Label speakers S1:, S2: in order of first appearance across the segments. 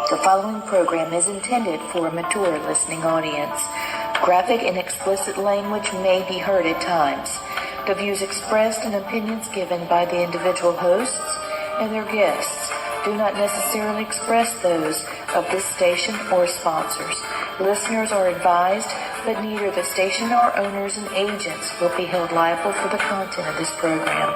S1: The following program is intended for a mature listening audience. Graphic and explicit language may be heard at times. The views expressed and opinions given by the individual hosts and their guests do not necessarily express those of this station or sponsors. Listeners are advised that neither the station nor owners and agents will be held liable for the content of this program.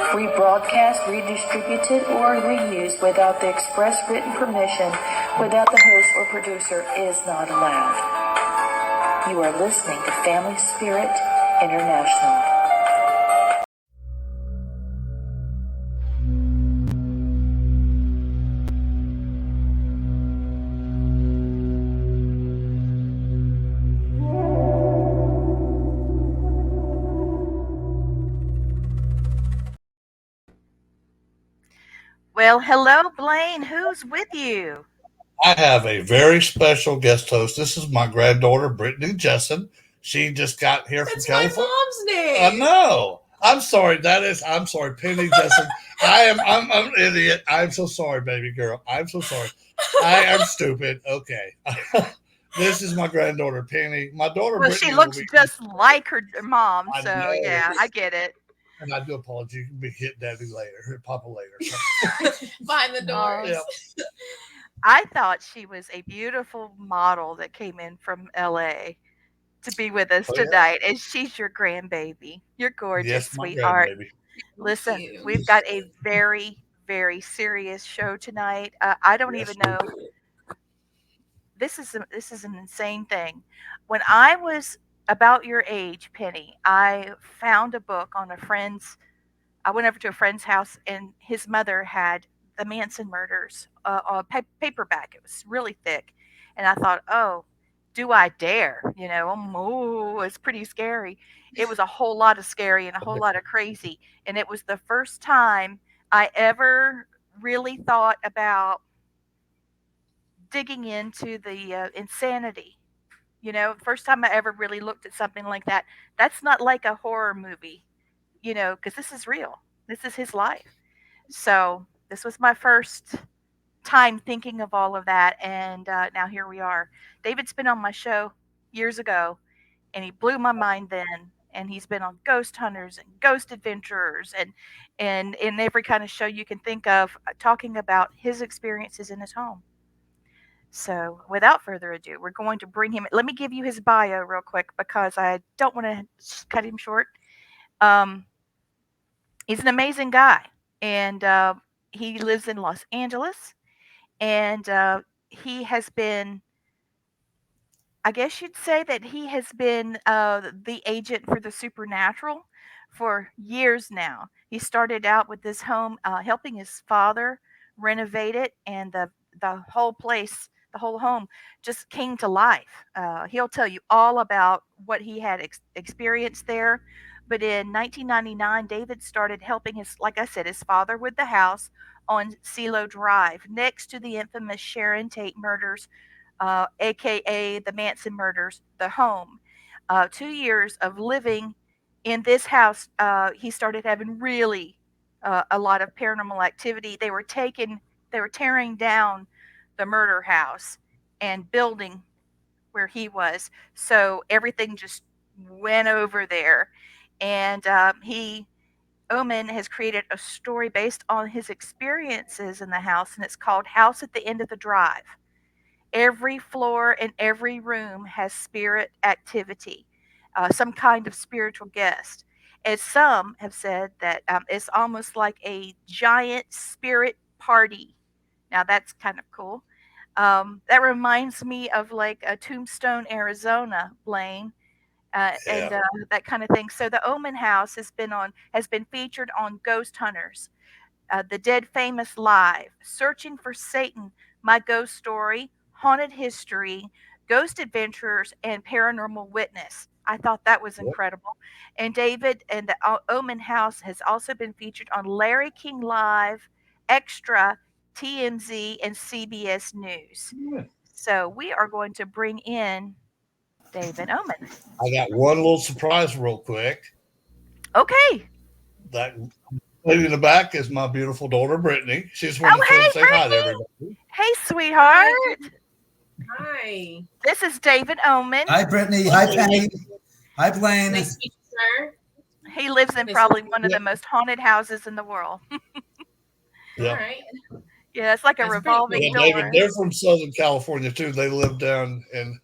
S1: Rebroadcast, redistributed, or reused without the express written permission without the host or producer is not allowed. You are listening to Family Spirit International.
S2: Well, hello, Blaine. Who's with you?
S3: I have a very special guest host. This is my granddaughter, Brittany Jessen. She just got here from California.
S4: That's my mom's name.
S3: I know. I'm sorry. I'm sorry, Penny Jessen. I'm an idiot. I'm so sorry, baby girl. I'm so sorry. I am stupid. Okay. This is my granddaughter, Penny. My daughter,
S2: Well,
S3: Brittany,
S2: she looks just like her mom,
S3: I
S2: so
S3: know.
S2: yeah, I get it.
S3: And I do apologize. You can be hit Daddy later, Papa later.
S4: Behind the doors.
S3: Yep.
S2: I thought she was a beautiful model that came in from LA to be with us
S3: Oh, yeah.
S2: tonight, and she's your grandbaby. You're gorgeous,
S3: Yes, my
S2: sweetheart.
S3: grandbaby.
S2: Listen,
S4: you.
S2: we've got a very, very serious show tonight. I don't
S3: Yes,
S2: even know. This is an insane thing. When I was about your age, Penny, I found a book on a friend's. I went over to a friend's house, and his mother had the Manson Murders on paperback. It was really thick, and I thought, oh, do I dare? Oh, it's pretty scary. It was a whole lot of scary and a whole lot of crazy, and it was the first time I ever really thought about digging into the insanity. First time I ever really looked at something like that. That's not like a horror movie, because this is real. This is his life. So this was my first time thinking of all of that, and now here we are. David's been on my show years ago, and he blew my mind then. And he's been on Ghost Hunters and Ghost Adventurers, and in every kind of show you can think of, talking about his experiences in his home. So, without further ado, we're going to bring him. Let me give you his bio real quick because I don't want to cut him short. Um, he's an amazing guy, and he lives in Los Angeles, and he has been. I guess you'd say that he has been the agent for the supernatural for years now. He started out with this home, helping his father renovate it, and the whole place, the whole home, just came to life. He'll tell you all about what he had experienced there. But in 1999, David started helping like I said, his father with the house on CeeLo Drive, next to the infamous Sharon Tate murders, aka the Manson Murders, the home. 2 years of living in this house, he started having really a lot of paranormal activity. They were tearing down the murder house and building where he was. So everything just went over there. And Oman has created a story based on his experiences in the house, and it's called House at the End of the Drive. Every floor and every room has spirit activity, some kind of spiritual guest. As some have said that it's almost like a giant spirit party. Now that's kind of cool. That reminds me of like a Tombstone, Arizona, Blaine, and
S3: Yeah.
S2: that kind of thing. So the Omen House has been featured on Ghost Hunters, The Dead Famous Live, Searching for Satan, My Ghost Story, Haunted History, Ghost Adventurers, and Paranormal Witness. I thought that was
S3: Yep.
S2: incredible. And David and the Omen House has also been featured on Larry King Live, Extra, TMZ, and CBS News. So we are going to bring in David Oman.
S3: I got one little surprise real quick.
S2: Okay.
S3: That lady in the back is my beautiful daughter, Brittany. She's wanting
S2: Oh,
S3: to
S2: hey,
S3: say hi to
S2: Brittany.
S3: everybody.
S2: Hey, sweetheart.
S4: Hi.
S2: This is David Oman.
S5: Hi, Brittany. Hi, Penny. Hi, Blaine.
S4: Nice to meet you, sir.
S2: He lives in
S4: Nice
S2: probably
S4: to
S2: one of the most haunted houses in the world.
S3: Yeah.
S4: All right.
S2: Yeah, it's like a
S4: That's pretty
S2: revolving
S3: Yeah,
S4: cool.
S3: David,
S2: door.
S3: they're from Southern California too. They live down in,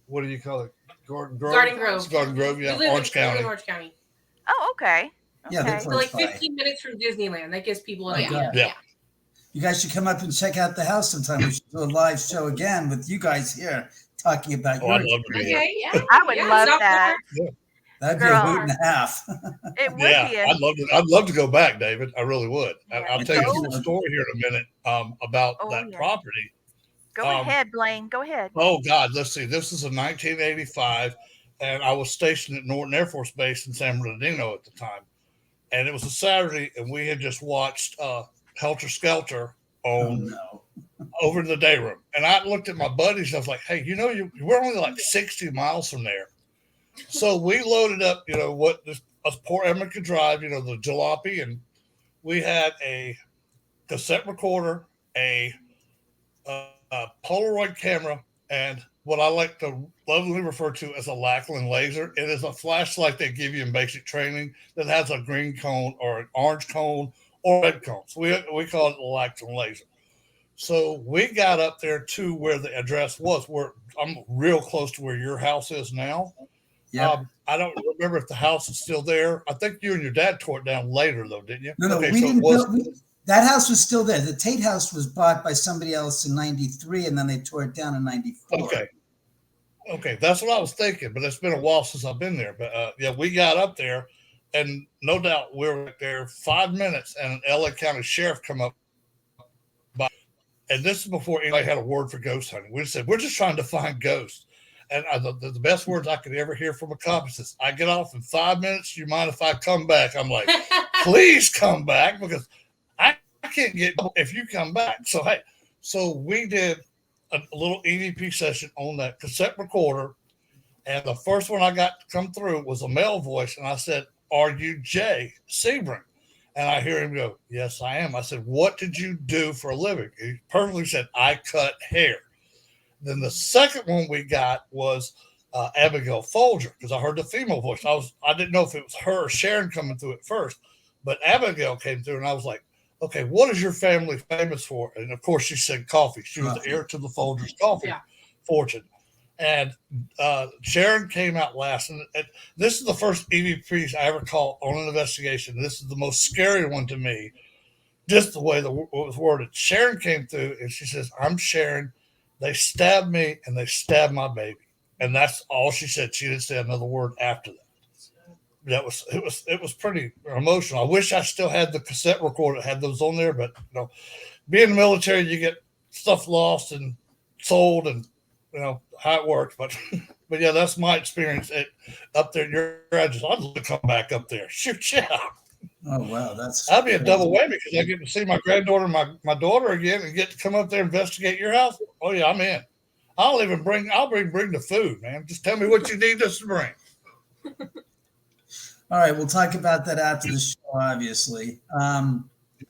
S3: what do you call it? Garden Grove?
S4: Garden Grove.
S3: Garden Grove, yeah. Orange County.
S4: Orange County.
S2: Oh, okay.
S5: Yeah, they're
S2: Okay.
S4: So like
S5: close by.
S4: 15 minutes from Disneyland. That gives people an
S5: Oh,
S4: idea.
S5: God.
S3: Yeah.
S5: You guys should come up and check out the house sometime. We should do a live show again with you guys here talking about
S3: Oh,
S5: your.
S3: I'd love to be here.
S4: Okay, yeah.
S2: I would
S4: Yeah,
S2: love
S4: it's not
S2: that.
S4: far.
S5: That'd
S2: Girl.
S5: be a hoot and a half.
S2: It would
S3: Yeah,
S2: be.
S3: I'd love to go back, David. I really would.
S4: Yeah.
S3: I'll tell you a
S2: Go.
S3: little story here in a minute about
S2: Oh,
S3: that
S2: yeah.
S3: property.
S2: Go
S3: Um,
S2: ahead, Blaine. Go ahead.
S3: Oh God, let's see. This is in 1985, and I was stationed at Norton Air Force Base in San Bernardino at the time. And it was a Saturday, and we had just watched Helter Skelter
S5: Oh,
S3: on
S5: no.
S3: over in the day room. And I looked at my buddies. I was like, "Hey, we're only like 60 miles from there." So we loaded up, what this us poor Emma could drive, the jalopy, and we had a cassette recorder, a Polaroid camera, and what I like to lovingly refer to as a Lackland laser. It is a flashlight they give you in basic training that has a green cone or an orange cone or red cone. So we call it the Lackland laser. So we got up there to where the address was, where I'm real close to where your house is now.
S5: Yeah.
S3: I don't remember if the house is still there. I think you and your dad tore it down later, though, didn't you?
S5: No,
S3: Okay,
S5: we
S3: so it
S5: didn't.
S3: was.
S5: That house was still there. The Tate house was bought by somebody else in '93, and then they tore it down in '94.
S3: Okay, that's what I was thinking, but it's been a while since I've been there. But yeah, we got up there, and no doubt we were there 5 minutes, and an LA County sheriff come up. And this is before anybody had a word for ghost hunting. We said, we're just trying to find ghosts. And the best words I could ever hear from a cop is, I get off in 5 minutes. Do you mind if I come back? I'm like, please come back, because I can't get if you come back. So, hey, we did a little EVP session on that cassette recorder. And the first one I got to come through was a male voice. And I said, "Are you Jay Sebring?" And I hear him go, "Yes, I am." I said, "What did you do for a living?" He perfectly said, "I cut hair." Then the second one we got was Abigail Folger, because I heard the female voice. I didn't know if it was her or Sharon coming through at first, but Abigail came through, and I was like, "Okay, what is your family famous for?" And of course, she said coffee. She was the heir to the Folgers coffee fortune. And Sharon came out last. And this is the first EVP I ever called on an investigation. This is the most scary one to me, just the way it was worded. Sharon came through, and she says, "I'm Sharon. They stabbed me, and they stabbed my baby." And that's all she said. She didn't say another word after that. It was pretty emotional. I wish I still had the cassette recorder that had those on there, but being in the military, you get stuff lost and sold, and how it works. But yeah, that's my experience up there at your address. I'd love to come back up there. Shoot, yeah.
S5: Oh, wow.
S3: That'd be a double whammy, because I get to see my granddaughter and my daughter again, and get to come up there and investigate your house. Oh yeah, I'm in. I'll bring the food, man. Just tell me what you need us to bring.
S5: All right, we'll talk about that after the show, obviously.
S3: Got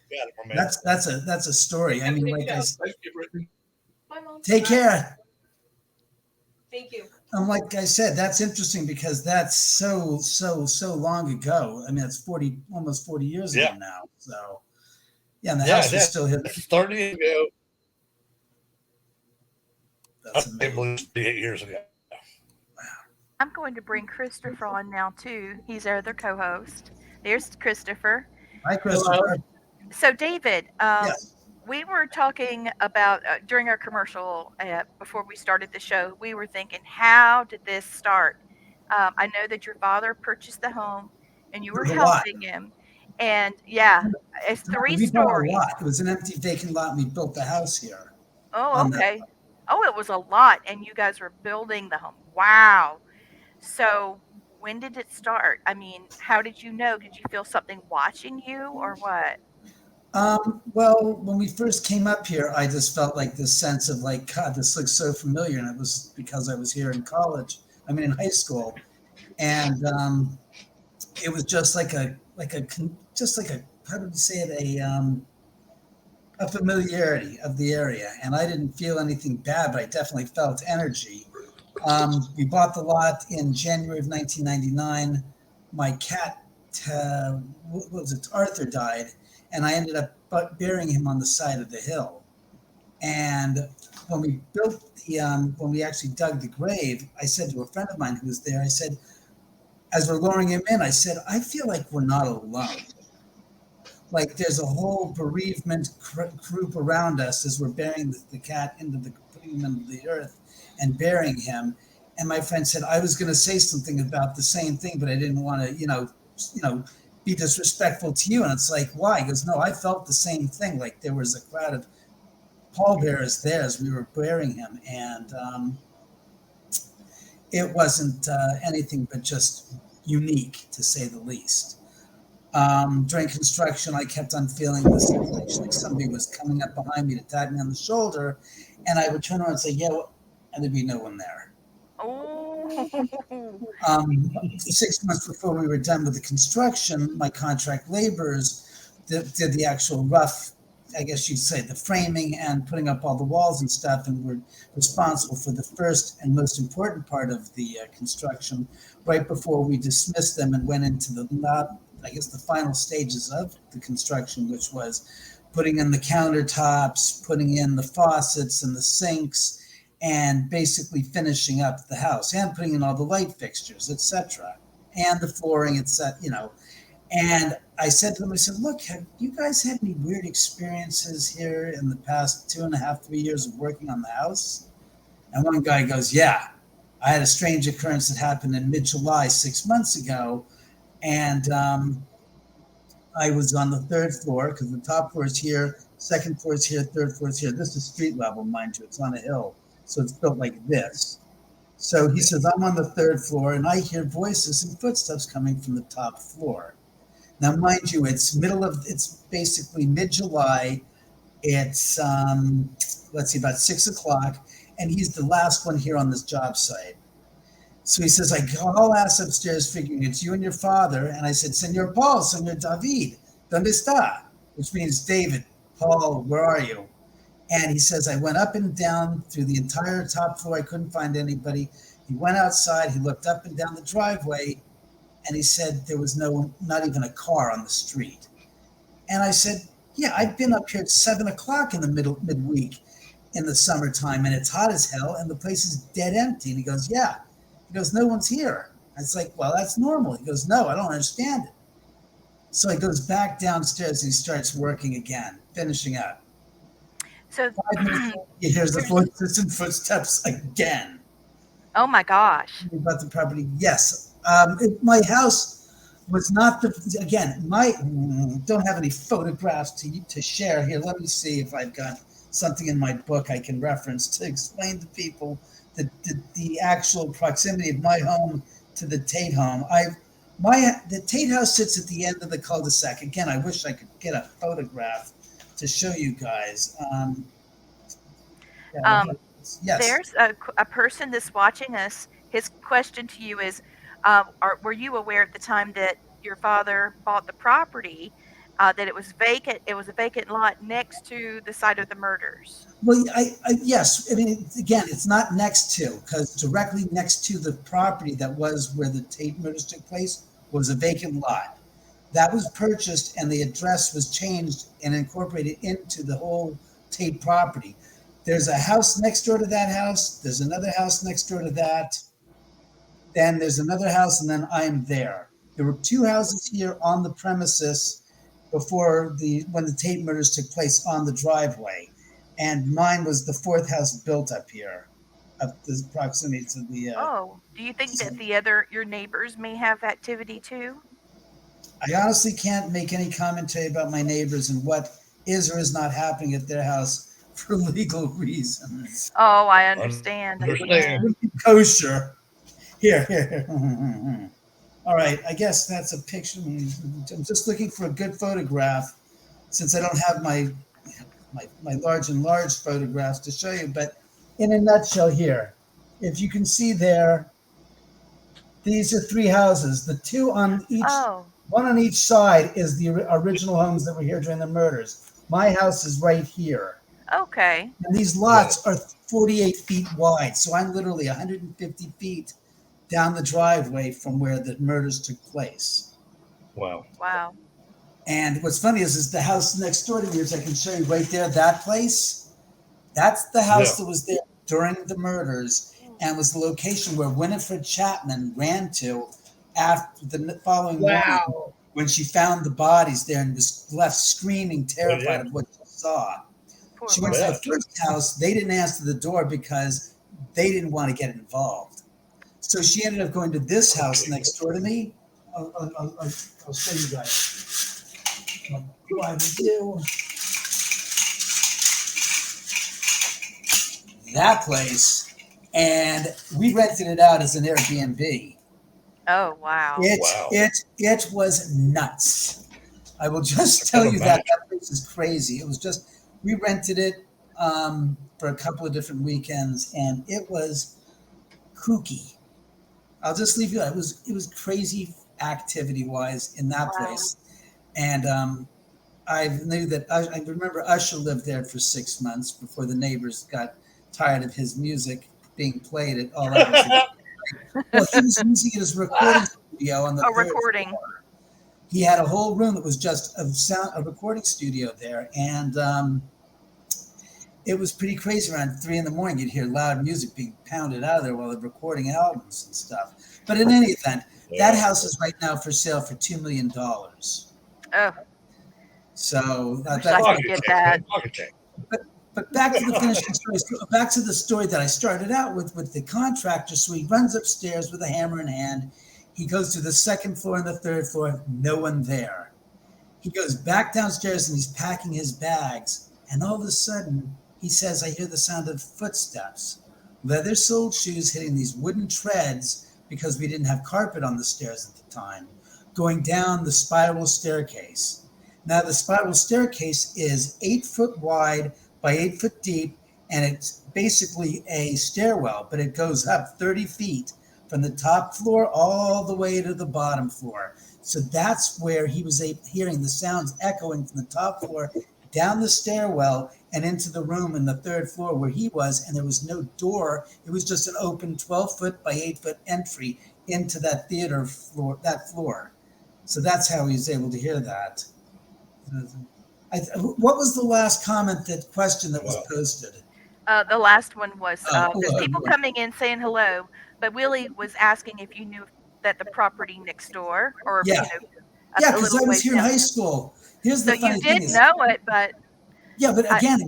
S3: it, my man.
S5: That's a story. I mean, like I said,
S3: Thank you, Brittany.
S4: Bye, Mom.
S5: take care.
S4: Thank you.
S5: Like I said, that's interesting, because that's so long ago. I mean, it's almost 40 years ago now. So, yeah, and the house is still here.
S3: 30 years ago.
S5: That's
S3: I can't believe 38 years ago.
S2: I'm going to bring Christopher on now, too. He's our other co-host. There's Christopher.
S5: Hi, Christopher.
S2: So, David,
S5: Yes.
S2: we were talking about during our commercial before we started the show, we were thinking, how did this start? I know that your father purchased the home and you were
S5: It was a lot.
S2: helping him. And yeah, it's three
S5: We bought a
S2: stories.
S5: lot. It was an empty vacant lot, and we built the house here.
S2: Oh,
S5: on that
S2: okay. Oh, it was a lot. And you guys were building the home. Wow. So when did it start? I mean, how did you know? Did you feel something watching you or what?
S5: Well, when we first came up here, I just felt like this sense of like, God, this looks so familiar. And it was because I was here in in high school. And it was just like a how did we say it, a familiarity of the area. And I didn't feel anything bad, but I definitely felt energy. We bought the lot in January of 1999. My cat, what was it, Arthur, died, and I ended up burying him on the side of the hill. And when we built when we actually dug the grave, I said to a friend of mine who was there, I said, as we're lowering him in, I said, I feel like we're not alone. Like there's a whole bereavement group around us as we're burying the cat putting him into the earth and burying him. And my friend said, I was going to say something about the same thing, but I didn't want to, be disrespectful to you. And it's like, why? He goes, no, I felt the same thing. Like there was a crowd of pallbearers there as we were burying him. And it wasn't anything but just unique, to say the least. During construction, I kept on feeling this, like somebody was coming up behind me to tap me on the shoulder, and I would turn around and say, yeah, and there'd be no one there.
S2: Oh.
S5: 6 months before we were done with the construction, my contract laborers did the actual rough, I guess you'd say, the framing and putting up all the walls and stuff, and were responsible for the first and most important part of the construction right before we dismissed them and went into the final stages of the construction, which was putting in the countertops, putting in the faucets and the sinks, and basically finishing up the house and putting in all the light fixtures, etc., and the flooring, etc. And I said to them, I said, look, have you guys had any weird experiences here in the past 2.5, 3 years of working on the house? And one guy goes, yeah, I had a strange occurrence that happened in mid-July 6 months ago. And I was on the third floor because the top floor is here, second floor is here, third floor is here. This is street level, mind you. It's on a hill. So it's built like this. So he says, I'm on the third floor and I hear voices and footsteps coming from the top floor. Now, mind you, it's basically mid-July. It's, about 6 o'clock, and he's the last one here on this job site. So he says, I call ass upstairs figuring it's you and your father. And I said, Senor Paul, Senor David, ¿dónde está? Which means David, Paul, where are you? And he says, I went up and down through the entire top floor. I couldn't find anybody. He went outside. He looked up and down the driveway. And he said there was not even a car on the street. And I said, yeah, I've been up here at 7 o'clock in the midweek in the summertime, and it's hot as hell, and the place is dead empty. And he goes, yeah. He goes, no one's here. It's like, well, that's normal. He goes, no, I don't understand it. So he goes back downstairs and he starts working again, finishing up.
S2: So
S5: 5 minutes later, he hears the voices and footsteps again.
S2: oh my gosh.
S5: About the property, yes. My house was not don't have any photographs to share here. Let me see if I've got something in my book I can reference to explain to people the actual proximity of my home to the Tate home. The Tate house sits at the end of the cul-de-sac. Again, I wish I could get a photograph to show you guys. Yes.
S2: There's a person that's watching us. His question to you is, were you aware at the time that your father bought the property that it was vacant? It was a vacant lot next to the site of the murders.
S5: Well, yes. I mean, again, it's not next to, because directly next to the property that was where the Tate murders took place was a vacant lot. That was purchased and the address was changed and incorporated into the whole Tate property. There's a house next door to that house. There's another house next door to that. Then there's another house, and then I'm there. There were 2 houses here on the premises when the Tate murders took place on the driveway. And mine was the 4th house built up here, up the proximity to the...
S2: do you think that your neighbors may have activity too?
S5: I honestly can't make any commentary about my neighbors and what is or is not happening at their house for legal reasons.
S2: Oh, I understand.
S5: Kosher. Here. All right, I guess that's a picture. I'm just looking for a good photograph since I don't have my large enlarged photographs to show you. But in a nutshell here, if you can see there, these are 3 houses. The 2 on each One on each side is the original homes that were here during the murders. My house is right here.
S2: Okay.
S5: And these lots are 48 feet wide. So I'm literally 150 feet down the driveway from where the murders took place.
S3: Wow.
S2: Wow.
S5: And what's funny is the house next door to me, as I can show you right there, that place, that's the house that was there during the murders and was the location where Winifred Chapman ran to after the following morning when she found the bodies there and was left screaming, terrified of what she saw.
S2: Poor
S5: She went to the
S2: Martha.
S5: first house. They didn't answer the door because they didn't want to get involved. So she ended up going to this house next door to me. I'll show you guys. I'll drive with you. That place, and we rented it out as an Airbnb.
S2: Oh, wow.
S5: It was nuts. I will just tell you that place is crazy. It was just, we rented it for a couple of different weekends, and it was kooky. I'll just leave you. It was crazy activity wise in that place, and I knew that. I remember Usher lived there for 6 months before the neighbors got tired of his music being played at all hours. Well, he was using it as a recording studio on the third floor. He had a whole room that was just a recording studio there, and it was pretty crazy. Around 3 a.m, you'd hear loud music being pounded out of there while they're recording albums and stuff. But in any event, that house is right now for sale for $2 million. Oh, so
S2: I could get that.
S5: But back to the finishing story. Back to the story that I started out with the contractor. So he runs upstairs with a hammer in hand. He goes to the second floor and the third floor. No one there. He goes back downstairs and he's packing his bags. And all of a sudden, he says, I hear the sound of footsteps, leather-soled shoes hitting these wooden treads because we didn't have carpet on the stairs at the time, going down the spiral staircase. Now, the spiral staircase is 8 foot wide by 8 foot deep, and it's basically a stairwell, but it goes up 30 feet from the top floor all the way to the bottom floor. So that's where he was hearing the sounds echoing from the top floor down the stairwell and into the room in the third floor where he was, and there was no door. It was just an open 12 foot by 8 foot entry into that theater floor, that floor. So that's how he was able to hear that. What was the last question that was posted?
S2: The last one was there's people coming in saying hello, but Willie was asking if you knew that the property next door, or
S5: because I was here in high school. Here's the funny thing:
S2: you did know it, but
S5: again,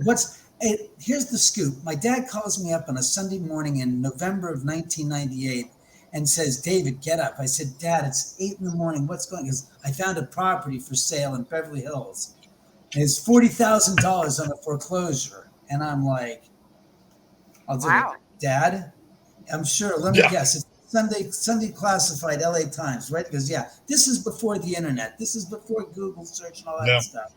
S5: here's the scoop. My dad calls me up on a Sunday morning in November of 1998 and says, "David, get up." I said, "Dad, it's 8 a.m. What's going on?" Because I found a property for sale in Beverly Hills. And it's $40,000 on a foreclosure, and I'm like, "I'll do it, Dad." I'm sure. Let me guess. It's Sunday classified LA Times, right? Because this is before the internet. This is before Google search and all that stuff.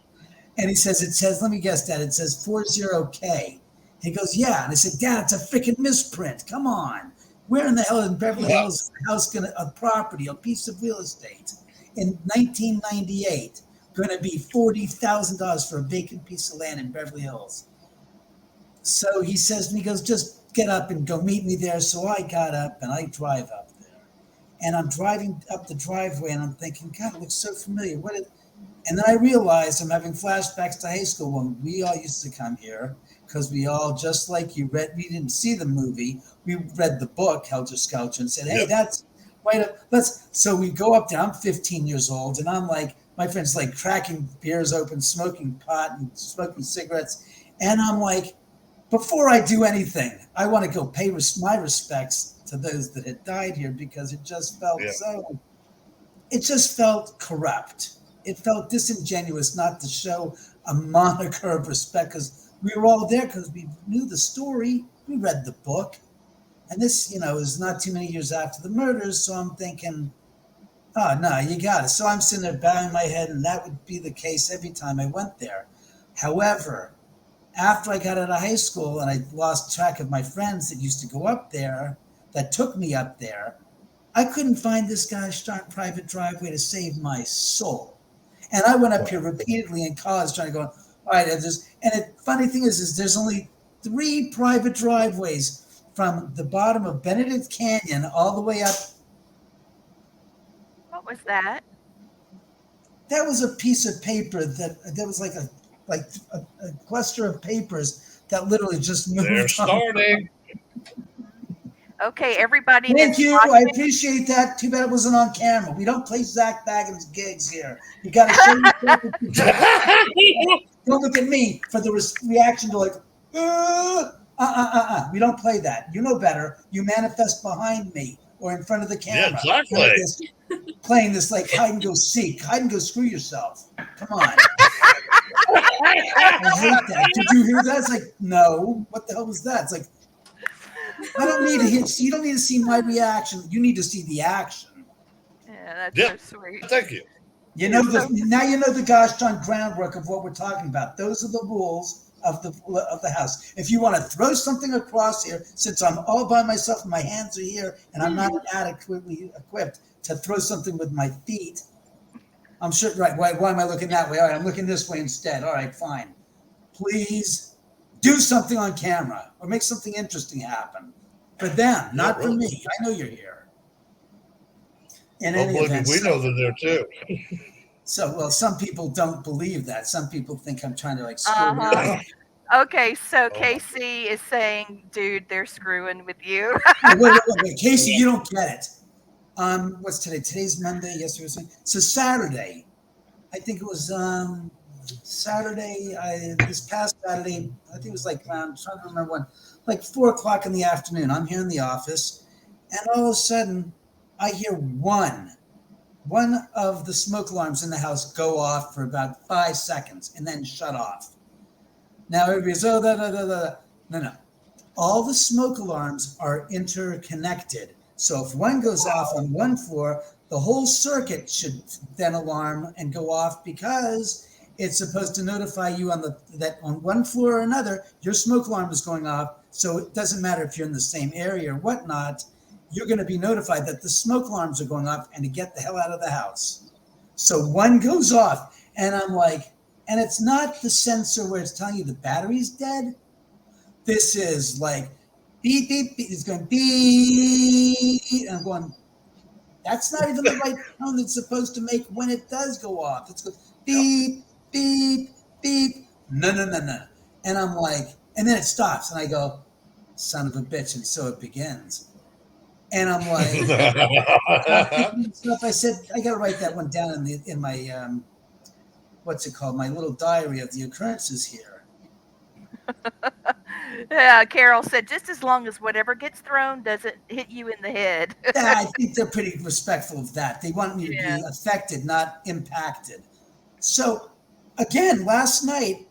S5: And he says, it says, let me guess, Dad, it says 40K. He goes, yeah. And I said, Dad, it's a freaking misprint. Come on. Where in the hell in Beverly Hills is a house a property, a piece of real estate in 1998 going to be $40,000 for a vacant piece of land in Beverly Hills? So he says to me, he goes, just get up and go meet me there. So I got up and I drive up there. And I'm driving up the driveway and I'm thinking, God, it looks so familiar. And then I realized I'm having flashbacks to high school when we all used to come here because we all, just like you read, we didn't see the movie. We read the book, Helter Skelter, and said, hey, that's right up. So we go up there. I'm 15 years old and I'm like, my friend's like cracking beers open, smoking pot and smoking cigarettes. And I'm like, before I do anything, I want to go pay my respects to those that had died here because it just felt it just felt corrupt. It felt disingenuous not to show a moniker of respect because we were all there because we knew the story. We read the book. And this, is not too many years after the murders. So I'm thinking, oh, no, you got it. So I'm sitting there bowing my head, and that would be the case every time I went there. However, after I got out of high school and I lost track of my friends that used to go up there, that took me up there, I couldn't find this guy's private driveway to save my soul. And I went up here repeatedly in college trying to go, all right, and the funny thing is there's only 3 private driveways from the bottom of Benedict Canyon all the way up.
S2: What was that?
S5: That was a piece of paper that was like a cluster of papers that literally just moved.
S3: They're starting.
S2: Okay, everybody.
S5: Thank you. I appreciate that. Too bad it wasn't on camera. We don't play Zach Bagans gigs here. You got to show yourself. Don't look at me for the reaction to like, We don't play that. You know better. You manifest behind me or in front of the camera.
S3: Yeah, exactly.
S5: Playing this like hide and go seek. Hide and go screw yourself. Come on. I hate that. Did you hear that? It's like, no. What the hell was that? It's like, I don't need to hear. You don't need to see my reaction. You need to see the action.
S2: Yeah, that's so sweet.
S3: Thank you.
S5: You know now you know the gosh darn groundwork of what we're talking about. Those are the rules of the house. If you want to throw something across here, since I'm all by myself and my hands are here and I'm not adequately equipped to throw something with my feet, I'm sure. Right? Why am I looking that way? All right, I'm looking this way instead. All right, fine. Please do something on camera or make something interesting happen for them, not for me. I know you're here. In any event,
S3: we know that they're too.
S5: So, well, some people don't believe that. Some people think I'm trying to like screw them.
S2: Okay, so Casey is saying, dude, they're screwing with you.
S5: wait. Casey, you don't get it. What's today? Today's Monday. Yesterday was so Saturday. I think it was Saturday. This past Saturday, I think it was like around, I'm trying to remember when, like 4:00 in the afternoon. I'm here in the office, and all of a sudden, I hear one of the smoke alarms in the house go off for about 5 seconds and then shut off. Now everybody's no. All the smoke alarms are interconnected. So if one goes off on one floor, the whole circuit should then alarm and go off because it's supposed to notify you that on one floor or another, your smoke alarm is going off. So it doesn't matter if you're in the same area or whatnot, you're going to be notified that the smoke alarms are going off and to get the hell out of the house. So one goes off and I'm like, and it's not the sensor where it's telling you the battery's dead. This is like beep, beep, beep. It's going beep. And I'm going, that's not even the right tone it's supposed to make when it does go off. It's going beep, beep, beep. No. And I'm like, and then it stops and I go, son of a bitch. And so it begins. And I'm like, I said, I got to write that one down in my, what's it called? My little diary of the occurrences here.
S2: Yeah, Carol said, just as long as whatever gets thrown doesn't hit you in the head.
S5: Yeah, I think they're pretty respectful of that. They want me to be affected, not impacted. So, again, last night,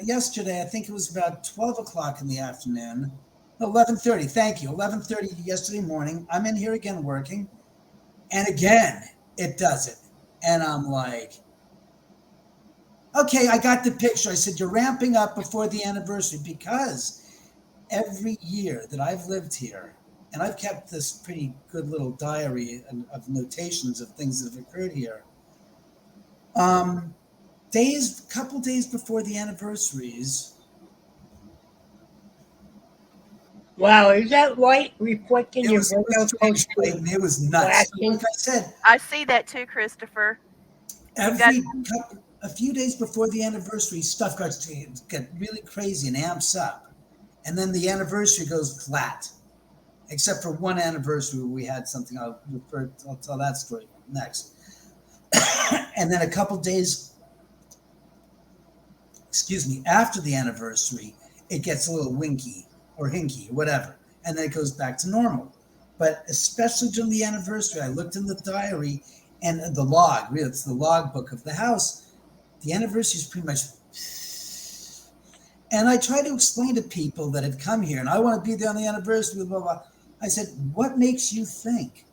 S5: yesterday, I think it was about 12:00 in the afternoon. 11:30. Thank you. 11:30 yesterday morning. I'm in here again working, and again it does it, and I'm like, okay, I got the picture. I said you're ramping up before the anniversary because every year that I've lived here, and I've kept this pretty good little diary of notations of things that have occurred here. Couple days before the anniversaries.
S6: Wow, is that light reflecting your roller coaster?
S5: It was nuts. Like I said,
S2: I see that too, Christopher.
S5: A few days before the anniversary, stuff get really crazy and amps up. And then the anniversary goes flat. Except for one anniversary where we had something. I'll tell that story next. And then a couple days, after the anniversary, it gets a little winky or hinky, whatever. And then it goes back to normal. But especially during the anniversary, I looked in the diary and the log, really, it's the log book of the house. The anniversary is pretty much, and I try to explain to people that have come here and I want to be there on the anniversary, blah, blah, blah. I said, what makes you think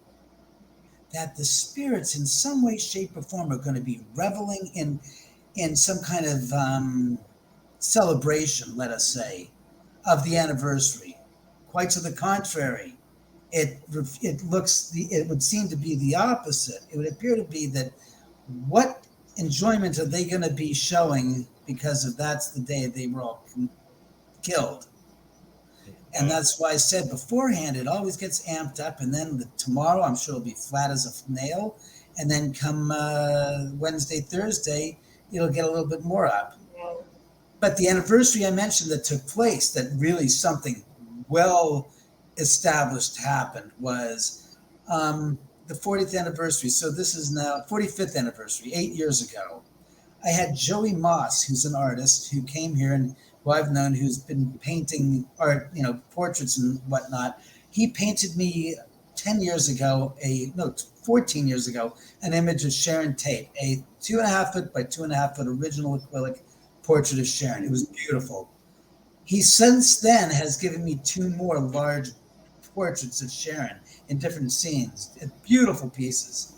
S5: that the spirits in some way, shape, or form are going to be reveling in some kind of celebration, let us say, of the anniversary? Quite to the contrary. it would seem to be the opposite. It would appear to be that what enjoyment are they going to be showing because of that's the day they were all killed. And that's why I said beforehand, it always gets amped up. And then tomorrow, I'm sure it'll be flat as a nail. And then come Wednesday, Thursday, it'll get a little bit more up. But the anniversary I mentioned that took place, that really something well established happened, was the 40th anniversary. So this is now 45th anniversary, 8 years ago. I had Joey Moss, who's an artist who came here and who I've known, who's been painting art, portraits and whatnot. He painted me 14 years ago, an image of Sharon Tate, a 2.5 foot by 2.5 foot original acrylic portrait of Sharon. It was beautiful. He since then has given me 2 more large portraits of Sharon in different scenes, beautiful pieces.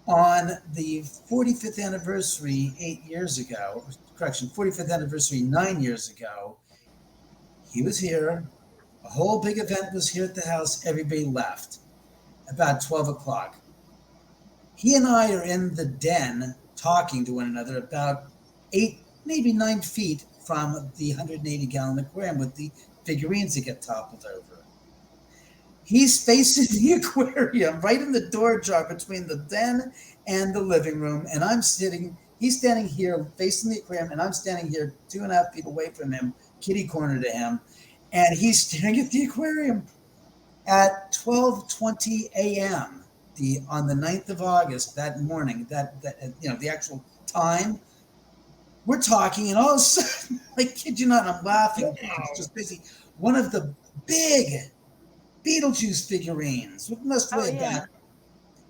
S5: On the 45th anniversary 45th anniversary 9 years ago, he was here. A whole big event was here at the house. Everybody left about 12 o'clock. He and I are in the den talking to one another about 8, maybe 9 feet from the 180-gallon aquarium with the figurines that get toppled over. He's facing the aquarium right in the door jar between the den and the living room. And he's standing here facing the aquarium, and I'm standing here 2.5 feet away from him, kitty corner to him. And he's staring at the aquarium. At 12:20 a.m. on the 9th of August, that morning, the actual time, we're talking, and all of a sudden, I kid you not, I'm laughing. It's just busy. One of the big Beetlejuice figurines, which must weigh about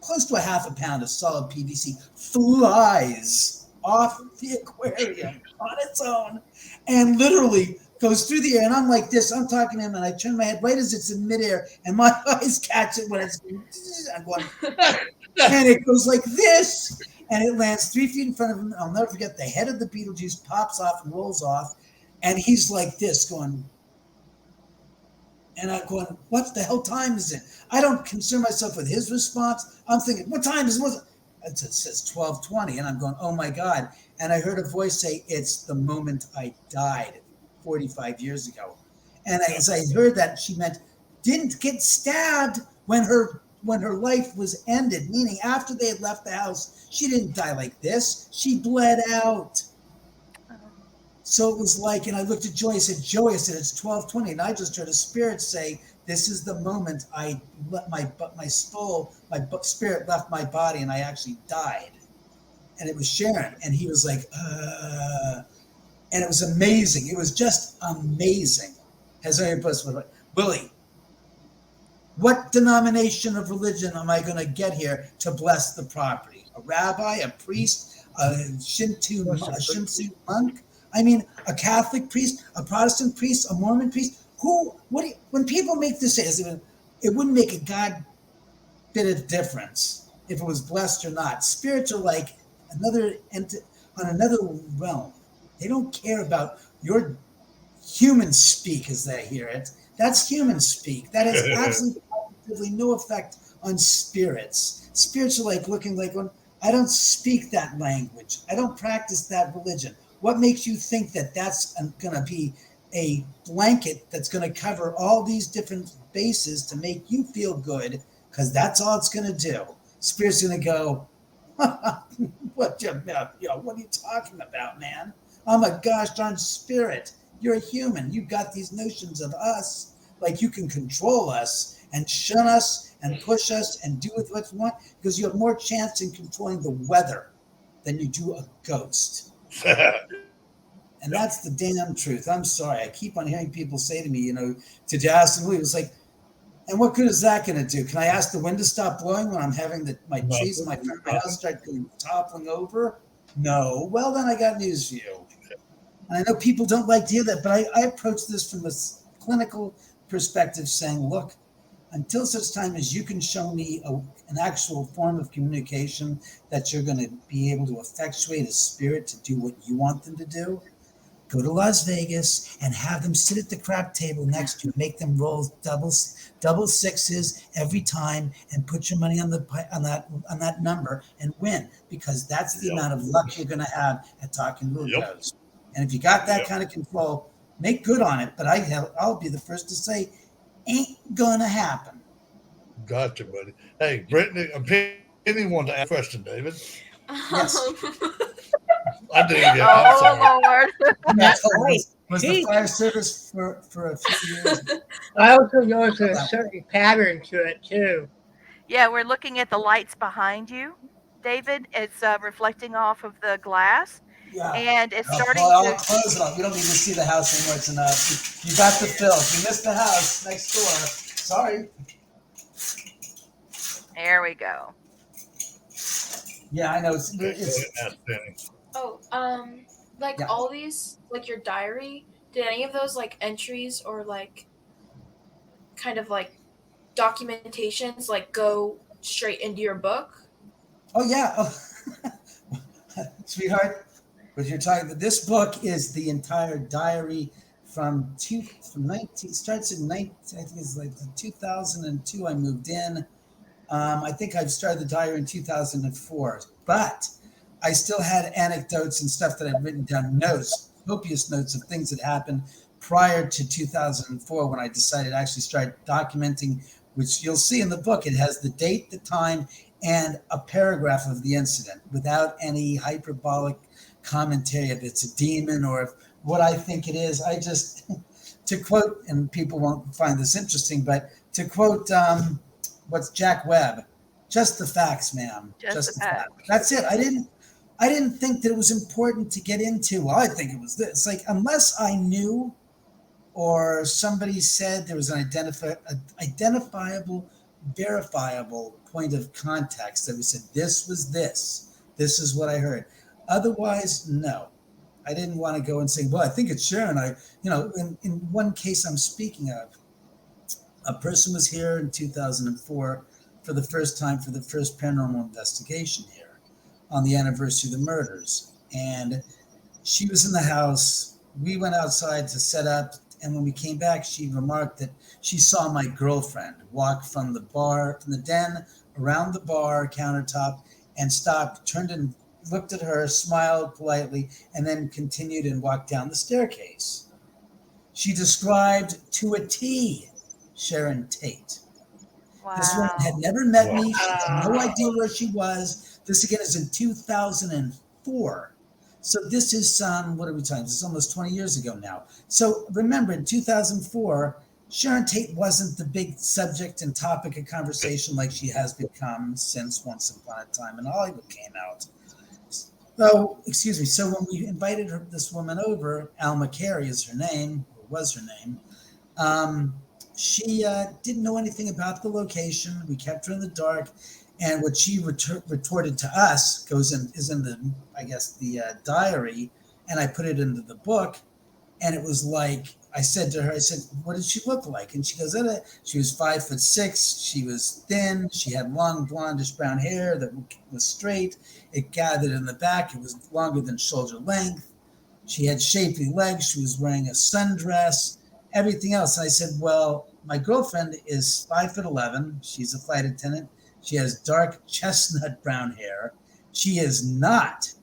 S5: close to 1/2 pound of solid PVC, flies off the aquarium on its own and literally goes through the air. And I'm like this, I'm talking to him, and I turn my head right as it's in midair, and my eyes catch it when it's I'm going, and it goes like this, and it lands 3 feet in front of him. I'll never forget, the head of the Beetlejuice pops off and rolls off, and he's like this going, and I'm going, what the hell time is it? I don't concern myself with his response. I'm thinking, what time is it? It says 12:20, and I'm going, oh my God. And I heard a voice say, it's the moment I died 45 years ago. And as I heard that, she meant didn't get stabbed when her life was ended, meaning after they had left the house, she didn't die like this. She bled out. So it was like, and I looked at Joey, I said, Joey, I said, it's 12:20. And I just heard a spirit say, this is the moment I let my spirit left my body and I actually died. And it was Sharon. And he was like, and it was amazing. It was just amazing. As I was like, Willie, what denomination of religion am I going to get here to bless the property? A rabbi, a priest, a Shinto monk? I mean, a Catholic priest, a Protestant priest, a Mormon priest? When people make this, it wouldn't make a god bit of difference if it was blessed or not. Spirits are like on another realm. They don't care about your human speak as they hear it. That's human speak. That has absolutely no effect on spirits. Spirits are like looking like, I don't speak that language. I don't practice that religion. What makes you think that that's going to be a blanket that's going to cover all these different bases to make you feel good? Because that's all it's going to do. Spirit's going to go, what are you talking about, man? I'm a gosh darn spirit. You're a human. You've got these notions of us, like you can control us and shun us and push us and do with what you want, because you have more chance in controlling the weather than you do a ghost. And that's the damn truth. I'm sorry. I keep on hearing people say to me, did you ask them? It was like, and what good is that going to do? Can I ask the wind to stop blowing when I'm having my trees in my house start toppling over? No. Well, then I got news for you. And I know people don't like to hear that, but I approach this from a clinical perspective, saying, look, until such time as you can show me an actual form of communication that you're going to be able to effectuate a spirit to do what you want them to do, go to Las Vegas and have them sit at the crap table next to you, make them roll double sixes every time, and put your money on that number and win, because that's the amount of luck you're going to have at talking real goes. And if you got that kind of control, make good on it. But I'll be the first to say, ain't gonna happen.
S3: Gotcha, buddy. Hey, Brittany, Penny wanted to ask a question, David.
S5: Yes.
S3: I didn't get. I'm
S2: Oh
S3: sorry.
S2: Lord!
S6: That's
S5: was,
S6: right.
S5: was the fire service for a few years.
S6: I also noticed a certain pattern to it too.
S2: Yeah, we're looking at the lights behind you, David. It's reflecting off of the glass,
S5: Yeah.
S2: and it's
S5: I'll
S2: starting to.
S5: close it up. You don't need to see the house anymore. It's enough. You got the film. You missed the house next door. Sorry.
S2: There we go.
S5: Yeah, I know. It's
S3: Ask Penny.
S4: Oh, like
S5: Yeah.
S4: all these, like your diary, did any of those like entries or like kind of like documentations like go straight into your book?
S5: Oh yeah. Oh. Sweetheart, what you're talking. This book is the entire diary from 19. Starts in 19. I think it's like 2002. I moved in. I think I started the diary in 2004, but I still had anecdotes and stuff that I'd written down, notes, copious notes of things that happened prior to 2004 when I decided to actually start documenting, which you'll see in the book. It has the date, the time, and a paragraph of the incident without any hyperbolic commentary if it's a demon or if what I think it is. I just, to quote, and people won't find this interesting, but to quote, what's Jack Webb? Just the facts, ma'am.
S2: Just the facts.
S5: That's it. I didn't think that it was important to get into. Well, I think it was this. Like, unless I knew or somebody said there was an identifiable, verifiable point of context that we said, this was this. This is what I heard. Otherwise, no. I didn't want to go and say, well, I think it's Sharon. In one case I'm speaking of, a person was here in 2004 for the first time for the first paranormal investigation here on the anniversary of the murders. And she was in the house. We went outside to set up. And when we came back, she remarked that she saw my girlfriend walk from the den around the bar countertop and stopped, turned and looked at her, smiled politely, and then continued and walked down the staircase. She described to a T Sharon Tate.
S2: Wow.
S5: This woman had never met me. She had no idea where she was. This again is in 2004. So this is what are we talking? This is almost 20 years ago now. So remember, in 2004, Sharon Tate wasn't the big subject and topic of conversation like she has become since Once Upon a Time in Hollywood came out. So when we invited this woman over, Alma Carey is her name, or was her name, she didn't know anything about the location. We kept her in the dark. And what she retorted to us is in the diary, and I put it into the book. And it was like, I said to her, what did she look like? And she goes, she was 5'6". She was thin. She had long blondish brown hair that was straight. It gathered in the back. It was longer than shoulder length. She had shapely legs. She was wearing a sundress, everything else. And I said, well, my girlfriend is 5'11". She's a flight attendant. She has dark chestnut brown hair. She is not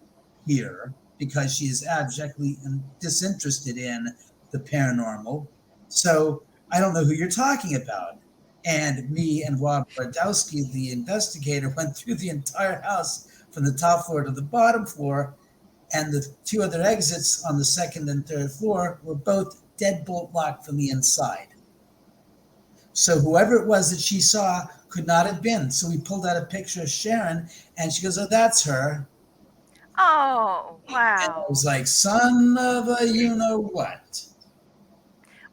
S5: here because she is abjectly disinterested in the paranormal. So I don't know who you're talking about. And me and Rob Bardowski, the investigator, went through the entire house from the top floor to the bottom floor. And the two other exits on the second and third floor were both deadbolt locked from the inside. So whoever it was that she saw could not have been. So we pulled out a picture of Sharon, and she goes, "Oh, that's her."
S2: Oh,
S5: And
S2: wow.
S5: I was like, "Son of a you know what?"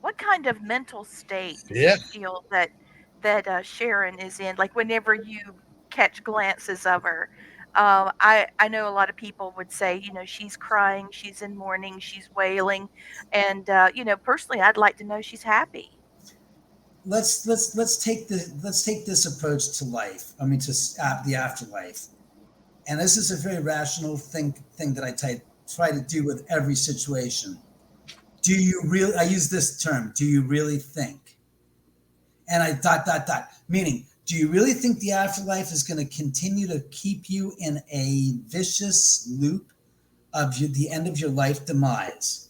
S2: What kind of mental state do
S3: Yeah.
S2: you feel that Sharon is in? Like whenever you catch glances of her, I know a lot of people would say, she's crying, she's in mourning, she's wailing, and personally, I'd like to know she's happy.
S5: Let's take this approach to life. I mean, to the afterlife. And this is a very rational thing that I try to do with every situation. Do you really, I use this term, do you really think? And I ... meaning, do you really think the afterlife is going to continue to keep you in a vicious loop of the end of your life demise?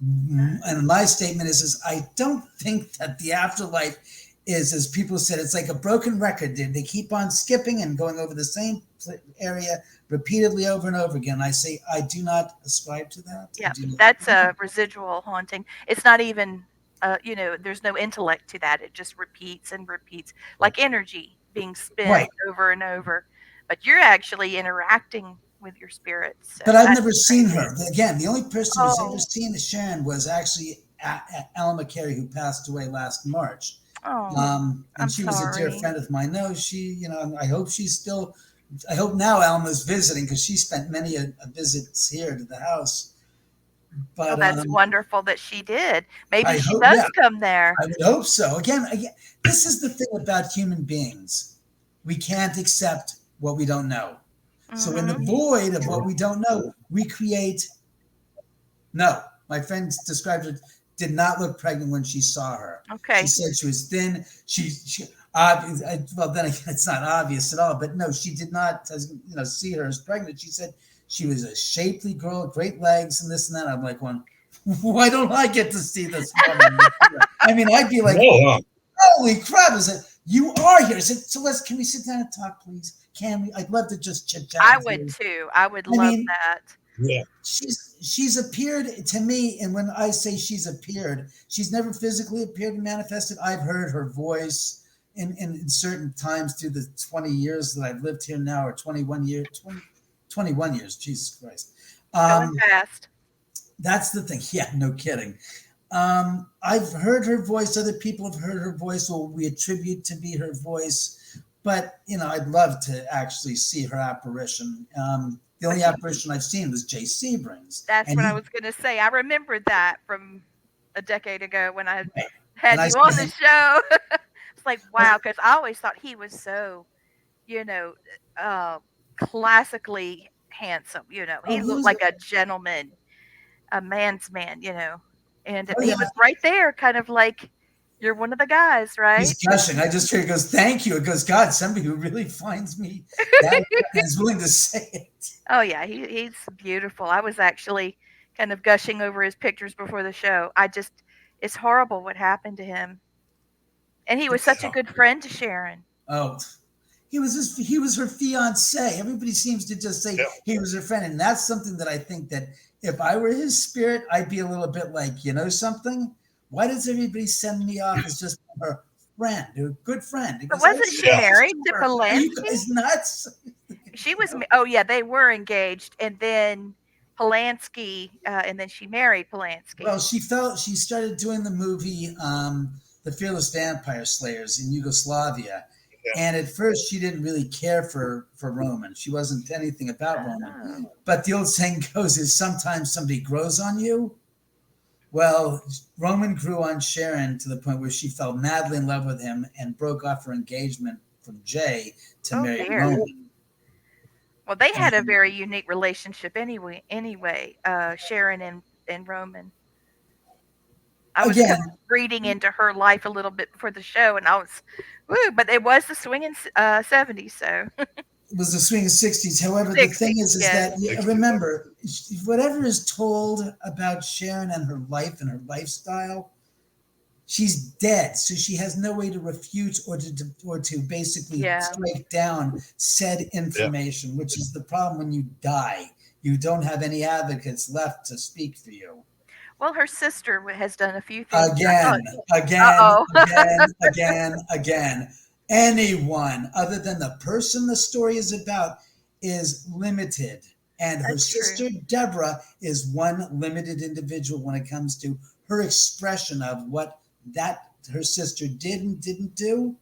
S5: And my statement is I don't think that the afterlife is, as people said, it's like a broken record. They keep on skipping and going over the same area repeatedly over and over again. I say I do not ascribe to that.
S2: Yeah, that's a residual haunting. It's not even, there's no intellect to that. It just repeats and repeats, like energy being spent
S5: Right.
S2: over and over. But you're actually interacting with your spirits.
S5: But I've never seen her. Again, the only person who's
S2: Oh.
S5: ever seen Sharon was actually Alan McCary, who passed away last March.
S2: Oh,
S5: and she was a dear friend of mine. No, she, I hope she's still, I hope now Alma's visiting, because she spent many a visits here to the house. But
S2: that's wonderful that she did. Maybe she
S5: hope,
S2: does come there.
S5: I would hope so. Again, this is the thing about human beings. We can't accept what we don't know. So in the void of what we don't know, we create. No, my friend described it, did not look pregnant when she saw her.
S2: Okay.
S5: She said she was thin. Well, then again, it's not obvious at all. But no, she did not, see her as pregnant. She said she was a shapely girl, great legs, and this and that. I'm like, why don't I get to see this woman? I mean, I'd be like, holy crap! I said, you are here. I said, so can we sit down and talk, please? Can we? I'd love to just chit chat.
S2: I would too. I would love that.
S3: Yeah.
S5: She's appeared to me, and when I say she's appeared, she's never physically appeared and manifested. I've heard her voice in certain times through the 20 years that I've lived here now, or 21 years, Jesus Christ.
S2: Going fast.
S5: That's the thing. Yeah, no kidding. I've heard her voice. Other people have heard her voice, or we attribute to be her voice. But, I'd love to actually see her apparition. The only apparition I've seen was Jay Sebring's.
S2: That's what I was going to say. I remembered that from a decade ago when I had you on the show. It's like, wow, because I always thought he was so, classically handsome. He looked like a gentleman, a man's man, and he was right there, kind of like, you're one of the guys, right?
S5: He's gushing. I just hear he goes, thank you. It goes, God, somebody who really finds me that is willing to say it.
S2: Oh, yeah. He's beautiful. I was actually kind of gushing over his pictures before the show. It's horrible what happened to him. And he was such a good friend to Sharon.
S5: Oh, he was her fiance. Everybody seems to just say he was her friend. And that's something that I think that if I were his spirit, I'd be a little bit like, something? Why does everybody send me off as just her friend, a good friend?
S2: But wasn't she married to Polanski?
S5: Are you guys nuts?
S2: She was. Oh yeah, they were engaged, and then Polanski, and then she married Polanski.
S5: Well, she started doing the movie The Fearless Vampire Slayers in Yugoslavia, and at first she didn't really care for Roman. She wasn't anything about Roman. But the old saying goes is sometimes somebody grows on you. Well, Roman grew on Sharon to the point where she fell madly in love with him and broke off her engagement from Jay to marry Roman.
S2: Well, they had a very unique relationship anyway, Sharon and Roman. I was reading into her life a little bit before the show, and I was, but it was the swinging 70s, so.
S5: It was the swinging 60s. However, the thing is that remember, whatever is told about Sharon and her life and her lifestyle, she's dead, so she has no way to refute or to basically strike down said information, which is the problem when you die. You don't have any advocates left to speak for you.
S2: Well, her sister has done a few things.
S5: Again. Anyone other than the person the story is about is limited. And her sister, Deborah, is one limited individual when it comes to her expression of what her sister did and didn't do.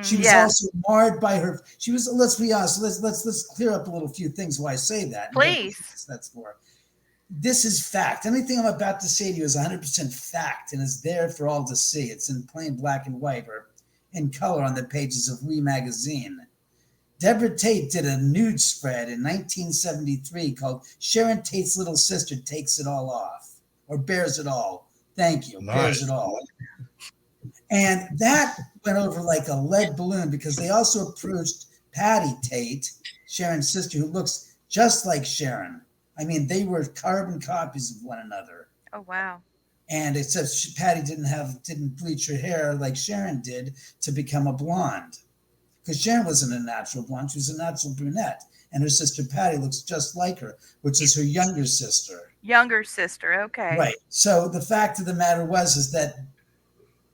S5: She was also marred by her. She was. Let's be honest. Let's clear up a little few things why I say that.
S2: Please.
S5: That's for. This is fact. Anything I'm about to say to you is 100% fact and is there for all to see. It's in plain black and white or in color on the pages of We Magazine. Deborah Tate did a nude spread in 1973 called Sharon Tate's Little Sister Takes It All Off. or bears it all. Thank you.
S3: Nice.
S5: Bears it all. And that went over like a lead balloon because they also approached Patty Tate, Sharon's sister, who looks just like Sharon. I mean, they were carbon copies of one another.
S2: Oh, wow.
S5: And except Patty didn't bleach her hair like Sharon did to become a blonde. Because Sharon wasn't a natural blonde, she was a natural brunette. And her sister Patty looks just like her, which is her younger sister.
S2: Younger sister, okay.
S5: Right. So the fact of the matter is that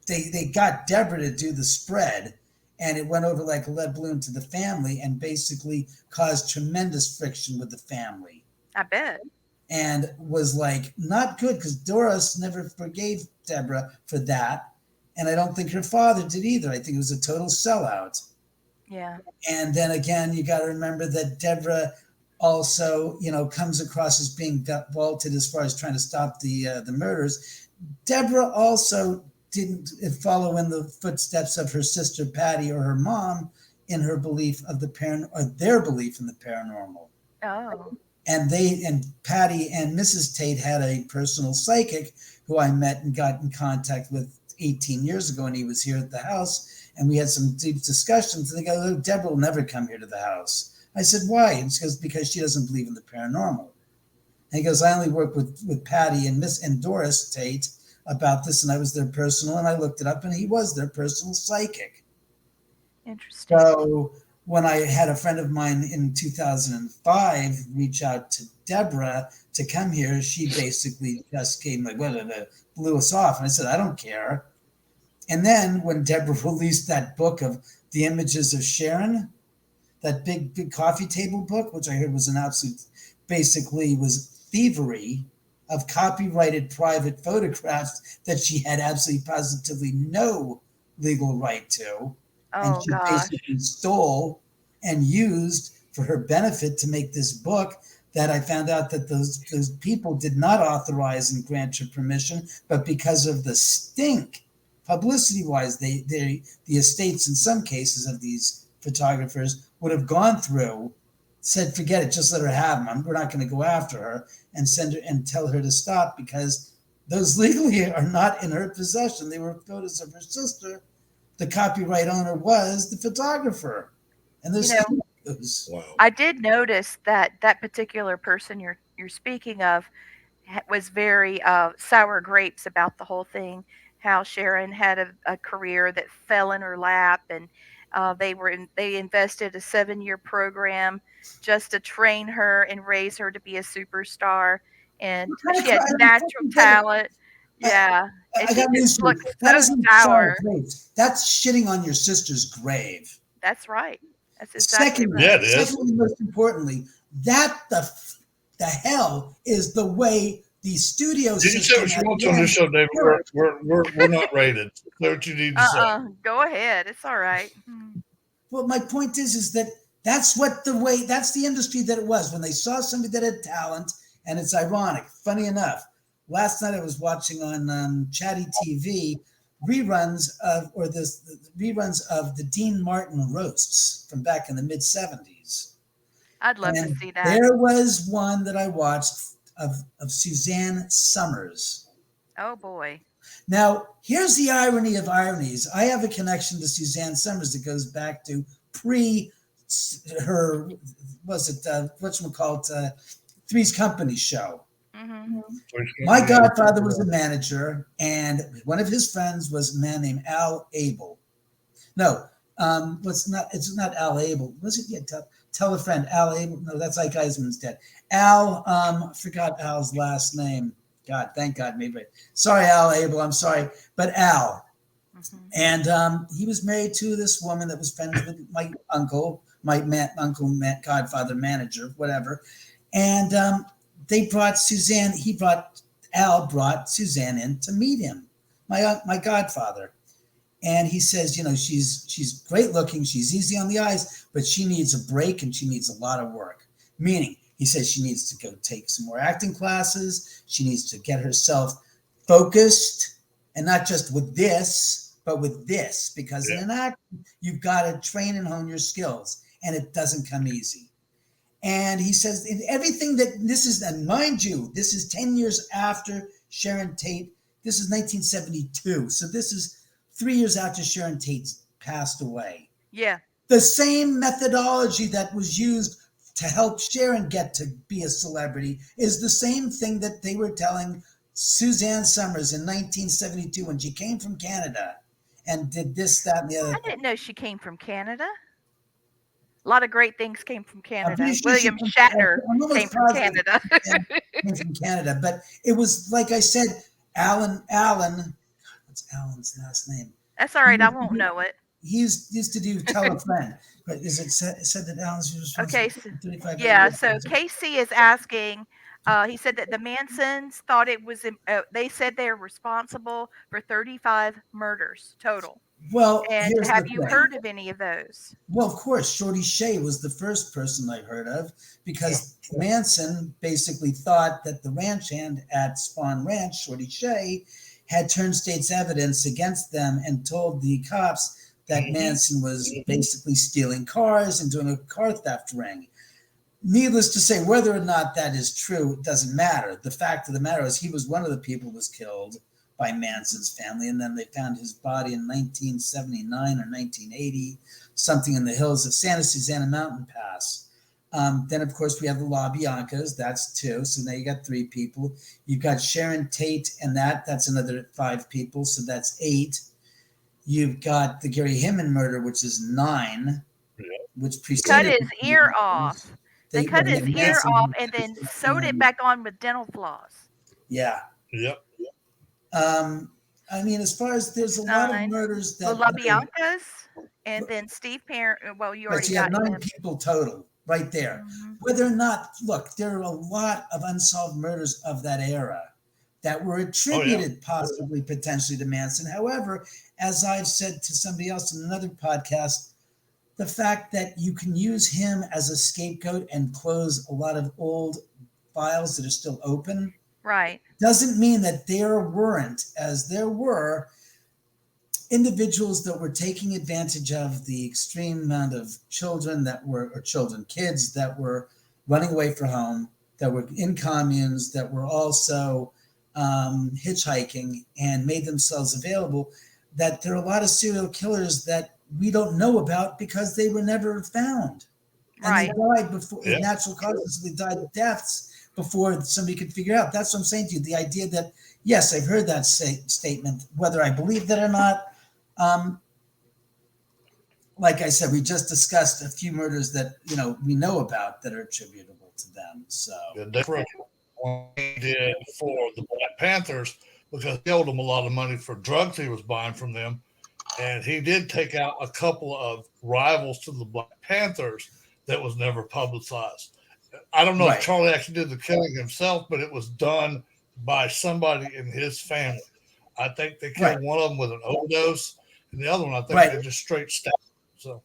S5: they got Deborah to do the spread, and it went over like a lead balloon to the family and basically caused tremendous friction with the family.
S2: I bet.
S5: And was like not good because Doris never forgave Deborah for that. And I don't think her father did either. I think it was a total sellout.
S2: Yeah.
S5: And then again, you got to remember that Deborah also, comes across as being vaulted as far as trying to stop the murders. Deborah also didn't follow in the footsteps of her sister Patty or her mom in her belief of their belief in the paranormal.
S2: Oh.
S5: And Patty and Mrs. Tate had a personal psychic who I met and got in contact with 18 years ago, and he was here at the house, and we had some deep discussions. And they go, Deborah will never come here to the house. I said, why? And she goes, because she doesn't believe in the paranormal. And he goes, I only work with Patty and Doris Tate about this, and I was their personal, and I looked it up, and he was their personal psychic.
S2: Interesting.
S5: So when I had a friend of mine in 2005 reach out to Deborah to come here, she basically just came like, blew us off. And I said, I don't care. And then when Deborah released that book of the images of Sharon, that big coffee table book, which I heard was an absolute, basically was thievery of copyrighted private photographs that she had absolutely positively no legal right to. And
S2: Oh,
S5: she
S2: gosh.
S5: basically stole and used for her benefit to make this book that I found out that those people did not authorize and grant her permission, but because of the stink, publicity-wise, the estates in some cases of these photographers would have gone through, said, forget it, just let her have them. We're not going to go after her and send her and tell her to stop because those legally are not in her possession. They were photos of her sister. The copyright owner was the photographer. And there's those.
S3: Wow.
S2: I did notice that particular person you're speaking of was very sour grapes about the whole thing. How Sharon had a career that fell in her lap, and they invested a 7-year program just to train her and raise her to be a superstar, and she had natural talent. Yeah, and
S5: I
S2: she
S5: got news
S2: just
S5: for you.
S2: looked
S5: That
S2: so
S5: isn't
S2: sour.
S5: grapes. That's shitting on your sister's grave.
S2: That's right. That's exactly
S5: Secondly,
S2: right.
S3: Yeah, it is.
S5: secondly, most importantly, that the hell is the way the studio
S3: You can say
S5: system.
S3: what you
S5: at
S3: want
S5: the
S3: on
S5: end
S3: this show, David.
S5: worked.
S3: We're not rated. Say what you need to say.
S2: Go ahead. It's all right.
S5: Well, my point is that that's the industry that it was when they saw somebody that had talent, and it's ironic. Funny enough, last night I was watching on Chatty TV reruns of the Dean Martin roasts from back in the mid 70s.
S2: I'd love to
S5: And
S2: see that.
S5: there was one that I watched of Suzanne Summers.
S2: Oh boy.
S5: Now, here's the irony of ironies. I have a connection to Suzanne Summers that goes back to her, Three's Company show.
S2: Mm-hmm.
S5: My godfather was a manager, and one of his friends was a man named Al Abel. No, it's not Al Abel. Was it? Yeah, tell a friend, Al Abel. No, that's Ike Eisman's dad. Al, I forgot Al's last name. God, thank God, maybe. Sorry, Al Abel, I'm sorry. But Al.
S2: Mm-hmm.
S5: And he was married to this woman that was friends with my uncle, godfather, manager, whatever. And Al brought Suzanne in to meet him, my godfather. And he says, she's great looking, she's easy on the eyes, but she needs a break and she needs a lot of work. Meaning, he says she needs to go take some more acting classes. She needs to get herself focused, and not just with this, but with this, because in an act, you've got to train and hone your skills, and it doesn't come easy. And he says, in everything that this is, and mind you, this is 10 years after Sharon Tate. This is 1972. So this is 3 years after Sharon Tate passed away.
S2: Yeah.
S5: The same methodology that was used to help Sharon get to be a celebrity is the same thing that they were telling Suzanne Summers in 1972 when she came from Canada and did this, that, and the other
S2: I
S5: thing.
S2: didn't know she came from Canada. A lot of great things came from
S5: I'm
S2: Canada.
S5: pretty sure
S2: William Shatner
S5: I'm almost
S2: came from
S5: positive
S2: Canada.
S5: came from Canada, but it was like I said, Alan. What's Alan's last name?
S2: That's all right. I won't know it.
S5: He used to do Tell a Friend. But is it said that Alan's responsible
S2: Okay.
S5: for 35
S2: Yeah.
S5: million?
S2: So Casey is asking. He said that the Mansons thought it was. They said they're responsible for 35 murders total.
S5: Well,
S2: And
S5: here's
S2: have
S5: the
S2: you
S5: thing.
S2: heard of any of those?
S5: Well, of course, Shorty Shea was the first person I heard of because Manson basically thought that the ranch hand at Spawn Ranch, Shorty Shea, had turned state's evidence against them and told the cops that Manson was basically stealing cars and doing a car theft ring. Needless to say, whether or not that is true, it doesn't matter. The fact of the matter is he was one of the people who was killed by Manson's family, and then they found his body in 1979 or 1980, something in the hills of Santa Susana Mountain Pass. Then, of course, we have the La Biancas. That's 2. So now you got 3 people. You've got Sharon Tate, and that's another 5 people. So that's 8. You've got the Gary Hinman murder, which is 9, which preceded.
S2: Cut his ear off. They cut his ear off and then sewed it back on with dental floss.
S5: Yeah.
S3: Yep.
S5: I mean, as far as there's a lot of
S2: 9.
S5: murders
S2: The
S5: that
S2: La Biancas, and then Steve Parent. Well, you
S5: right,
S2: already
S5: so you have
S2: got
S5: 9
S2: him.
S5: people total right there.
S2: Mhm.
S5: Whether or not, look, there are a lot of unsolved murders of that era that were attributed possibly potentially to Manson. However, as I've said to somebody else in another podcast, the fact that you can use him as a scapegoat and close a lot of old files that are still open
S2: Right.
S5: doesn't mean that there weren't, as there were, individuals that were taking advantage of the extreme amount of kids that were running away from home, that were in communes, that were also hitchhiking and made themselves available, that there are a lot of serial killers that we don't know about because they were never found.
S2: Right.
S5: And they died before natural causes. They died of deaths before somebody could figure out. That's what I'm saying to you. The idea that, yes, I've heard that statement, whether I believe that or not. Like I said, we just discussed a few murders that we know about that are attributable to them. So
S3: different one he did for the Black Panthers because he owed them a lot of money for drugs he was buying from them. And he did take out a couple of rivals to the Black Panthers that was never publicized. I don't know if Charlie actually did the killing himself, but it was done by somebody in his family. I think they killed one of them with an overdose, and the other one, I think they just straight stabbed him. So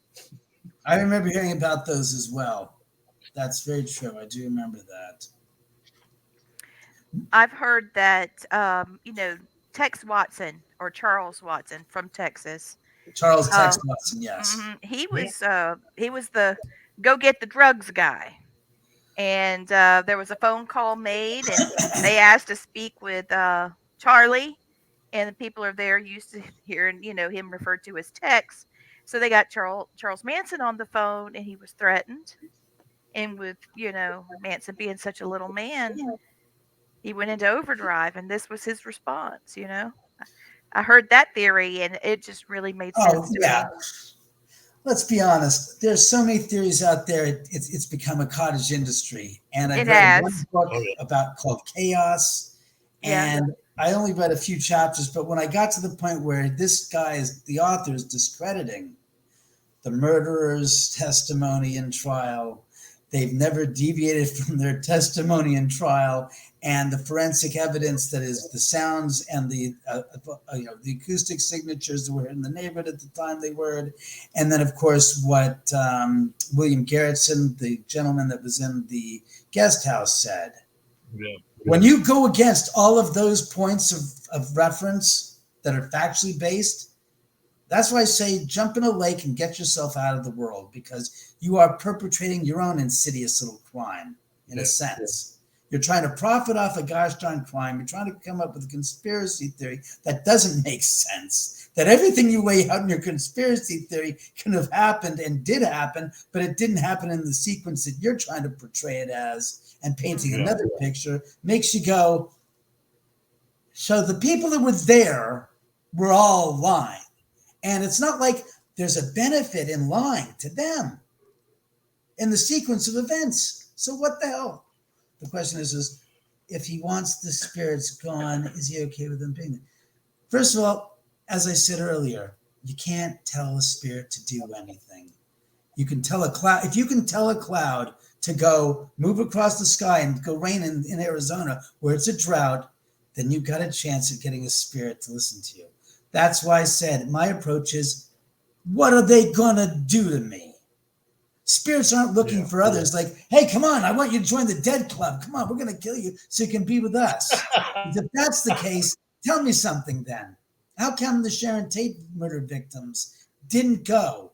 S5: I remember hearing about those as well. That's very true. I do remember that.
S2: I've heard that, Tex Watson or Charles Watson from Texas.
S5: Charles Tex Watson, yes.
S2: He was the go get the drugs guy. And there was a phone call made, and they asked to speak with Charlie, and the people are there used to hearing, him referred to as Tex. So they got Charles Manson on the phone, and he was threatened. And with, Manson being such a little man, he went into overdrive, and this was his response, I heard that theory, and it just really made sense to me.
S5: Let's be honest. There's so many theories out there. It's become a cottage industry. And I've
S2: It
S5: read
S2: has.
S5: one book called Chaos. And I only read a few chapters, but when I got to the point where the author is discrediting the murderer's testimony in trial, they've never deviated from their testimony in trial, and the forensic evidence that is the sounds and the acoustic signatures that were in the neighborhood at the time they were, and then of course what William Garrettson, the gentleman that was in the guest house, said. When you go against all of those points of reference that are factually based, that's why I say jump in a lake and get yourself out of the world, because you are perpetrating your own insidious little crime in a sense. You're trying to profit off a gosh darn crime. You're trying to come up with a conspiracy theory that doesn't make sense. That everything you lay out in your conspiracy theory can have happened and did happen, but it didn't happen in the sequence that you're trying to portray it as, and painting another picture makes you go, so the people that were there were all lying. And it's not like there's a benefit in lying to them in the sequence of events. So what the hell? The question is if he wants the spirits gone, is he okay with them being there? First of all, as I said earlier, you can't tell a spirit to do anything. You can tell a cloud, if you can tell a cloud to go move across the sky and go rain in Arizona where it's a drought, then you've got a chance of getting a spirit to listen to you. That's why I said my approach is, what are they going to do to me? Spirits aren't looking for others like, hey, come on, I want you to join the dead club. Come on, we're going to kill you so you can be with us. If that's the case, tell me something then. How come the Sharon Tate murder victims didn't go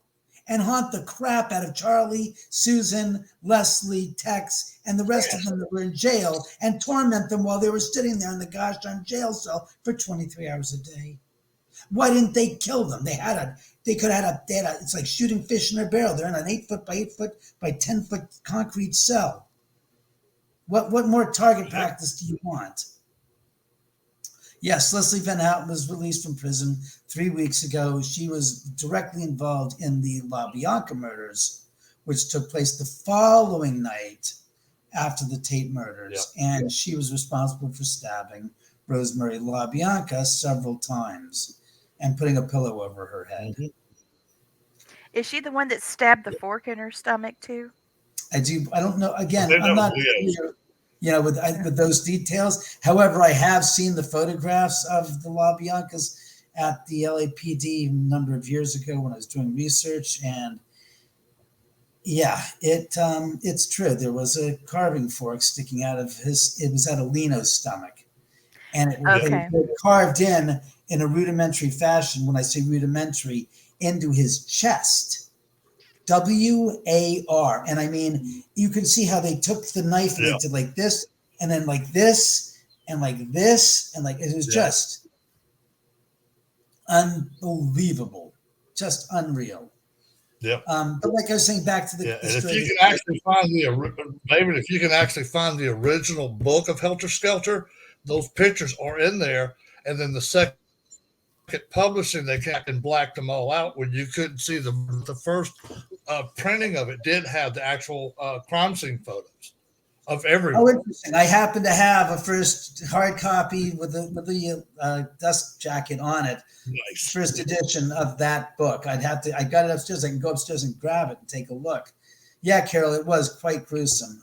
S5: and haunt the crap out of Charlie, Susan, Leslie, Tex, and the rest of them that were in jail and torment them while they were sitting there in the gosh darn jail cell for 23 hours a day? Why didn't they kill them? They could have had it's like shooting fish in a barrel. They're in an 8 foot by 8 foot by 10 foot concrete cell. What more target practice do you want? Yes, Leslie Van Houten was released from prison 3 weeks ago. She was directly involved in the LaBianca murders, which took place the following night after the Tate murders. And she was responsible for stabbing Rosemary LaBianca several times and putting a pillow over her head.
S2: Is she the one that stabbed the fork in her stomach too?
S5: I don't know. Again, I'm not clear, with those details. However, I have seen the photographs of the LaBiancas at the LAPD a number of years ago when I was doing research, and it's true. There was a carving fork sticking out of it was out of Lino's stomach, and it was carved in a rudimentary fashion. When I say rudimentary, into his chest. WAR. And I mean, you can see how they took the knife and they did like this, and then like this, and like this, and like it was just unbelievable, just unreal.
S3: Yep.
S5: But like I was saying, back to the
S3: and if you can actually find David, if you can actually find the original book of Helter Skelter, those pictures are in there, and then the second publishing, they kept and blacked them all out when you couldn't see the first printing of it did have the actual crime scene photos of everyone.
S5: Oh, interesting. I happen to have a first hard copy with the dust jacket on it.
S3: Nice.
S5: First edition of that book. I got it upstairs. I can go upstairs and grab it and take a look. Yeah, Carol, it was quite gruesome.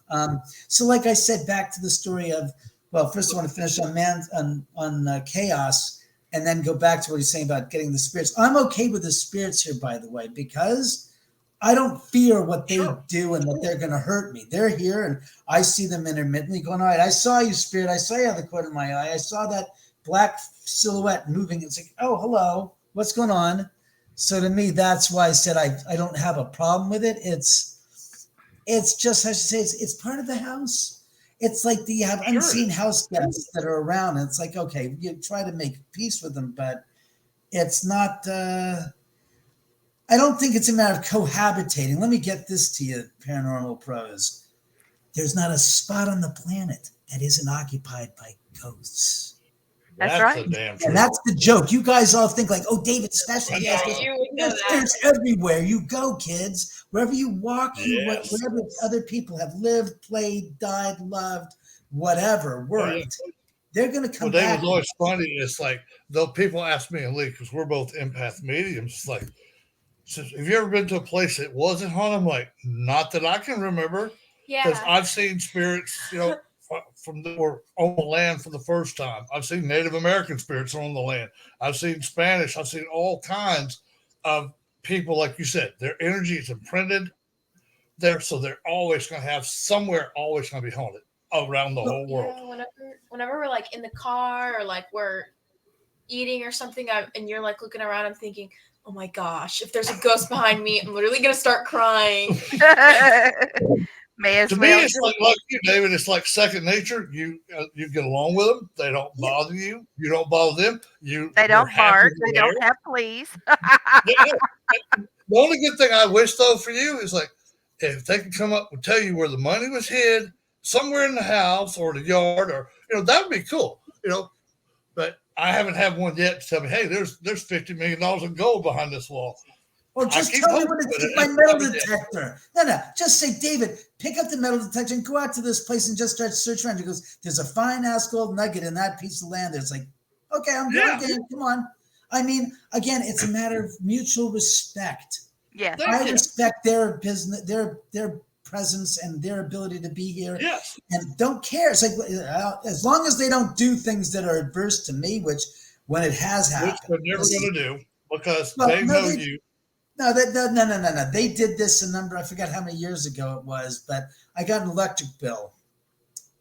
S5: So like I said, back to the story of, well, first I want to finish on Chaos, and then go back to what he's saying about getting the spirits. I'm okay with the spirits here, by the way, because I don't fear what they do and that they're going to hurt me. They're here, and I see them intermittently going, all right, I saw you, spirit. I saw you out of the corner of my eye. I saw that black silhouette moving. It's like, oh, hello. What's going on? So to me, that's why I said I don't have a problem with it. It's just, I should say, it's part of the house. It's like you have unseen house guests that are around. And it's like, okay, you try to make peace with them, but it's not, I don't think it's a matter of cohabitating. Let me get this to you, paranormal pros. There's not a spot on the planet that isn't occupied by ghosts.
S2: That's right.
S5: And that's the joke. You guys all think like, oh, David's special.
S4: Yeah, you would know that.
S5: There's everywhere you go, kids. Wherever you walk, wherever other people have lived, played, died, loved, whatever, worked, they're going to come back.
S3: David's always funny. It's like, though people ask me and Lee, because we're both empath mediums, it's like, have you ever been to a place that wasn't haunted? I'm like, not that I can remember.
S4: Yeah.
S3: Because I've seen spirits, from or on the land for the first time. I've seen Native American spirits on the land. I've seen Spanish. I've seen all kinds of people, like you said. Their energy is imprinted there, so they're always going to have somewhere, always going to be haunted around the whole world.
S4: Yeah, whenever we're like in the car or like we're eating or something, and you're like looking around, I'm thinking, oh my gosh, if there's a ghost behind me, I'm literally going to start crying.
S2: May as
S3: To me,
S2: well.
S3: it's like you, David. It's like second nature. You get along with them. They don't bother you. You don't bother them.
S2: They
S3: You're
S2: don't
S3: happy
S2: bark. They
S3: they're
S2: don't have fleas.
S3: there. Yeah. The only good thing I wish though for you is like if they could come up and tell you where the money was hid somewhere in the house or the yard, or that would be cool. But I haven't had one yet to tell me, hey, there's $50 million in gold behind this wall.
S5: Or
S3: I
S5: just
S3: keep
S5: tell me
S3: hoping,
S5: when to
S3: but
S5: take my
S3: it
S5: metal
S3: haven't yet.
S5: detector. No. Just say, David, pick up the metal detector and go out to this place and just start searching around. He goes, there's a fine ass gold nugget in that piece of land. It's like, okay, I'm
S3: Yeah.
S5: going. Come on. I mean, again, it's a matter of mutual respect.
S2: Yes.
S3: Thank
S5: I
S3: you.
S5: respect their business, their presence, and their ability to be here,
S3: Yes.
S5: and don't care. It's like as long as they don't do things that are adverse to me, which when it has happened,
S3: Which they're never going to do because
S5: Well,
S3: they
S5: no,
S3: know
S5: they-
S3: you.
S5: No. They did this I forgot how many years ago it was, but I got an electric bill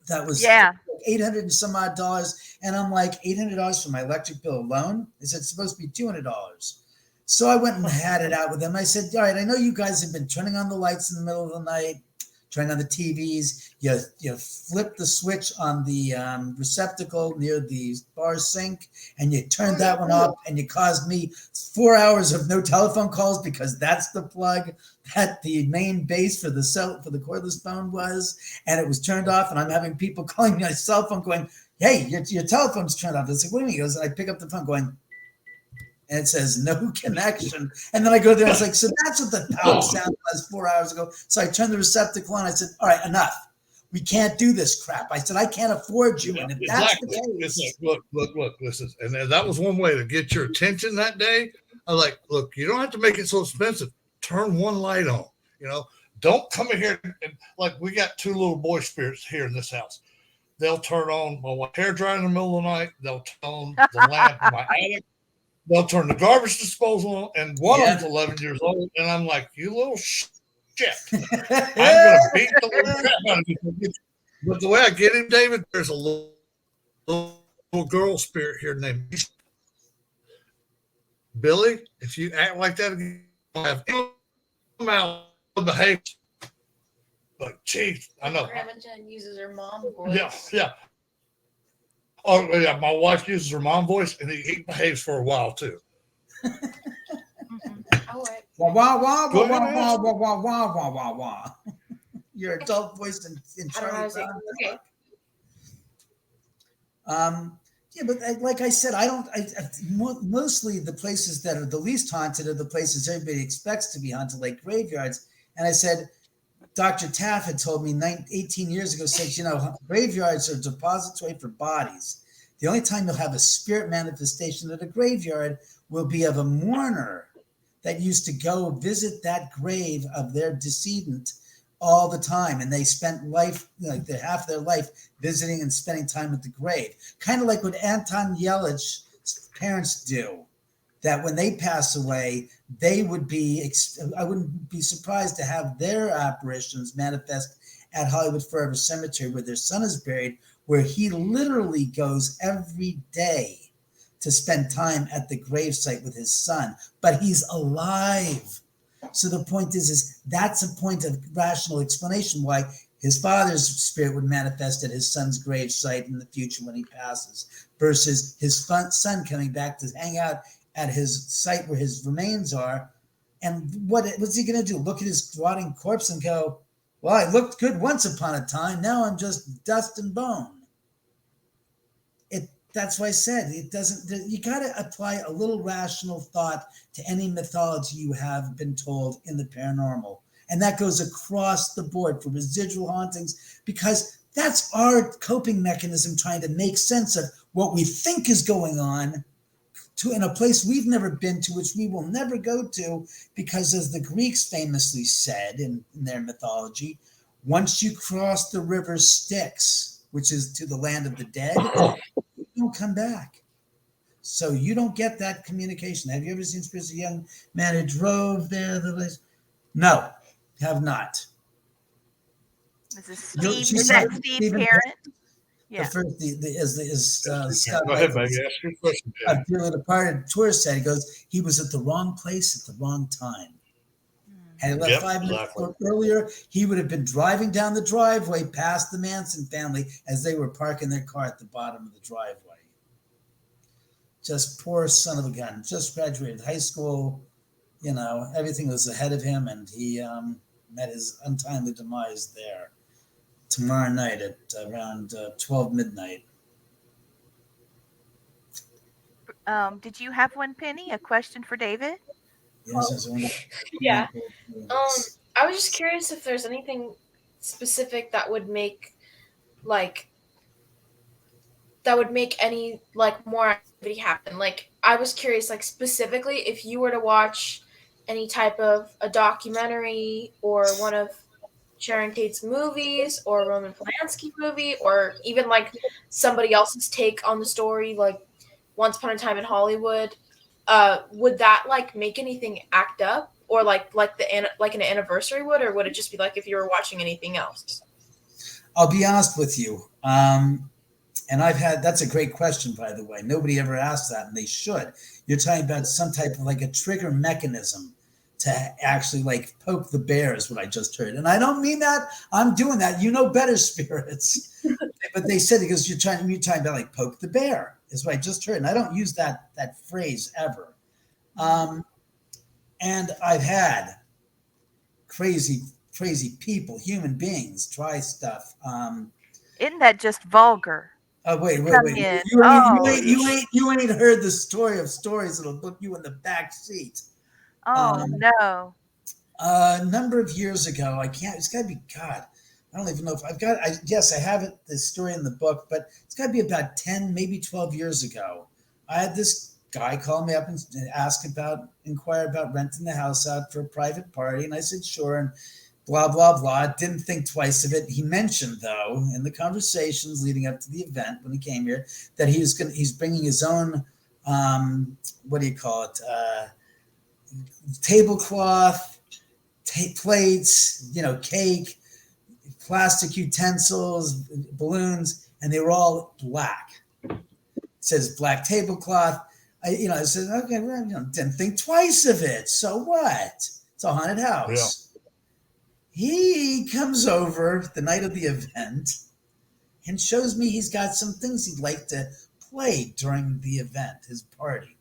S5: that was
S2: Yeah.
S5: $800 and some odd dollars, and I'm like, $800 for my electric bill alone? Is it supposed to be $200? So I went and had it out with them. I said, all right, I know you guys have been turning on the lights in the middle of the night, turning on the TVs. You flip the switch on the receptacle near the bar sink, and you turned that one off, and you caused me 4 hours of no telephone calls because that's the plug that the main base for the cordless phone was, and it was turned off, and I'm having people calling me on my cell phone going, hey, your telephone's turned off. It's like, what do you mean? He goes, and I pick up the phone going, and it says no connection. And then I go there and it's like, so that's what the power sound was 4 hours ago. So I turned the receptacle on. I said, all right, enough. We can't do this crap. I said, I can't afford you. And if that's the
S3: It's
S5: case.
S3: like, look, and that was one way to get your attention that day. I was like, look, you don't have to make it so expensive. Turn one light on, don't come in here and like we got two little boy spirits here in this house. They'll turn on my hair dryer in the middle of the night. They'll turn on the lamp in my attic. They'll turn the garbage disposal on, and one of them's 11 years old, and I'm like, you little shit. I'm going to beat the little crap out of you. But the way I get him, David, there's a little girl spirit here named Billy. If you act like that again, I'll have him out of behavior. Like, geez, I know.
S4: Grandma Jen uses her mom voice.
S3: Yeah. Oh, yeah, my wife uses her mom voice, and he behaves for a while, too.
S4: Oh, wait.
S5: Wah, wah, wah,
S3: Go
S5: wah,
S3: ahead,
S5: wah,
S3: ask.
S5: wah, wah, wah, wah, wah, wah. Your adult voice in
S4: I don't know how
S5: Charlie
S4: to say
S5: Brown.
S4: okay.
S5: Yeah, but like I said, mostly the places that are the least haunted are the places everybody expects to be haunted, like graveyards. And I said, Dr. Taff had told me 18 years ago, said, graveyards are a depository for bodies. The only time you'll have a spirit manifestation at a graveyard will be of a mourner that used to go visit that grave of their decedent all the time. And they spent half their life visiting and spending time at the grave. Kind of like what Anton Yelich's parents do. That when they pass away, they would be, I wouldn't be surprised to have their apparitions manifest at Hollywood Forever Cemetery where their son is buried, where he literally goes every day to spend time at the gravesite with his son, but he's alive. So the point is that's a point of rational explanation why his father's spirit would manifest at his son's gravesite in the future when he passes, versus his son coming back to hang out at his site where his remains are. And what's he going to do? Look at his rotting corpse and go, well, I looked good once upon a time. Now I'm just dust and bone. That's why I said it doesn't. You got to apply a little rational thought to any mythology you have been told in the paranormal. And that goes across the board for residual hauntings, because that's our coping mechanism trying to make sense of what we think is going on in a place we've never been to, which we will never go to, because as the Greeks famously said in their mythology, once you cross the river Styx, which is to the land of the dead, you don't come back. So you don't get that communication. Have you ever seen a young man who drove there? No, have not.
S2: Is this
S5: She
S2: Steve? Is
S5: said
S2: that Steve
S5: Stephen
S2: Parent? Yeah.
S5: The first, Scott
S3: Go ahead, baby. Ask your question.
S5: a dearly departed tourist said, he goes, he was at the wrong place at the wrong time. Had he left 5 minutes earlier, he would have been driving down the driveway past the Manson family as they were parking their car at the bottom of the driveway. Just poor son of a gun. Just graduated high school. You know, everything was ahead of him, and he met his untimely demise there tomorrow night at around 12 midnight.
S2: Did you have one, Penny? A question for David?
S5: Yes,
S4: yeah. I was just curious if there's anything specific that would make any like more activity happen. Like I was curious, like specifically if you were to watch any type of a documentary or one of Sharon Tate's movies or a Roman Polanski movie or even like somebody else's take on the story, like Once Upon a Time in Hollywood, would that like make anything act up or like an anniversary would, or would it just be like if you were watching anything else?
S5: I'll be honest with you. And that's a great question, by the way. Nobody ever asked that, and they should. You're talking about some type of like a trigger mechanism to actually like poke the bear is what I just heard. And I don't mean that I'm doing that. You know better, spirits. But they said, because you're talking about like poke the bear is what I just heard. And I don't use that phrase ever. And I've had crazy people, human beings, try stuff.
S2: Isn't that just vulgar?
S5: Oh, wait.
S2: You
S5: ain't heard the story of stories that'll put you in the back seat.
S2: Oh, no.
S5: A number of years ago, it's got to be, God, I don't even know if I have it, the story in the book, but it's got to be about 10, maybe 12 years ago. I had this guy call me up and inquire about renting the house out for a private party. And I said, sure. And blah, blah, blah. Didn't think twice of it. He mentioned, though, in the conversations leading up to the event when he came here, that he's bringing his own, tablecloth, plates, cake, plastic utensils, balloons, and they were all black. It says black tablecloth. I said, okay, well, didn't think twice of it. So what? It's a haunted house. Yeah. He comes over the night of the event and shows me he's got some things he'd like to play during the event, his party.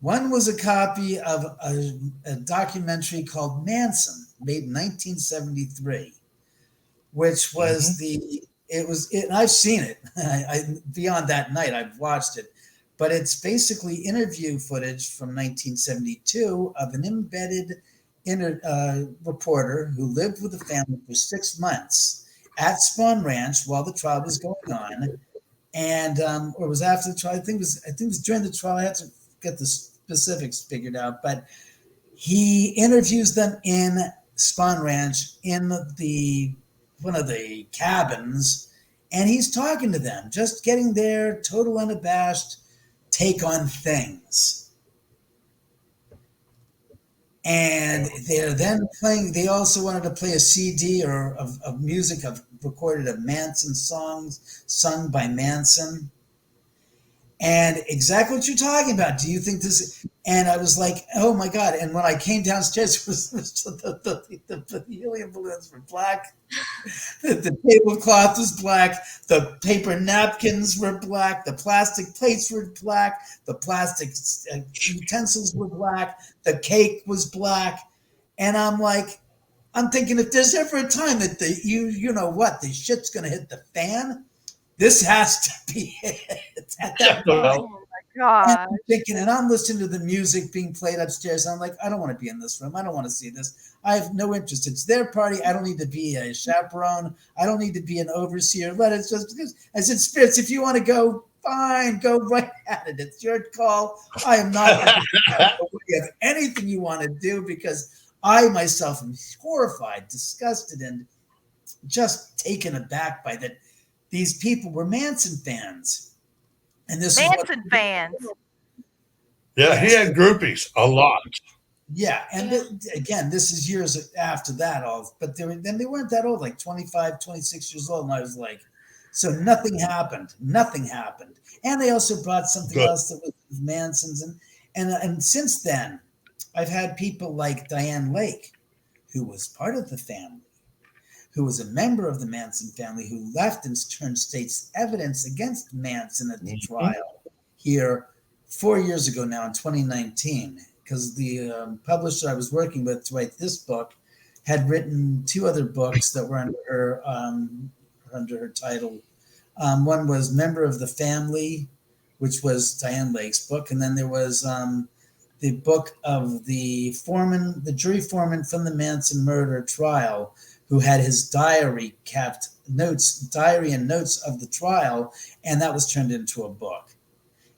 S5: One was a copy of a documentary called Manson, made in 1973, which was and I've seen it. Beyond that night, I've watched it. But it's basically interview footage from 1972 of an embedded reporter who lived with the family for 6 months at Spawn Ranch while the trial was going on. And, or it was after the trial. I think it was during the trial. I had to get the specifics figured out, but he interviews them in Spawn Ranch in one of the cabins, and he's talking to them, just getting their total unabashed take on things. And they're then playing. They also wanted to play a CD or of music recorded of Manson songs sung by Manson. And exactly what you're talking about. Do you think this? And I was like, oh my God. And when I came downstairs, the helium balloons were black. The tablecloth was black. The paper napkins were black. The plastic plates were black. The plastic utensils were black. The cake was black. And I'm thinking, if there's ever a time that the shit's going to hit the fan, this has to be it. At that point.
S2: Oh my God.
S5: And I'm thinking, and I'm listening to the music being played upstairs. I'm like, I don't want to be in this room. I don't want to see this. I have no interest. It's their party. I don't need to be a chaperone. I don't need to be an overseer. Let it just because I said, spirits, if you want to go, fine, go right at it. It's your call. I am not aware of anything you want to do because I myself am horrified, disgusted, and just taken aback by that. These people were Manson fans. And this
S2: Manson fans.
S3: Yeah, he had groupies a lot.
S5: Yeah, and again, this is years after that all, but they weren't that old, like 25, 26 years old. And I was like, so nothing happened. Nothing happened. And they also brought something else that was Manson's. And since then, I've had people like Diane Lake, who was part of the family, who was a member of the Manson family, who left and turned state's evidence against Manson at the
S3: Mhm.
S5: trial here 4 years ago now in 2019, because the publisher I was working with to write this book had written two other books that were under her title. One was Member of the Family, which was Diane Lake's book, and then there was the book of the foreman, the jury foreman from the Manson murder trial, who had his diary kept notes, diary and notes of the trial, and that was turned into a book.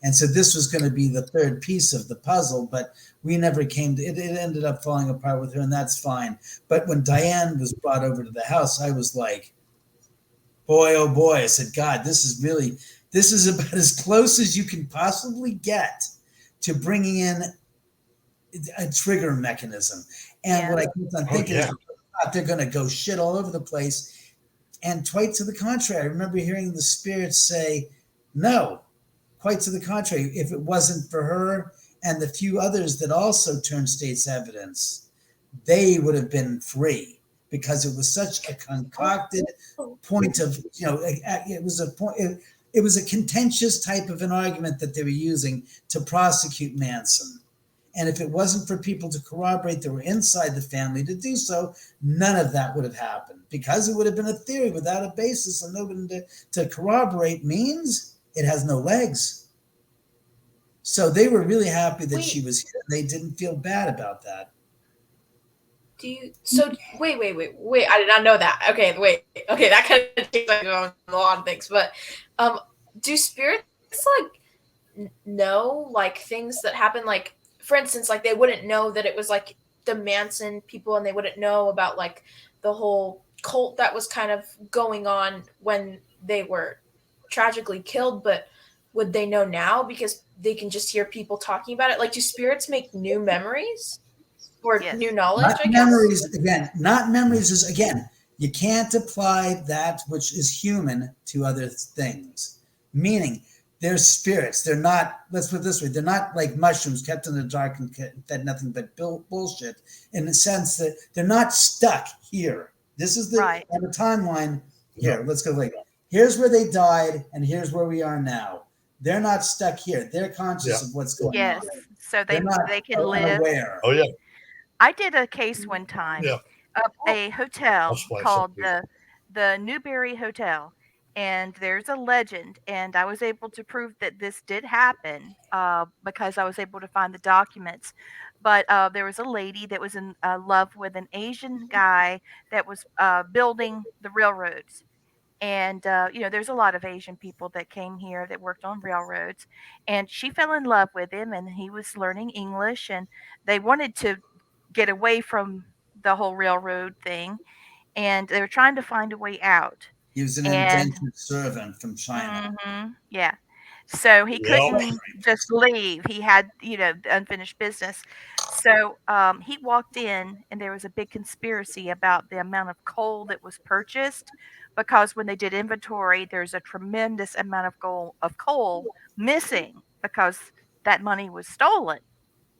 S5: And so this was going to be the third piece of the puzzle, but we never came to it. It ended up falling apart with her, and that's fine. But when Diane was brought over to the house, I was like, boy, oh boy, I said, God, this is about as close as you can possibly get to bringing in a trigger mechanism. And what I keep on thinking is they're going to go shit all over the place. And quite to the contrary, I remember hearing the spirits say, no, quite to the contrary. If it wasn't for her and the few others that also turned state's evidence, they would have been free, because it was such a concocted point of, it was a point. It was a contentious type of an argument that they were using to prosecute Manson. And if it wasn't for people to corroborate that were inside the family to do so, none of that would have happened, because it would have been a theory without a basis, and nobody to corroborate means it has no legs. So they were really happy that she was here. They didn't feel bad about that.
S4: Wait. I did not know that. Okay, wait. Okay, that kind of takes a lot of things. But do spirits like know like things that happen? Like, for instance, like they wouldn't know that it was like the Manson people, and they wouldn't know about like the whole cult that was kind of going on when they were tragically killed. But would they know now because they can just hear people talking about it? Like, do spirits make new memories? Or new knowledge,
S5: Not
S4: I guess.
S5: memories again. Not memories is again. You can't apply that which is human to other things. Meaning, they're spirits. They're not. Let's put it this way: they're not like mushrooms kept in the dark and fed nothing but bullshit. In the sense that they're not stuck here. This is the timeline. Here, let's go later. Here's where they died, and here's where we are now. They're not stuck here. They're conscious of what's going on.
S2: Yes, so
S5: They're not
S2: they can live.
S5: unaware.
S3: Oh yeah.
S2: I did a case one time of a hotel called the Newberry Hotel, and there's a legend, and I was able to prove that this did happen because I was able to find the documents. But there was a lady that was in love with an Asian guy that was building the railroads. And there's a lot of Asian people that came here that worked on railroads, and she fell in love with him, and he was learning English, and they wanted to get away from the whole railroad thing, and they were trying to find a way out.
S5: He was an
S2: And
S5: indentured servant from China.
S2: yeah. So he couldn't just leave. He had, the unfinished business. So he walked in, and there was a big conspiracy about the amount of coal that was purchased, because when they did inventory, there's a tremendous amount of coal missing because that money was stolen.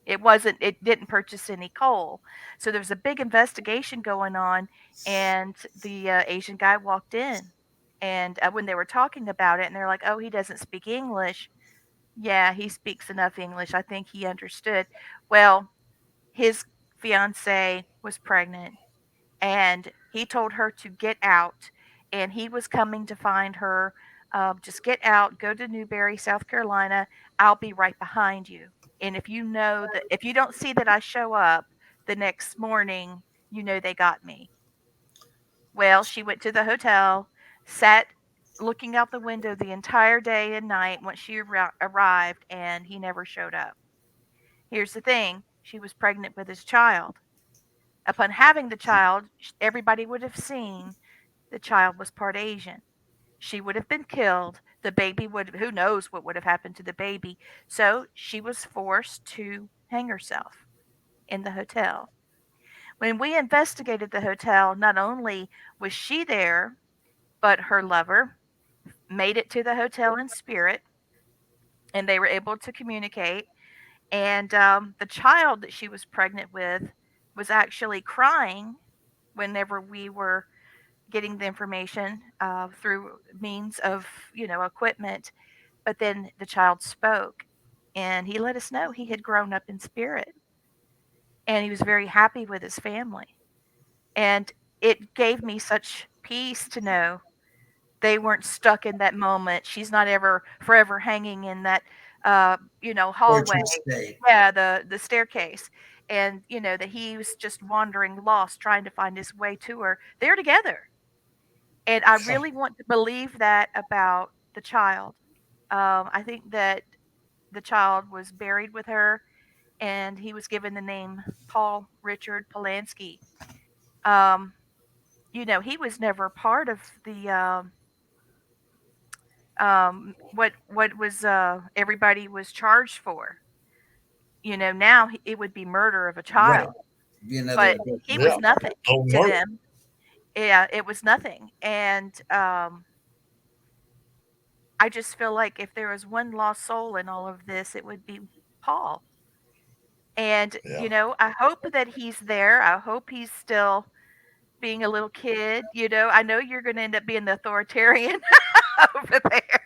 S2: It didn't purchase any coal. So there was a big investigation going on, and the Asian guy walked in. And when they were talking about it, and they're like, "Oh, he doesn't speak English." Yeah, he speaks enough English. I think he understood. Well, his fiance was pregnant, and he told her to get out, and he was coming to find her. Just get out, go to Newberry, South Carolina. I'll be right behind you. And if you don't see that I show up the next morning, they got me. Well, she went to the hotel, sat looking out the window the entire day and night once she arrived, and he never showed up. Here's the thing, she was pregnant with his child. Upon having the child, everybody would have seen the child was part Asian. She would have been killed. The baby who knows what would have happened to the baby. So she was forced to hang herself in the hotel. When we investigated the hotel, not only was she there, but her lover made it to the hotel in spirit, and they were able to communicate. And the child that she was pregnant with was actually crying whenever we were getting the information through means of, equipment. But then the child spoke, and he let us know he had grown up in spirit, and he was very happy with his family. And it gave me such peace to know they weren't stuck in that moment. She's not ever forever hanging in that, hallway.
S5: Torture state.
S2: Yeah, the staircase, and that he was just wandering, lost, trying to find his way to her. They're together, and I really want to believe that about the child. I think that the child was buried with her, and he was given the name Paul Richard Polanski. Um, he was never part of the what was everybody was charged for. Now it would be murder of a
S5: Right.
S2: child,
S5: Be another
S2: but
S5: book.
S2: he
S3: Yeah.
S2: was nothing
S3: Oh,
S2: to
S3: murder.
S2: them. Yeah, it was nothing, and I just feel like if there was one lost soul in all of this, it would be Paul. And
S3: Yeah.
S2: I hope that he's there. I hope he's still being a little kid. I know you're going to end up being the authoritarian over there.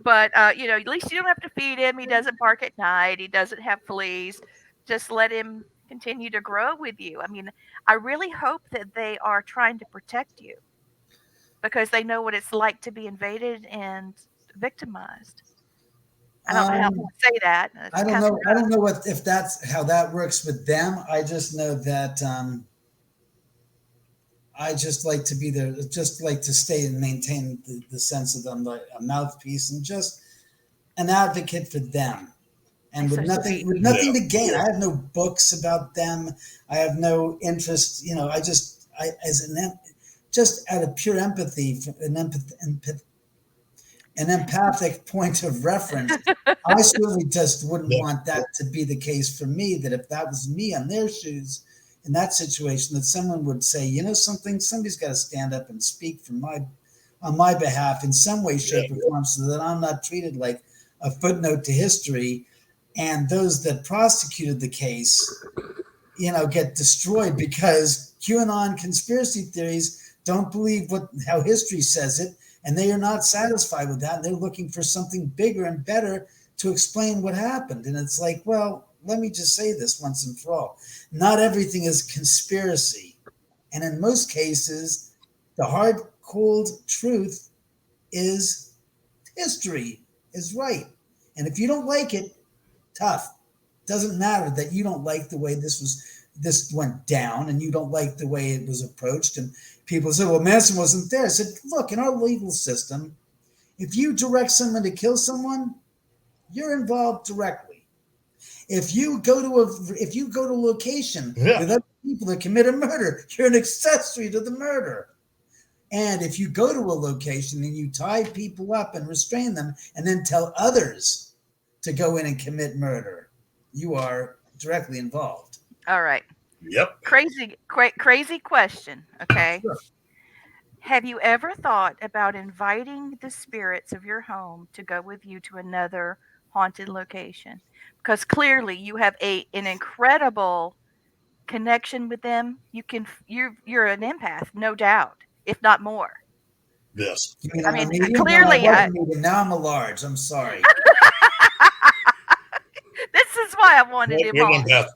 S2: But, at least you don't have to feed him. He doesn't bark at night. He doesn't have fleas. Just let him continue to grow with you. I mean, I really hope that they are trying to protect you because they know what it's like to be invaded and victimized. I don't know how to
S5: Um,
S2: say that. It's
S5: I don't
S2: kind of
S5: know. I don't know if that's how that works with them. I just know that I just like to be there, just like to stay and maintain the sense of them, like a mouthpiece and just an advocate for them. And
S2: it's
S5: with
S2: so
S5: nothing,
S2: sweet.
S5: with nothing to gain. I have no books about them. I have no interest. I as just out of pure empathy, an empathic point of reference. I certainly just wouldn't
S3: Yeah.
S5: want that to be the case for me. That if that was me on their shoes in that situation, that someone would say, something, somebody's got to stand up and speak for on my behalf in some way, shape, or form, so that I'm not treated like a footnote to history, and those that prosecuted the case, get destroyed because QAnon conspiracy theories don't believe how history says it, and they are not satisfied with that. And they're looking for something bigger and better to explain what happened. And it's like, well, let me just say this once and for all. Not everything is conspiracy. And in most cases, the hard, cold truth is history is right. And if you don't like it, tough. Doesn't matter that you don't like the way this went down, and you don't like the way it was approached. And people say, well, Manson wasn't there. I said, look, in our legal system, if you direct someone to kill someone, you're involved directly. If you go to a location with other people that commit a murder, you're an accessory to the murder. And if you go to a location and you tie people up and restrain them and then tell others to go in and commit murder, you are directly involved.
S2: All right.
S3: Yep.
S2: Crazy question. Okay.
S5: Sure.
S2: Have you ever thought about inviting the spirits of your home to go with you to another haunted location? Because clearly you have an incredible connection with them. You're an empath, no doubt, if not more.
S3: Yes.
S5: You mean
S2: I
S5: I'm a
S2: mean,
S5: medium? No, I
S2: clearly,
S5: was a medium. Now I'm a large. I'm sorry.
S2: this is why I wanted him
S3: You're
S2: on.
S3: an empath.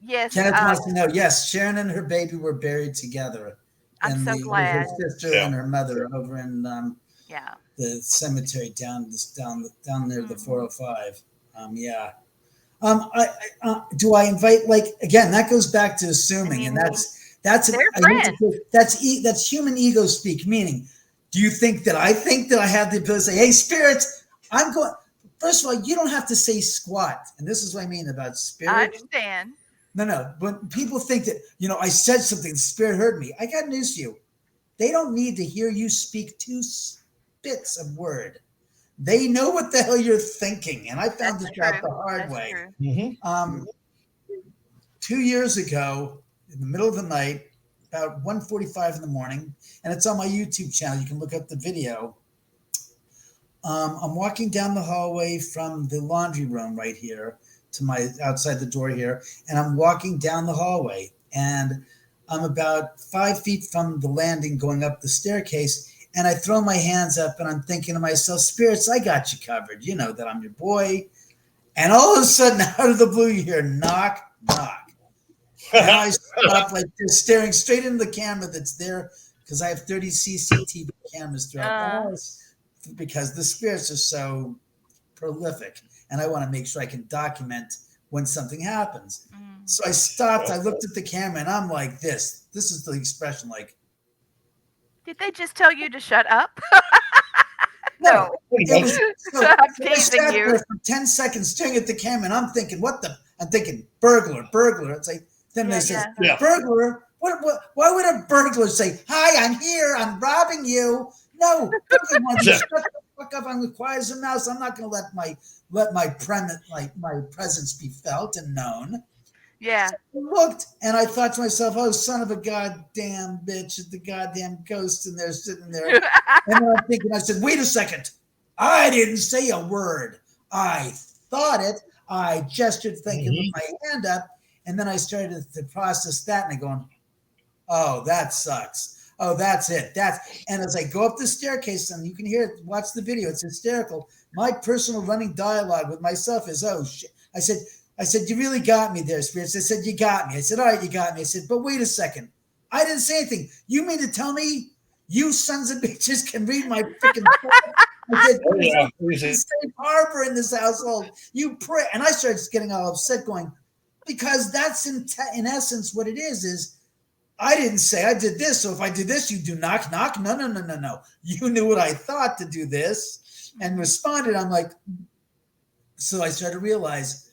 S2: Yes,
S5: Kenneth wants to know. Yes, Sharon and her baby were buried together,
S2: I'm
S5: and
S2: so
S5: her
S2: glad.
S5: sister and her mother over in
S2: Yeah.
S5: the cemetery down near the
S2: Mhm.
S5: 405. Yeah. Do I invite, like, again, that goes back to assuming, and
S2: mean,
S5: that's
S2: they're
S5: I hate to
S2: friends.
S5: say, that's human ego speak. Meaning, do you think that I have the ability to say, "Hey, spirits, I'm going"? First of all, you don't have to say squat, and this is what I mean about
S2: I
S5: spirit.
S2: understand.
S5: No. When people think that I said something, the spirit heard me. I got news for you. They don't need to hear you speak two bits of word. They know what the hell you're thinking, and I found
S2: That's
S5: this out
S2: true.
S5: the hard
S2: That's
S5: way.
S2: true.
S3: Mm-hmm.
S5: 2 years ago, in the middle of the night, about 1:45 in the morning, and it's on my YouTube channel. You can look up the video. I'm walking down the hallway from the laundry room right here to my outside the door here, and I'm walking down the hallway, and I'm about 5 feet from the landing going up the staircase, and I throw my hands up, and I'm thinking to myself, spirits, I got you covered. You know that I'm your boy. And all of a sudden, out of the blue, you hear knock, knock. And I stop like this, staring straight into the camera that's there because I have 30 CCTV cameras throughout the house because the spirits are so prolific. And I want to make sure I can document when something happens. So I stopped, I looked at the camera, and I'm like this. This is the expression like,
S2: Did they just tell you to shut up?
S5: no.
S2: No.
S5: It was so
S2: I'm
S5: I
S2: teasing
S5: sat
S2: you.
S5: there for 10 seconds staring at the camera, and I'm thinking, what the? I'm thinking, burglar, burglar. It's like, then they says,
S3: Yeah.
S5: burglar? Why would a burglar say, hi, I'm here, I'm robbing you? No, burglar wants to
S3: Yeah.
S5: shut the fuck up. I'm quiet as a mouse. I'm not going to let my presence be felt and known.
S2: Yeah.
S5: I looked and I thought to myself, oh, son of a goddamn bitch, the goddamn ghost in there sitting there. And then I'm thinking, I said, wait a second. I didn't say a word. I thought it. I gestured thinking with my hand up. And then I started to process that and I going, oh, that sucks. Oh, that's it. And as I go up the staircase, and you can hear it, watch the video, it's hysterical. My personal running dialogue with myself is, oh shit. I said, you really got me there, spirits. I said, you got me. I said, all right, you got me. I said, but wait a second. I didn't say anything. You mean to tell me you sons of bitches can read my freaking I said, safe harbor in this household. You pray. And I started getting all upset going, because that's in essence what it is I didn't say I did this. So if I did this, you do knock, knock. No. You knew what I thought to do this and responded. I'm like, so I started to realize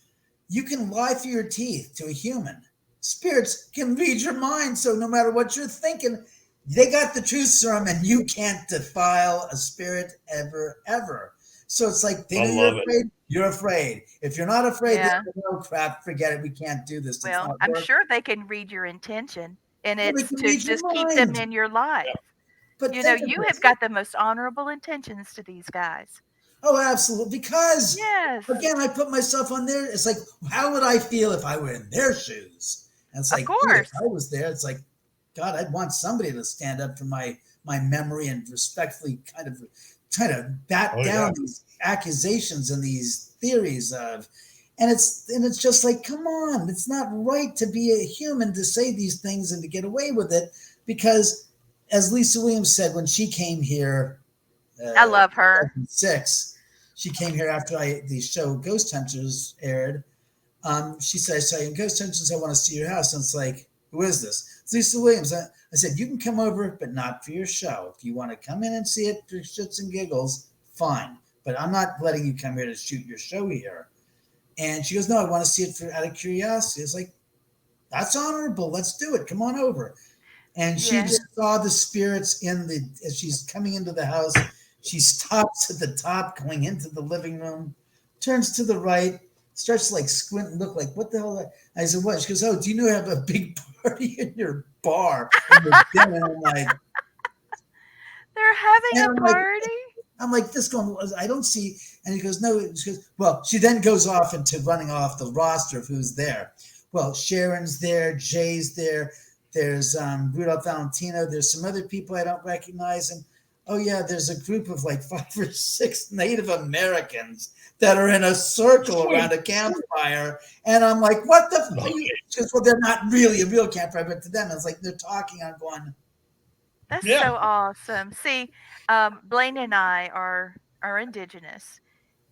S5: you can lie through your teeth to a human. Spirits can read your mind. So no matter what you're thinking, they got the truth serum and you can't defile a spirit ever. So it's like, you're afraid, you're afraid. If you're not afraid,
S2: Yeah.
S5: no crap, forget it. We can't do this.
S2: Well, I'm sure they can read your intention, and
S5: Well, they
S2: it's
S5: can
S2: to
S5: read your
S2: just keep them
S5: mind.
S2: in your life.
S5: But
S2: You know,
S5: think of
S2: you have
S5: this.
S2: got the most honorable intentions to these guys.
S5: Oh, absolutely. Because
S2: Yes.
S5: again, I put myself on there. It's like, how would I feel if I were in their shoes? And it's
S2: Of
S5: like,
S2: course.
S5: if I was there, it's like, God, I'd want somebody to stand up for my memory and respectfully kind of try to bat down these accusations and these theories of, and it's just like, come on, it's not right to be a human to say these things and to get away with it, because as Lisa Williams said when she came here,
S2: I love her.
S5: 2006, she came here after the show Ghost Hunters aired. She said, I saw you in Ghost Hunters. I want to see your house. And it's like, who is this? It's Lisa Williams. I said, you can come over, but not for your show. If you want to come in and see it for shits and giggles, fine. But I'm not letting you come here to shoot your show here. And she goes, no, I want to see it out of curiosity. It's like, that's honorable. Let's do it. Come on over. And she just saw the spirits as she's coming into the house. She stops at the top, going into the living room, turns to the right, starts to like squint and look like, what the hell? I said, what? She goes, oh, do you know you have a big party in your bar? And I'm like,
S2: they're having a party?
S5: I'm like, this going, I don't see. And he goes, no. She goes, well, she then goes off into running off the roster of who's there. Well, Sharon's there, Jay's there. There's Rudolph Valentino. There's some other people I don't recognize. And oh, yeah, there's a group of like 5 or 6 Native Americans that are in a circle around a campfire. And I'm like, what the fuck? Because, well, they're not really a real campfire, but to them, it's like they're talking. I'm going,
S2: That's so awesome. See, Blaine and I are indigenous,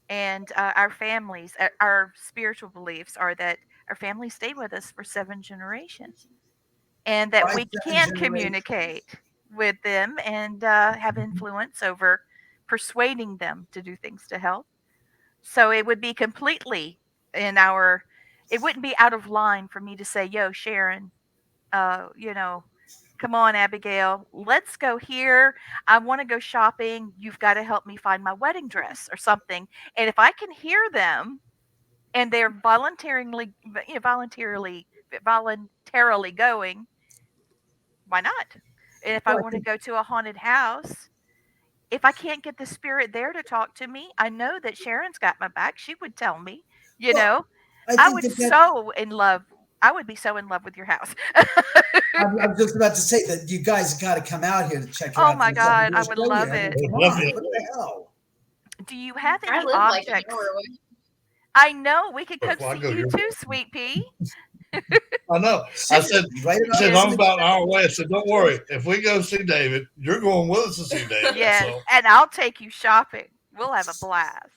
S2: and our families, our spiritual beliefs are that our family stayed with us for 7 generations, and that we can communicate with them and have influence over persuading them to do things to help. So it would be completely in our, it wouldn't be out of line for me to say, yo, Sharon, you know, come on, Abigail, let's go here. I want to go shopping. You've got to help me find my wedding dress or something. And if I can hear them and they're voluntarily going, why not? And if I want to go to a haunted house, if I can't get the spirit there to talk to me, I know that Sharon's got my back. She would tell me, you
S5: Well,
S2: know.
S5: I
S2: I
S5: think
S2: would
S5: that
S2: so in love. I would be so in love with your house.
S5: I'm just about to say that you guys got to come out here to check it
S2: Oh
S5: out for
S2: my
S5: yourself and
S2: God,
S5: do
S2: I
S5: a
S2: would
S5: show
S2: love
S5: here. I mean,
S2: it.
S5: come
S3: Love
S5: on,
S3: you.
S5: what the hell?
S2: Do you have
S4: I
S2: any
S4: live like an
S2: objects?
S4: hour away.
S2: I know we could cook
S3: Before I
S2: for
S3: go,
S2: you
S3: you're
S2: too, Sweet Pea.
S3: I know. I said,
S5: Seriously, right
S3: he said,
S5: around
S3: I'm
S2: Yes,
S3: about an hour away. I said, don't worry. If we go see David, you're going with us to see David.
S2: yes,
S3: So,
S2: and I'll take you shopping. We'll have a blast.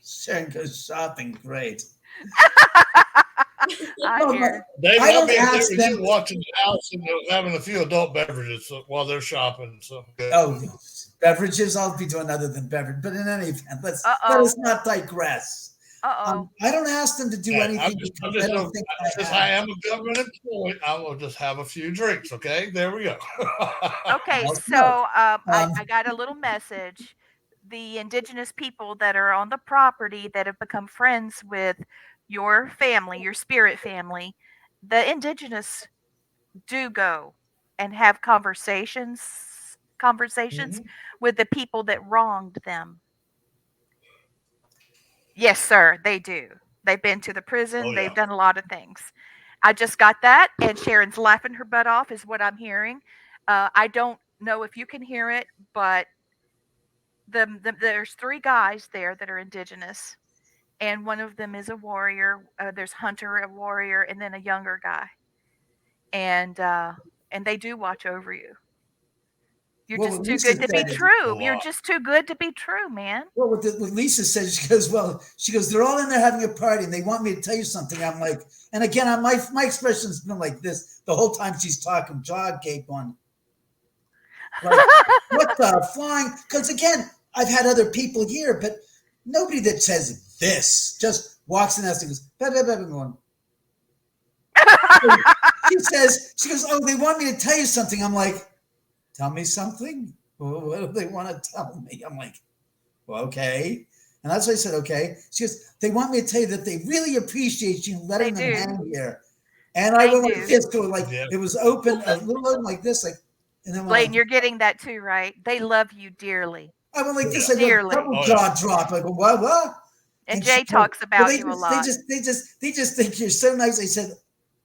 S5: Sharon goes shopping. Great.
S2: I
S5: No, but
S2: hear.
S3: David,
S5: I
S3: I'll
S5: don't
S3: be
S5: ask
S3: there with
S5: them.
S3: you watching the house and having a few adult beverages while they're shopping. So, good.
S5: Oh, beverages. I'll be doing other than beverage. But in any event, let
S2: Uh-oh.
S5: us not digress.
S2: Uh-oh.
S5: I don't ask them to do
S3: Okay,
S5: anything because I don't think I
S3: since
S5: have.
S3: I am a government employee, I will just have a few drinks. Okay, there we go.
S2: Okay,
S5: Well,
S2: so
S5: no.
S2: I got a little message. The indigenous people that are on the property that have become friends with your family, your spirit family, the indigenous do go and have conversations
S3: Mhm.
S2: with the people that wronged them. Yes, sir, they do. They've been to the
S3: Oh
S2: prison,
S3: yeah.
S2: they've done a lot of things. I just got that, and Sharon's laughing her butt off, is what I'm hearing. I don't know if you can hear it, but there's three guys there that are indigenous, and one of them is a warrior. There's Hunter, a warrior, and then a younger guy, and uh, and they do watch over you. You're
S5: Well,
S2: just
S5: what
S2: too
S5: Lisa
S2: good to be
S5: said is,
S2: true.
S3: Oh
S2: You're
S3: wow.
S2: just too good to be true, man.
S5: well, what Lisa said, she goes, well, she goes, they're all in there having a party and they want me to tell you something. I'm like, and again, my expression's been like this the whole time she's talking, jaw gape on. Like, what the flying? Because again, I've had other people here, but nobody that says this just walks in the house and goes, bah, bah, bah, bah, going. She goes, oh, they want me to tell you something. I'm like, tell me something. Well, what do they want to tell me? I'm like, well, okay. And that's why I said, okay. She goes, they want me to tell you that they really appreciate you
S2: They
S5: letting them
S2: do.
S5: hang here. And I
S2: They
S5: went like
S2: do.
S5: this, going like,
S3: Yeah.
S5: it was open, a little open like this, like, and then when
S2: Layton, you're getting that too, right? They love you dearly.
S5: I went like
S3: Oh
S5: this,
S3: yeah.
S5: I go,
S2: Dearly.
S5: double
S3: Oh yeah.
S5: jaw drop. I go, what?
S2: And
S5: And she
S2: Jay
S5: goes,
S2: talks
S5: well,
S2: about you a lot.
S5: they just think you're so nice. I said,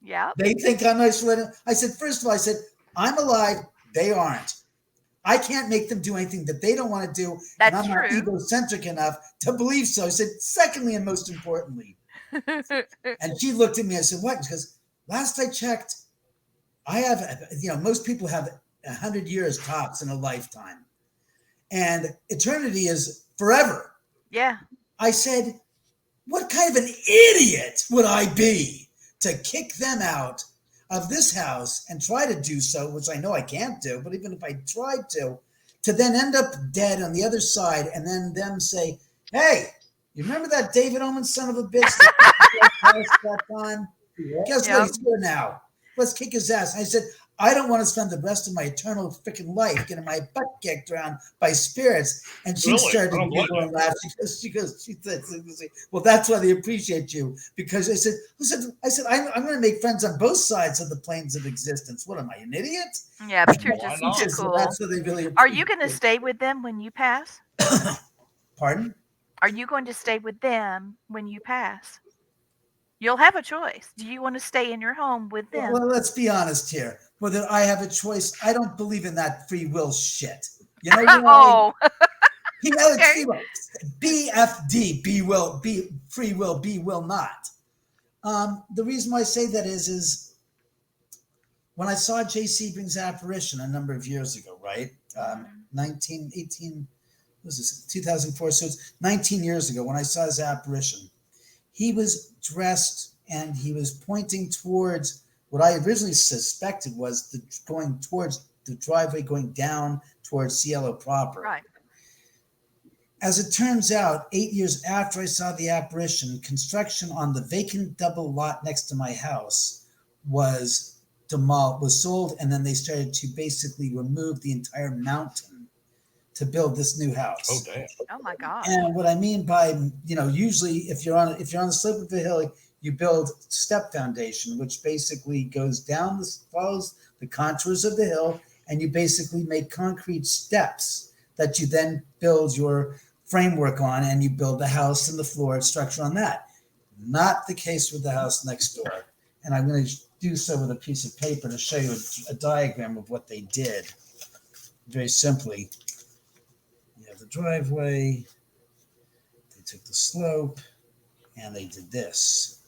S2: Yep.
S5: they think I'm nice for letting. I said, first of all, I said, I'm alive. They aren't. I can't make them do anything that they don't want to do, and
S2: That's
S5: I'm not
S2: true.
S5: egocentric enough to believe so. I said, secondly, and most importantly, and she looked at me. I said, what? Because last I checked, I have, most people have 100 years tops in a lifetime, and eternity is forever.
S2: Yeah.
S5: I said, what kind of an idiot would I be to kick them out of this house and try to do so, which I know I can't do, but even if I tried to then end up dead on the other side and then them say, hey, you remember that David Oman son of a bitch that time? Guess what?
S2: Yep.
S5: He's here now. Let's kick his ass. And I said, I don't want to spend the rest of my eternal freaking life getting my butt kicked around by spirits. And she
S3: Really?
S5: started
S3: I don't
S5: to
S3: blame
S5: giggle
S3: you.
S5: and laugh. She said, well, that's why they appreciate you. Because I said, I'm going to make friends on both sides of the planes of existence. What am I, an idiot?
S2: Yeah, but you're
S3: Why
S2: just
S3: not?
S2: too
S5: So
S2: cool.
S5: that's what they really
S2: Are you going to
S5: appreciate.
S2: stay with them when you pass?
S5: Pardon?
S2: Are you going to stay with them when you pass? You'll have a choice. Do you want to stay in your home with them?
S5: Well, let's be honest here. Whether I have a choice, I don't believe in that free will shit. You know why?
S2: Oh,
S5: Okay. BFD, be free will, be will not. The reason why I say that is when I saw Jay Sebring's apparition a number of years ago, right? 1918, what was this, 2004? So it's 19 years ago when I saw his apparition. He was dressed and he was pointing towards what I originally suspected was going towards the driveway going down towards Cielo proper.
S2: right.
S5: As it turns out, 8 years after I saw the apparition, construction on the vacant double lot next to my house was sold, and then they started to basically remove the entire mountain to build this new house.
S3: Oh damn.
S2: Oh my God.
S5: And what I mean by, usually if you're on the slope of a hill, you build step foundation, which basically goes down, follows the contours of the hill, and you basically make concrete steps that you then build your framework on, and you build the house and the floor structure on that. Not the case with the house next door. And I'm going to do so with a piece of paper to show you a diagram of what they did. Very simply, you have the driveway, they took the slope, and they did this.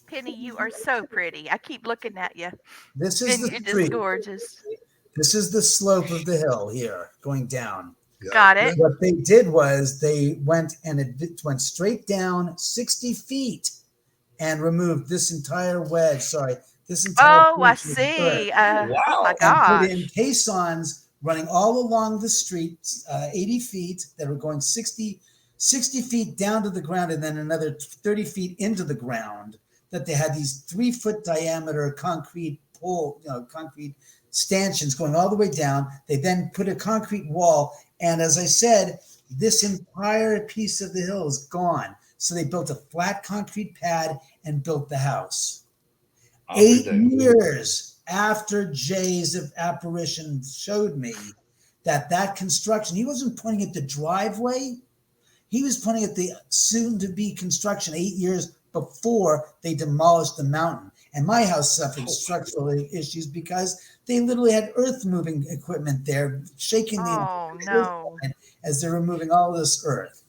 S2: Penny, you are so pretty. I keep looking at you,
S5: This is
S2: and
S5: the
S2: you're just
S5: street.
S2: gorgeous.
S5: This is the slope of the hill here going down.
S2: Got it.
S5: What they did was they went and it went straight down 60 feet and removed this entire wedge. Sorry, this entire.
S2: Oh, I
S5: portion of the earth.
S2: see. Oh my
S5: And put in
S2: gosh.
S5: caissons running all along the street, 80 feet that were going 60 feet down to the ground, and then another 30 feet into the ground. That they had these 3-foot diameter concrete concrete stanchions going all the way down. They then put a concrete wall. And as I said, this entire piece of the hill is gone. So they built a flat concrete pad and built the house. 8 years after Jay's apparition showed me that construction, he wasn't pointing at the driveway. He was pointing at the soon-to-be construction 8 years before they demolished the mountain. And my house suffered structural issues because they literally had earth-moving equipment there, shaking
S2: Oh
S5: the
S2: no.
S5: earth as they're removing all this earth.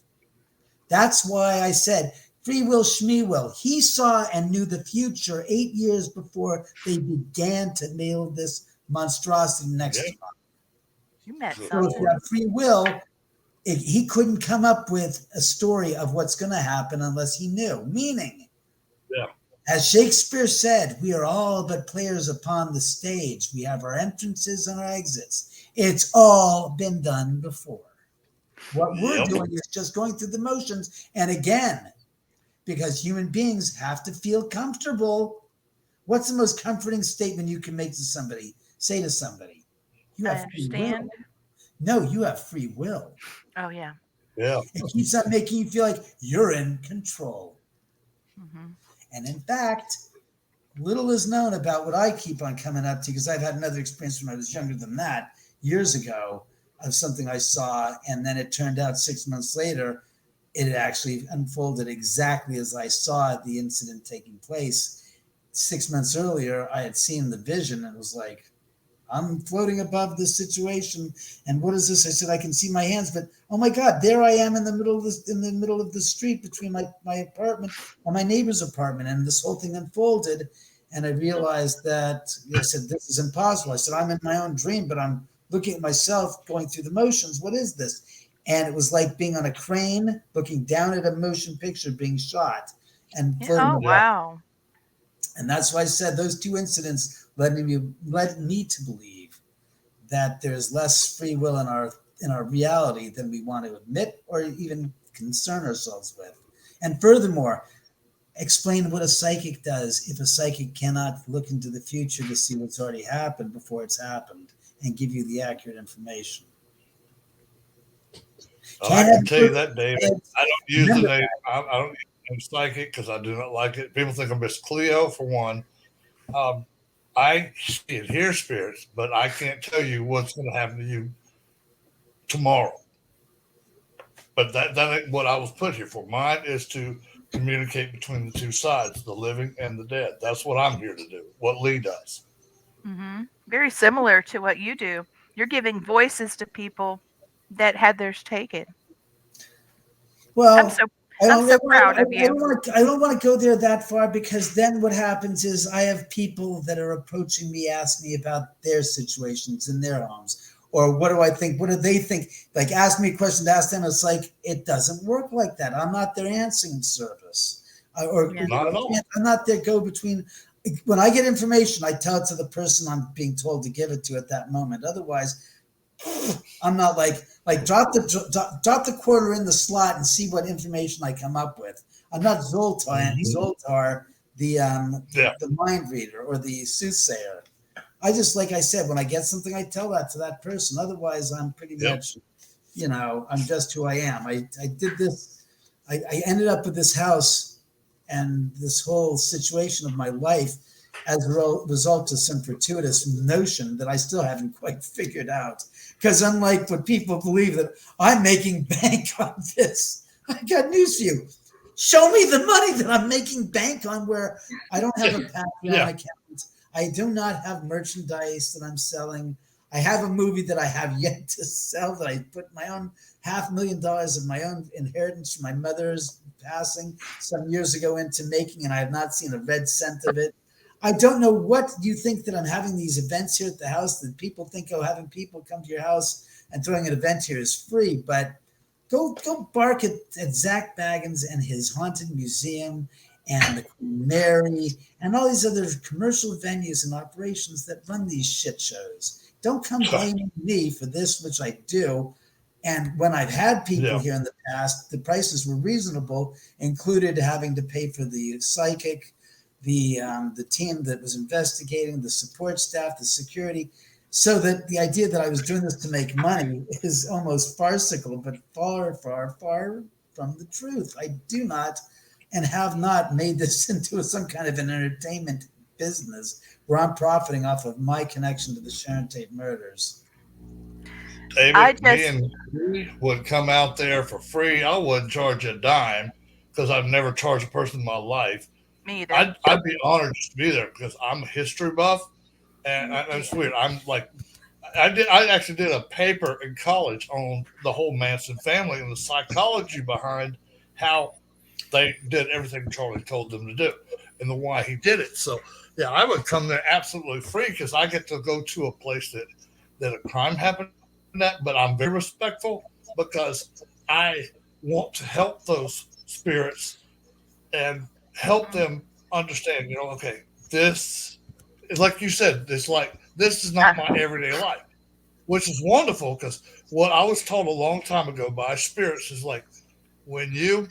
S5: That's why I said free will, Shmeewill. He saw and knew the future 8 years before they began to nail this monstrosity next to him.
S2: You met
S5: So if
S2: something.
S5: you have free will, he couldn't come up with a story of what's going to happen unless he knew. Meaning, as Shakespeare said, we are all but players upon the stage. We have our entrances and our exits. It's all been done before. What we're doing is just going through the motions. And again, because human beings have to feel comfortable. What's the most comforting statement you can make to somebody? Say to somebody, you have free will. No, you have free will.
S2: Oh yeah.
S5: It keeps on making you feel like you're in control.
S2: Mm-hmm.
S5: And in fact, little is known about what I keep on coming up to, because I've had another experience when I was younger than that, years ago, of something I saw. And then it turned out 6 months later, it had actually unfolded exactly as I saw the incident taking place. 6 months earlier, I had seen the vision and was like, I'm floating above this situation. And what is this? I said, I can see my hands, but oh my God, there I am in the middle of the street between my apartment and my neighbor's apartment. And this whole thing unfolded. And I realized that I said, this is impossible. I said, I'm in my own dream, but I'm looking at myself going through the motions. What is this? And it was like being on a crane, looking down at a motion picture being shot and floating.
S2: Oh wow.
S5: And that's why I said those two incidents led me to believe that there's less free will in our reality than we want to admit or even concern ourselves with. And furthermore, explain what a psychic does if a psychic cannot look into the future to see what's already happened before it's happened and give you the accurate information.
S3: I can tell you that, David. I don't use the name. I don't use the name psychic because I do not like it. People think I'm Miss Cleo for one. I see and hear spirits, but I can't tell you what's going to happen to you tomorrow. But that ain't what I was put here for. Mine is to communicate between the two sides, the living and the dead. That's what I'm here to do, what Lee does.
S2: Mm-hmm. Very similar to what you do. You're giving voices to people that had theirs taken.
S5: Well,
S2: I'm so proud of you.
S5: I don't want to go there that far, because then what happens is I have people that are approaching me, ask me about their situations in their homes. Or what do I think? What do they think? Like, ask me a question to ask them. It's like, it doesn't work like that. I'm not their answering service.
S3: Not at all.
S5: I'm not their go-between. When I get information, I tell it to the person I'm being told to give it to at that moment. Otherwise, I'm not like drop the quarter in the slot and see what information I come up with. I'm not Zoltar, the mind reader or the soothsayer. I just, like I said, when I get something, I tell that to that person. Otherwise, I'm pretty much, I'm just who I am. I did this. I ended up with this house and this whole situation of my life as a result of some fortuitous notion that I still haven't quite figured out. Because unlike what people believe that I'm making bank on this, I got news for you. Show me the money that I'm making bank on where I don't have a Patreon account. I do not have merchandise that I'm selling. I have a movie that I have yet to sell that I put my own $500,000 of my own inheritance from my mother's passing some years ago into making, and I have not seen a red cent of it. I don't know what you think that I'm having these events here at the house that people think, oh, having people come to your house and throwing an event here is free, but go bark at Zach Baggins and his haunted museum and the Queen Mary and all these other commercial venues and operations that run these shit shows. Don't come blaming me for this, which I do. And when I've had people here in the past, the prices were reasonable, included having to pay for the psychic, the team that was investigating, the support staff, the security. So that the idea that I was doing this to make money is almost farcical, but far, far, far from the truth. I do not and have not made this into some kind of an entertainment business where I'm profiting off of my connection to the Sharon Tate murders.
S3: David, me and you would come out there for free. I wouldn't charge a dime because I've never charged a person in my life.
S2: Me either.
S3: I'd be honored just to be there because I'm a history buff, and it's weird. I'm like, I actually did a paper in college on the whole Manson family and the psychology behind how they did everything Charlie told them to do and the why he did it. So yeah, I would come there absolutely free because I get to go to a place that a crime happened at, but I'm very respectful because I want to help those spirits and help them understand, okay, this is like you said, it's like, this is not my everyday life, which is wonderful because what I was told a long time ago by spirits is like, when you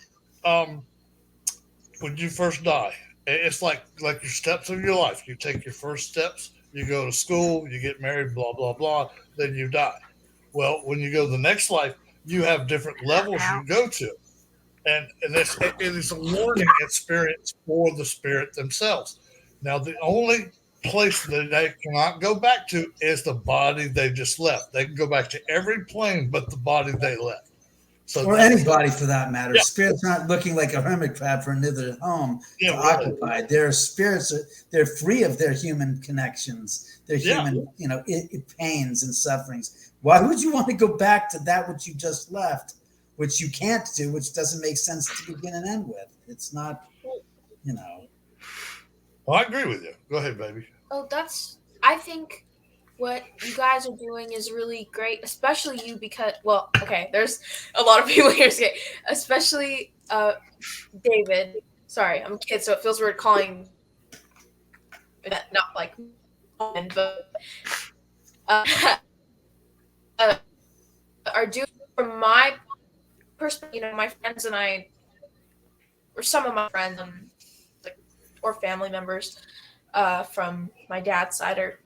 S3: first die, it's like your steps of your life. You take your first steps, you go to school, you get married, blah, blah, blah, then you die. Well, when you go to the next life, you have different levels you go to. And it is a learning experience for the spirit themselves. Now, the only place that they cannot go back to is the body they just left. They can go back to every plane but the body they left. So
S5: or anybody for that matter. Yeah. Spirits aren't looking like a hermit crab for another home to occupy. Their spirits they're free of their human connections, their human, pains and sufferings. Why would you want to go back to that which you just left, which you can't do, which doesn't make sense to begin and end with? It's not,
S3: Well, I agree with you. Go ahead, baby.
S4: Oh, I think what you guys are doing is really great, especially you because, there's a lot of people here, especially David. Sorry, I'm a kid, so it feels weird calling that not like, but are doing from my perspective. My friends and I, or some of my friends, or family members from my dad's side, or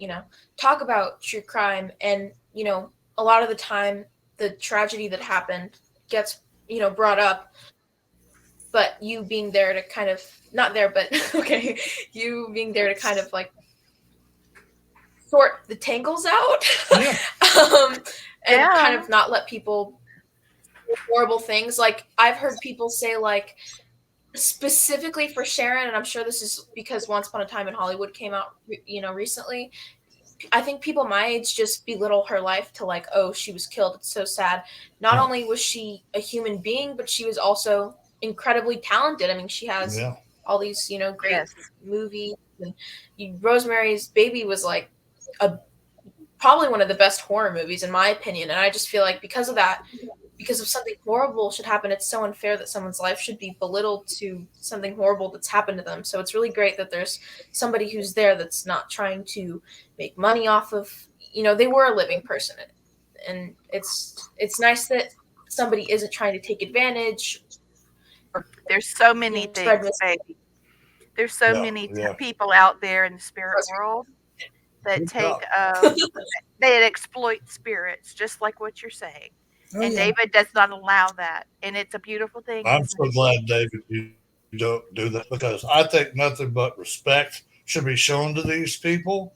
S4: talk about true crime, and a lot of the time the tragedy that happened gets brought up, but you being there to kind of not there, but okay, you being there to kind of like sort the tangles out, and kind of not let people do horrible things. Like I've heard people say, like, specifically for Sharon, and I'm sure this is because Once Upon a Time in Hollywood came out, recently. I think people my age just belittle her life to like, oh, she was killed. It's so sad. Not only was she a human being, but she was also incredibly talented. I mean, she has all these, great movies. And Rosemary's Baby was like probably one of the best horror movies in my opinion. And I just feel like because of that, because if something horrible should happen, it's so unfair that someone's life should be belittled to something horrible that's happened to them. So it's really great that there's somebody who's there that's not trying to make money off of, they were a living person. And it's nice that somebody isn't trying to take advantage.
S2: There's so many things, baby. There's so many people out there in the spirit world that they exploit spirits, just like what you're saying. David does not allow that, and it's a beautiful thing.
S3: I'm so glad, David, you don't do that, because I think nothing but respect should be shown to these people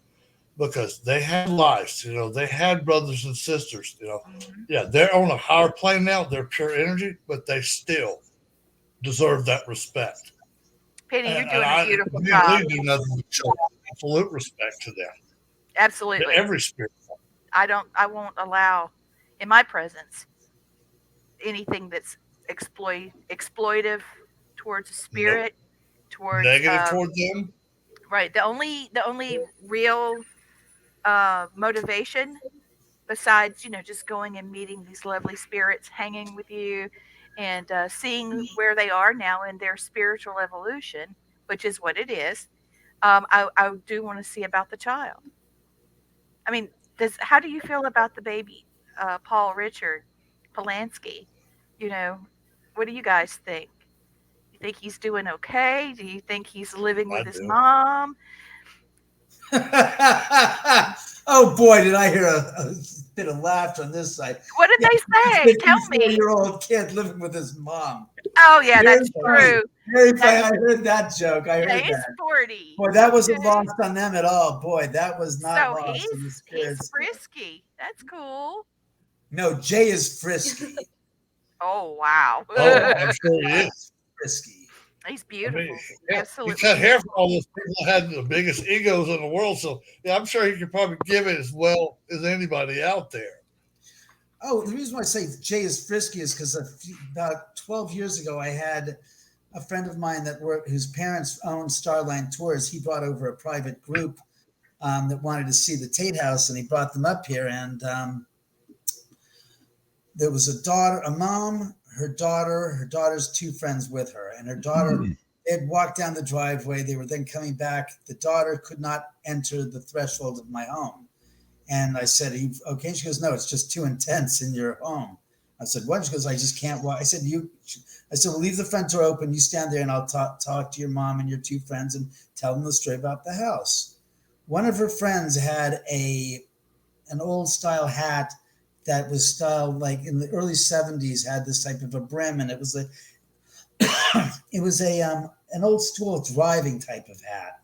S3: because they had lives. They had brothers and sisters.
S2: Mhm.
S3: Yeah, they're on a higher plane now. They're pure energy, but they still deserve that respect.
S2: Penny, you're
S3: And
S2: doing a
S3: I,
S2: beautiful
S3: me and
S2: job.
S3: Lee do nothing but show absolute respect to them, to
S2: Absolutely.
S3: every spirit.
S2: I won't allow in my presence anything that's exploitive towards a
S3: Nope.
S2: spirit, towards
S3: Negative toward them.
S2: right. The only real motivation besides just going and meeting these lovely spirits, hanging with you, and seeing where they are now in their spiritual evolution, which is what it is. I do want to see about the child. I mean, how do you feel about the baby, Paul Richard Polanski? You know, what do you guys think? You think he's doing okay? Do you think he's living
S3: I
S2: with his
S3: do.
S2: mom?
S5: Oh boy, did I hear a bit of laughter on this side.
S2: What did
S5: Yeah,
S2: they say? Tell me.
S5: 54-year-old kid living with his mom.
S2: Oh yeah,
S5: Very
S2: that's
S5: funny.
S2: true.
S5: Very funny.
S2: That's
S5: I heard that joke. I
S2: yeah,
S5: heard
S2: he's
S5: that.
S2: 40.
S5: Boy, that wasn't
S2: Okay.
S5: lost on them at all. Boy, that was not
S2: So
S5: lost on the
S2: he's
S5: spirits.
S2: frisky. That's cool.
S5: No, Jay is frisky.
S2: Oh wow.
S3: Oh, I'm sure he is.
S5: Frisky.
S2: He's
S3: I mean,
S2: beautiful.
S3: yeah, he
S2: Absolutely
S3: cut hair for
S2: beautiful.
S3: all those people that had the biggest egos in the world. So, yeah, I'm sure he could probably give it as well as anybody out there.
S5: Oh, the reason why I say Jay is frisky is because about 12 years ago, I had a friend of mine whose parents owned Starline Tours. He brought over a private group that wanted to see the Tate House, and he brought them up here. And there was a mom, her daughter's two friends with her, and her daughter. They had walked down the driveway. They were then coming back. The daughter could not enter the threshold of my home. And I said, okay. She goes, no, it's just too intense in your home. I said, what? She goes, I just can't walk. I said, well, leave the front door open. You stand there and I'll talk to your mom and your two friends and tell them the story about the house. One of her friends had an old style hat that was styled like in the early 70s, had this type of a brim. And it was an old school driving type of hat.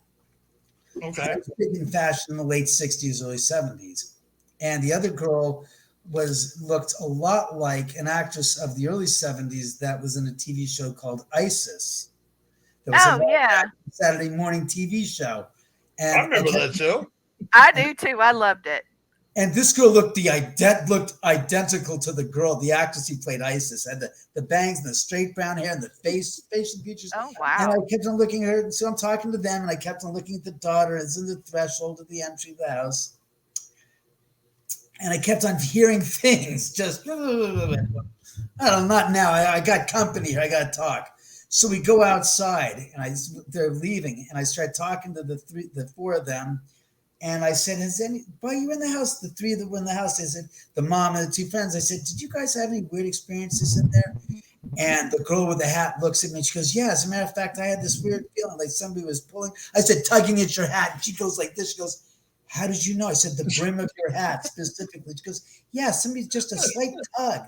S3: Okay.
S5: It was big in fashion in the late 60s, early 70s. And the other girl looked a lot like an actress of the early 70s that was in a TV show called ISIS. There was
S2: Oh yeah.
S5: a Saturday morning TV show. And
S3: I remember that show.
S2: I do too. I loved it.
S5: And this girl looked identical to the girl, the actress who played Isis, had the bangs and the straight brown hair and the facial features.
S2: Oh
S5: And I
S2: wow.
S5: kept on looking at her. So I'm talking to them, and I kept on looking at the daughter. It's in the threshold of the entry of the house. And I kept on hearing things just, I don't know, not now. I got company here. I got to talk. So we go outside, and they're leaving, and I start talking to the four of them. And I said, while you were in the house, the three that were in the house, I said, the mom and the two friends, I said, did you guys have any weird experiences in there? And the girl with the hat looks at me and she goes, yeah, as a matter of fact, I had this weird feeling like somebody was pulling. I said, tugging at your hat. And she goes like this. She goes, how did you know? I said, the brim of your hat specifically. She goes, yeah, somebody's just a slight tug.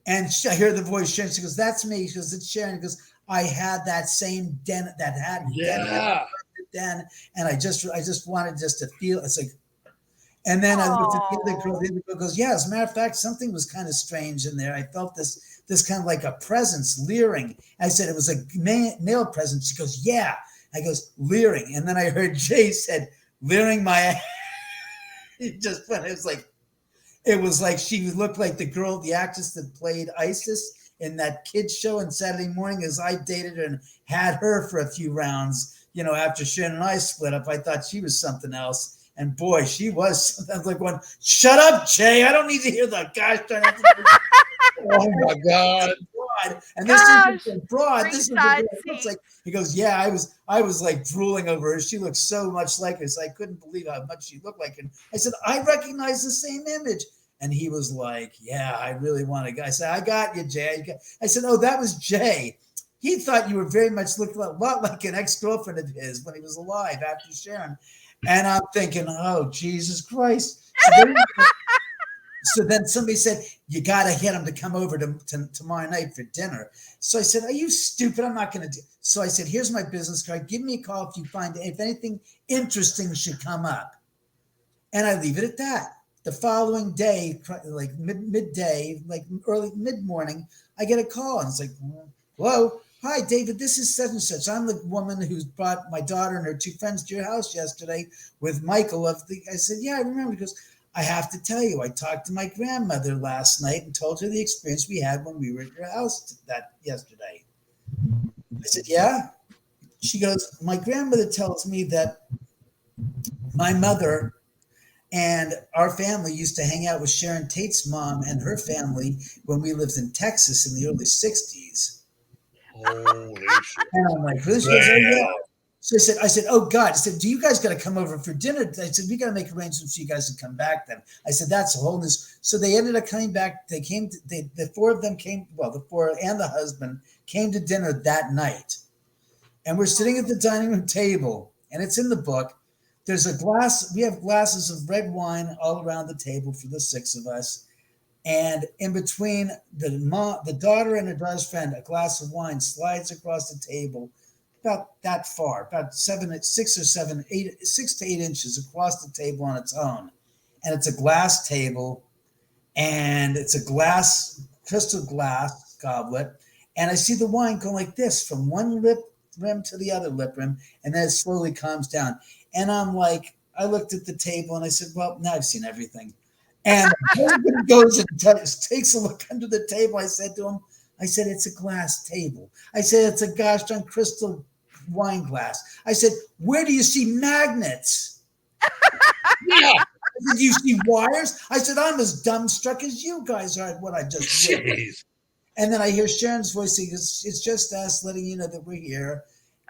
S5: And I hear the voice, Sharon. She goes, that's me. She goes, it's Sharon. She goes, I had that same that hat.
S3: Yeah.
S5: Then, and I just wanted to feel. It's like, and then I looked at the other girl. The other girl goes, yeah. As a matter of fact, something was kind of strange in there. I felt this kind of like a presence leering. I said it was a male presence. She goes, yeah. I goes leering, and then I heard Jay said leering my. It just went. It was like she looked like the girl, the actress that played Isis in that kids show on Saturday morning. As I dated her and had her for a few rounds. After Sharon and I split up, I thought she was something else. And boy, she was something like going, shut up, Jay. I don't need to hear the guys trying to.
S3: Oh my God.
S5: And this is broad. This is
S2: Seat.
S5: like he goes, yeah, I was like drooling over her. She looked so much like her. So I couldn't believe how much she looked like her. I said, I recognize the same image. And he was like, yeah, I really want to go. I said, I got you, Jay. I said, oh, that was Jay. He thought you were very much looked a lot like an ex-girlfriend of his when he was alive after Sharon. And I'm thinking, oh, Jesus Christ. So So then somebody said, you got to get him to come over to tomorrow night for dinner. So I said, are you stupid? I'm not going to do. So I said, here's my business card. Give me a call if anything interesting should come up. And I leave it at that. The following day, like midday, like early mid-morning, I get a call and it's like, hello, hi, David, this is such and such. I'm the woman who's brought my daughter and her two friends to your house yesterday with Michael. I said, yeah, I remember. He goes, I have to tell you, I talked to my grandmother last night and told her the experience we had when we were at your house yesterday. I said, yeah. She goes, my grandmother tells me that my mother and our family used to hang out with Sharon Tate's mom and her family when we lived in Texas in the early 60s.
S3: Holy shit.
S5: And I'm like, really? She goes, oh, yeah. So I said, oh God. I said, do you guys got to come over for dinner? I said, we got to make arrangements for you guys to come back then. I said, that's a whole new. So they ended up coming back. They came, the four of them came, well, the four and the husband came to dinner that night. And we're sitting at the dining room table, and it's in the book. There's a glass, we have glasses of red wine all around the table for the six of us. And in between the daughter and her daughter's friend, a glass of wine slides across the table about that far, about 6 to 8 inches across the table on its own. And it's a glass table, and it's a crystal glass goblet. And I see the wine going like this from one lip rim to the other lip rim, and then it slowly calms down. And I'm like, I looked at the table and I said, well, now I've seen everything. And the husband goes and takes a look under the table. I said to him, it's a glass table. I said, it's a gosh darn crystal wine glass. I said, where do you see magnets? Yeah. Did you see wires? I said, I'm as dumbstruck as you guys are at what I just witnessed. And then I hear Sharon's voice. He goes, it's just us letting you know that we're here.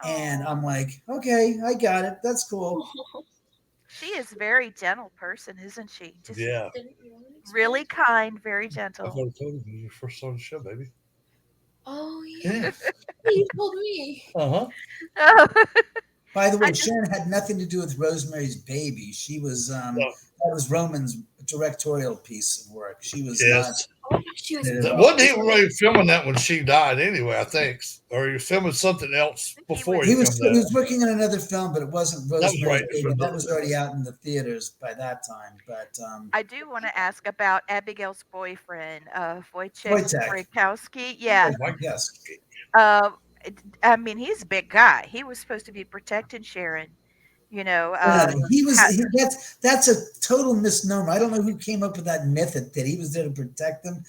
S5: And I'm like, okay, I got it. That's cool.
S2: She is a very gentle person, isn't she? Just
S3: Yeah.
S2: really kind, very
S3: I
S2: gentle.
S3: thought I told you you first on the show, baby.
S4: Oh yeah. You told me.
S3: Uh-huh.
S5: By the way, Sharon had nothing to do with Rosemary's Baby. She was that was Roman's directorial piece of work. She was not.
S4: She was.
S3: Wasn't he really filming that when she died anyway, I think? Or he was filming something else before
S5: he
S3: filmed
S5: was
S3: that.
S5: working on another film, but it wasn't Rosemary's
S3: right.
S5: Baby. That was already out in the theaters by that time. But
S2: I do want to ask about Abigail's boyfriend, Wojciech
S5: Wojtek.
S2: Frykowski. Yeah.
S5: Yes.
S2: I mean, he's a big guy. He was supposed to be protecting Sharon. You know,
S5: that's a total misnomer. I don't know who came up with that myth that he was there to protect them.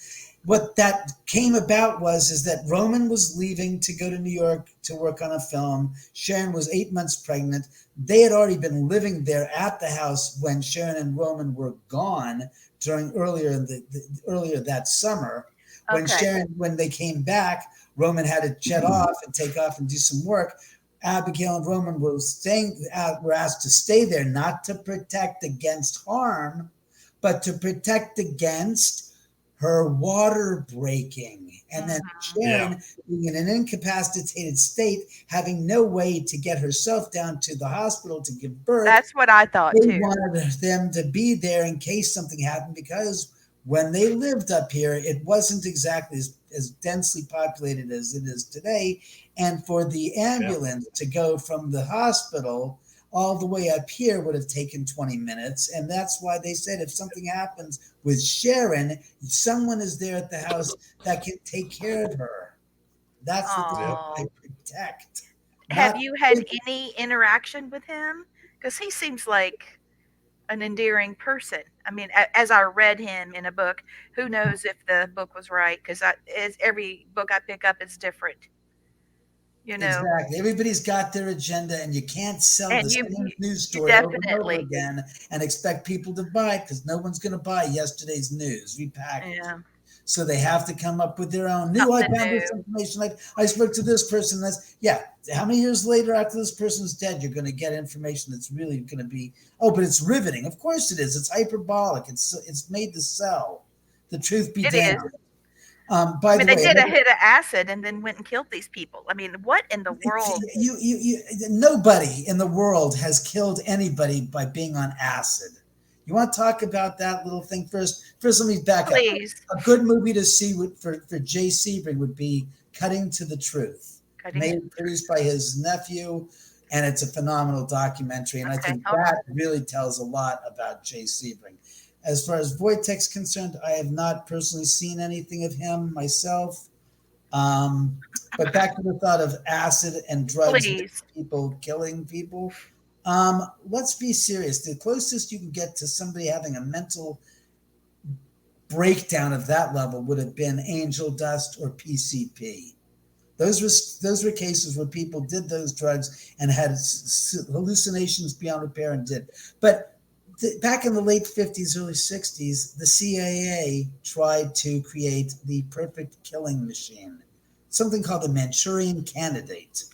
S5: What that came about is that Roman was leaving to go to New York to work on a film. Sharon was 8 months pregnant. They had already been living there at the house when Sharon and Roman were gone during earlier that summer. When they came back, Roman had to jet off and take off and do some work. Abigail and Roman were asked to stay there, not to protect against harm, but to protect against her water breaking. And then Sharon, being in an incapacitated state, having no way to get herself down to the hospital to give birth.
S2: That's what I thought
S5: they
S2: too.
S5: wanted them to be there in case something happened, because when they lived up here, it wasn't exactly as densely populated as it is today. And for the ambulance to go from the hospital all the way up here would have taken 20 minutes. And that's why they said if something happens with Sharon, someone is there at the house that can take care of her. That's what they protect.
S2: Have you had any interaction with him? Because he seems like an endearing person. I mean, as I read him in a book, who knows if the book was right? Because every book I pick up is different. You know,
S5: exactly. Everybody's got their agenda, and you can't sell the same news story over and over again and expect people to buy it, because no one's going to buy yesterday's news repackaged. Yeah. So they have to come up with their own new. I found this information. Like I spoke to this person. How many years later after this person's dead, you're going to get information that's really going to be, but it's riveting. Of course it is. It's hyperbolic. It's made to sell. The truth be damned. By the way,
S2: they did a hit of acid and then went and killed these people. I mean, what in the world?
S5: Nobody in the world has killed anybody by being on acid. You want to talk about that little thing first? First, let me back up.
S2: Please.
S5: A good movie to see for Jay Sebring would be Cutting to the Truth, produced by his nephew, and it's a phenomenal documentary. And I think that really tells a lot about Jay Sebring. As far as Wojtek's concerned, I have not personally seen anything of him myself. But back to the thought of acid and drugs, and people killing people. Let's be serious. The closest you can get to somebody having a mental breakdown of that level would have been angel dust or PCP. Those were cases where people did those drugs and had hallucinations beyond repair and did. But back in the late 50s, early 60s, the CIA tried to create the perfect killing machine, something called the Manchurian Candidate.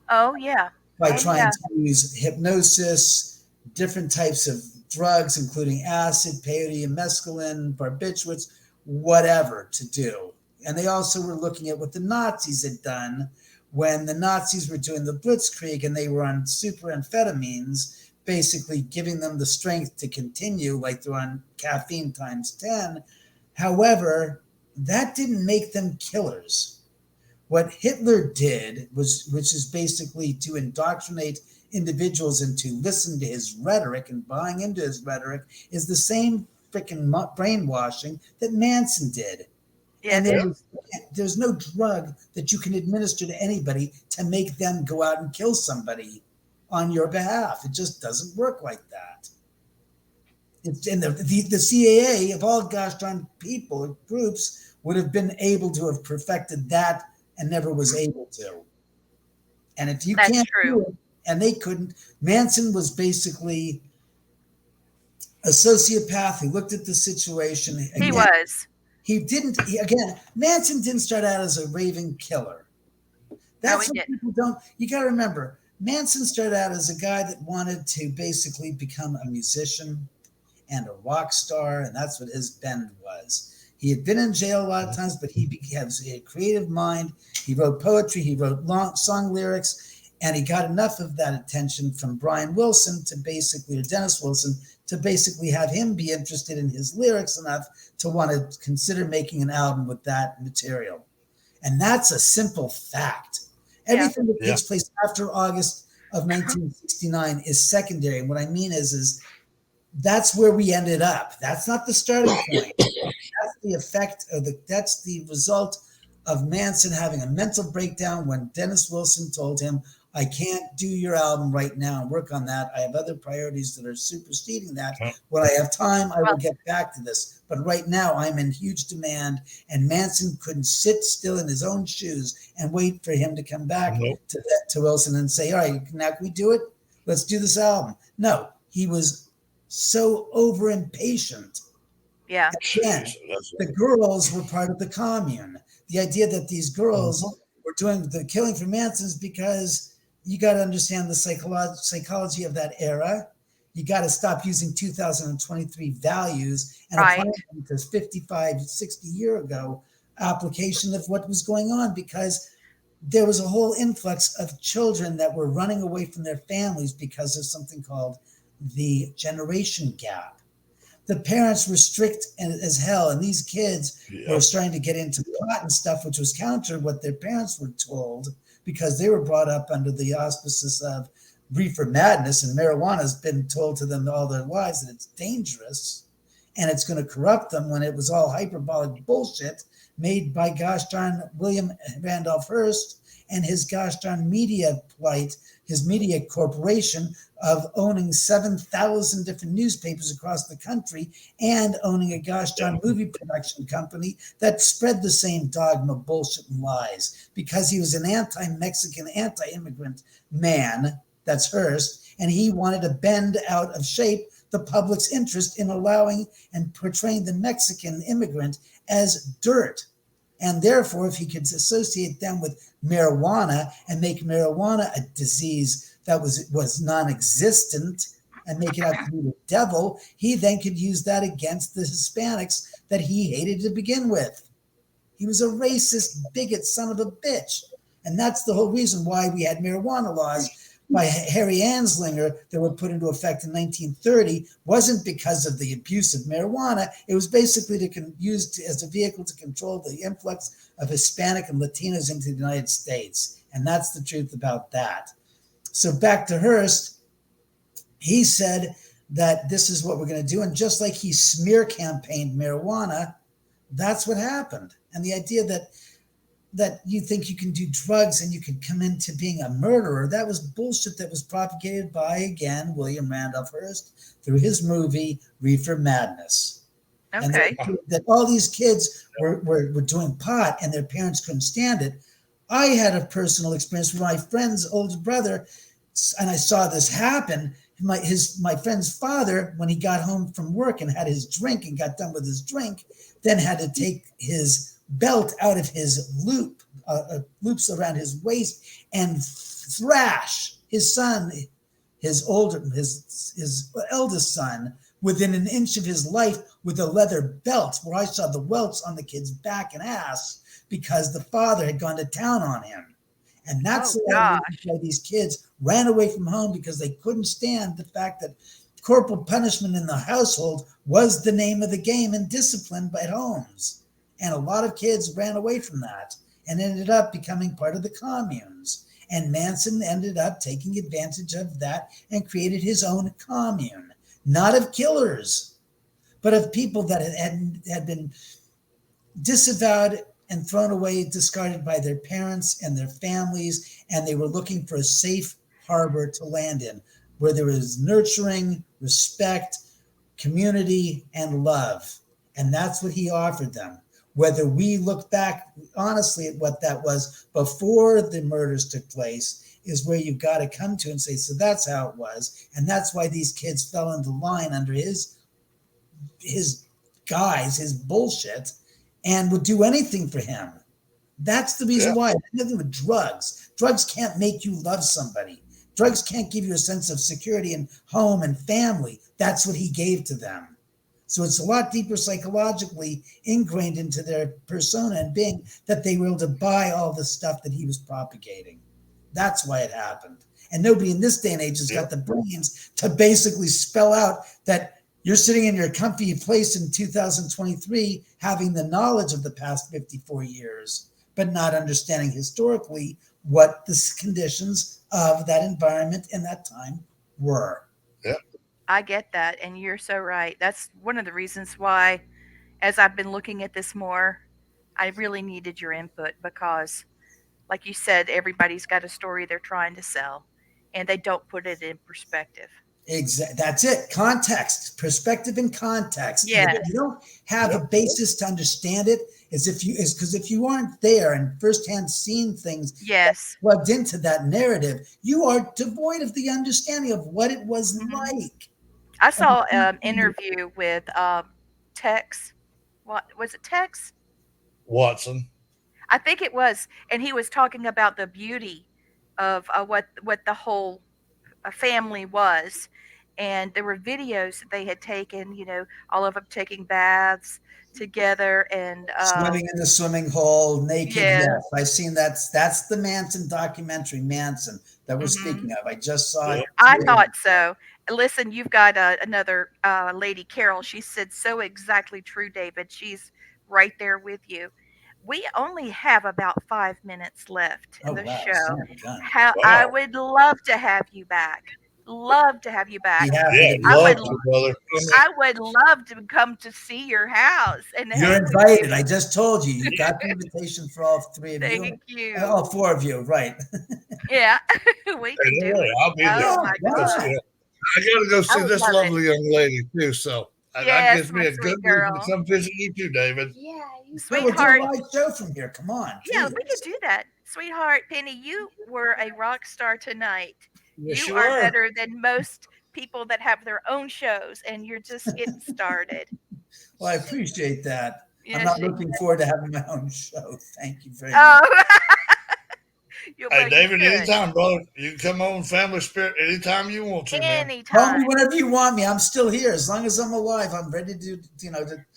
S2: Oh, yeah.
S5: By trying to use hypnosis, different types of drugs, including acid, peyote, mescaline, barbiturates, whatever to do. And they also were looking at what the Nazis had done when the Nazis were doing the Blitzkrieg and they were on super amphetamines, basically giving them the strength to continue, like they're on caffeine times 10. However, that didn't make them killers. What Hitler did was, which is basically to indoctrinate individuals and to listen to his rhetoric and buying into his rhetoric, is the same freaking brainwashing that Manson did. Yeah, and there's no drug that you can administer to anybody to make them go out and kill somebody on your behalf. It just doesn't work like that. And the CIA, of all gosh darn people, groups, would have been able to have perfected that and never was able to. And if you can't do it, and they couldn't, Manson was basically a sociopath who looked at the situation. Again,
S2: he was.
S5: Manson didn't start out as a raving killer. That's what people don't, you got to remember, Manson started out as a guy that wanted to basically become a musician and a rock star, and that's what his bend was. He had been in jail a lot of times, but he has a creative mind. He wrote poetry, he wrote song lyrics, and he got enough of that attention from Brian Wilson to basically, or Dennis Wilson, to basically have him be interested in his lyrics enough to want to consider making an album with that material. And that's a simple fact. Everything that takes place after August of 1969 is secondary. And what I mean is that's where we ended up. That's not the starting point. That's the effect of that's the result of Manson having a mental breakdown when Dennis Wilson told him, I can't do your album right now and work on that. I have other priorities that are superseding that. When I have time, I will get back to this. But right now, I'm in huge demand, and Manson couldn't sit still in his own shoes and wait for him to come back to Wilson and say, all right, now can we do it? Let's do this album. No, he was so over impatient.
S2: Yeah.
S5: Again, the girls were part of the commune. The idea that these girls were doing the killing for Manson is because you got to understand the psychology of that era. You got to stop using 2023 values and apply them to 55, 60 year ago application of what was going on, because there was a whole influx of children that were running away from their families because of something called the generation gap. The parents were strict as hell, and these kids were starting to get into pot and stuff, which was counter what their parents were told, because they were brought up under the auspices of reefer madness, and marijuana has been told to them all their lives that it's dangerous and it's going to corrupt them, when it was all hyperbolic bullshit made by gosh darn William Randolph Hearst and his gosh darn media plight, his media corporation of owning 7,000 different newspapers across the country and owning a gosh darn movie production company that spread the same dogma, bullshit, and lies, because he was an anti-Mexican, anti-immigrant man, that's Hearst, and he wanted to bend out of shape the public's interest in allowing and portraying the Mexican immigrant as dirt. And therefore, if he could associate them with marijuana and make marijuana a disease that was non-existent and make it out to be the devil, he then could use that against the Hispanics that he hated to begin with. He was a racist, bigot son of a bitch. And that's the whole reason why we had marijuana laws by Harry Anslinger that were put into effect in 1930 wasn't because of the abuse of marijuana. It was basically used as a vehicle to control the influx of Hispanic and Latinos into the United States. And that's the truth about that. So back to Hearst, he said that this is what we're going to do. And just like he smear campaigned marijuana, that's what happened. And the idea that you think you can do drugs and you can come into being a murderer, that was bullshit that was propagated by, again, William Randolph Hearst through his movie Reefer Madness.
S2: Okay.
S5: And that all these kids were doing pot and their parents couldn't stand it. I had a personal experience with my friend's older brother, and I saw this happen. My friend's father, when he got home from work and had his drink and got done with his drink, then had to take his belt out of his loops around his waist and thrash his son, his eldest son, within an inch of his life with a leather belt, where I saw the welts on the kid's back and ass because the father had gone to town on him. And that's why these kids ran away from home, because they couldn't stand the fact that corporal punishment in the household was the name of the game and discipline at homes. And a lot of kids ran away from that and ended up becoming part of the communes. And Manson ended up taking advantage of that and created his own commune, not of killers, but of people that had been disavowed and thrown away, discarded by their parents and their families, and they were looking for a safe harbor to land in, where there was nurturing, respect, community, and love. And that's what he offered them. Whether we look back honestly at what that was before the murders took place is where you've got to come to and say, so that's how it was. And that's why these kids fell into line under his guise, his bullshit, and would do anything for him. That's the reason why. Nothing with drugs. Drugs can't make you love somebody. Drugs can't give you a sense of security and home and family. That's what he gave to them. So it's a lot deeper psychologically ingrained into their persona and being that they were able to buy all the stuff that he was propagating. That's why it happened. And nobody in this day and age has got the brains to basically spell out that you're sitting in your comfy place in 2023 having the knowledge of the past 54 years, but not understanding historically what the conditions of that environment and that time were.
S3: Yeah.
S2: I get that, and you're so right. That's one of the reasons why, as I've been looking at this more, I really needed your input because, like you said, everybody's got a story they're trying to sell, and they don't put it in perspective.
S5: Exactly. That's it. Context, perspective, and context.
S2: Yes.
S5: If you don't have a basis to understand it, because if you aren't there and firsthand seeing things plugged into that narrative, you are devoid of the understanding of what it was like.
S2: I saw an interview with Tex. What was it, Tex
S3: Watson?
S2: I think it was, and he was talking about the beauty of what the whole family was, and there were videos that they had taken. All of them taking baths together and
S5: swimming in the swimming hole naked.
S2: Yes.
S5: Yes, I've seen that. That's the Manson documentary, Manson, that we're speaking of. I just saw it.
S2: I thought so. Listen, you've got another lady, Carol. She said so exactly true, David. She's right there with you. We only have about 5 minutes left in the show. I would love to have you back. Love to have you back. I would love to come to see your house. And
S5: you're invited. I just told you. You got the invitation for all three of you.
S2: Thank you.
S5: All four of you, right?
S2: Yeah, we can do it.
S3: I'll be there. I got to go see this lovely young lady too. So that gives me a good reason to come visit you too, David.
S4: Yeah,
S2: sweetheart.
S5: We'll do a live show from here. Come on.
S2: Yeah, we could do that, sweetheart. Penny, you were a rock star tonight.
S3: Yes,
S2: you are better than most people that have their own shows, and you're just getting started.
S5: Well, I appreciate that. Yes, I'm not looking forward to having my own show. Thank you very much.
S3: Hey, David, anytime, brother. You can come on Family Spirit anytime you want to.
S2: Anytime.
S5: Call me whenever you want me. I'm still here. As long as I'm alive, I'm ready to,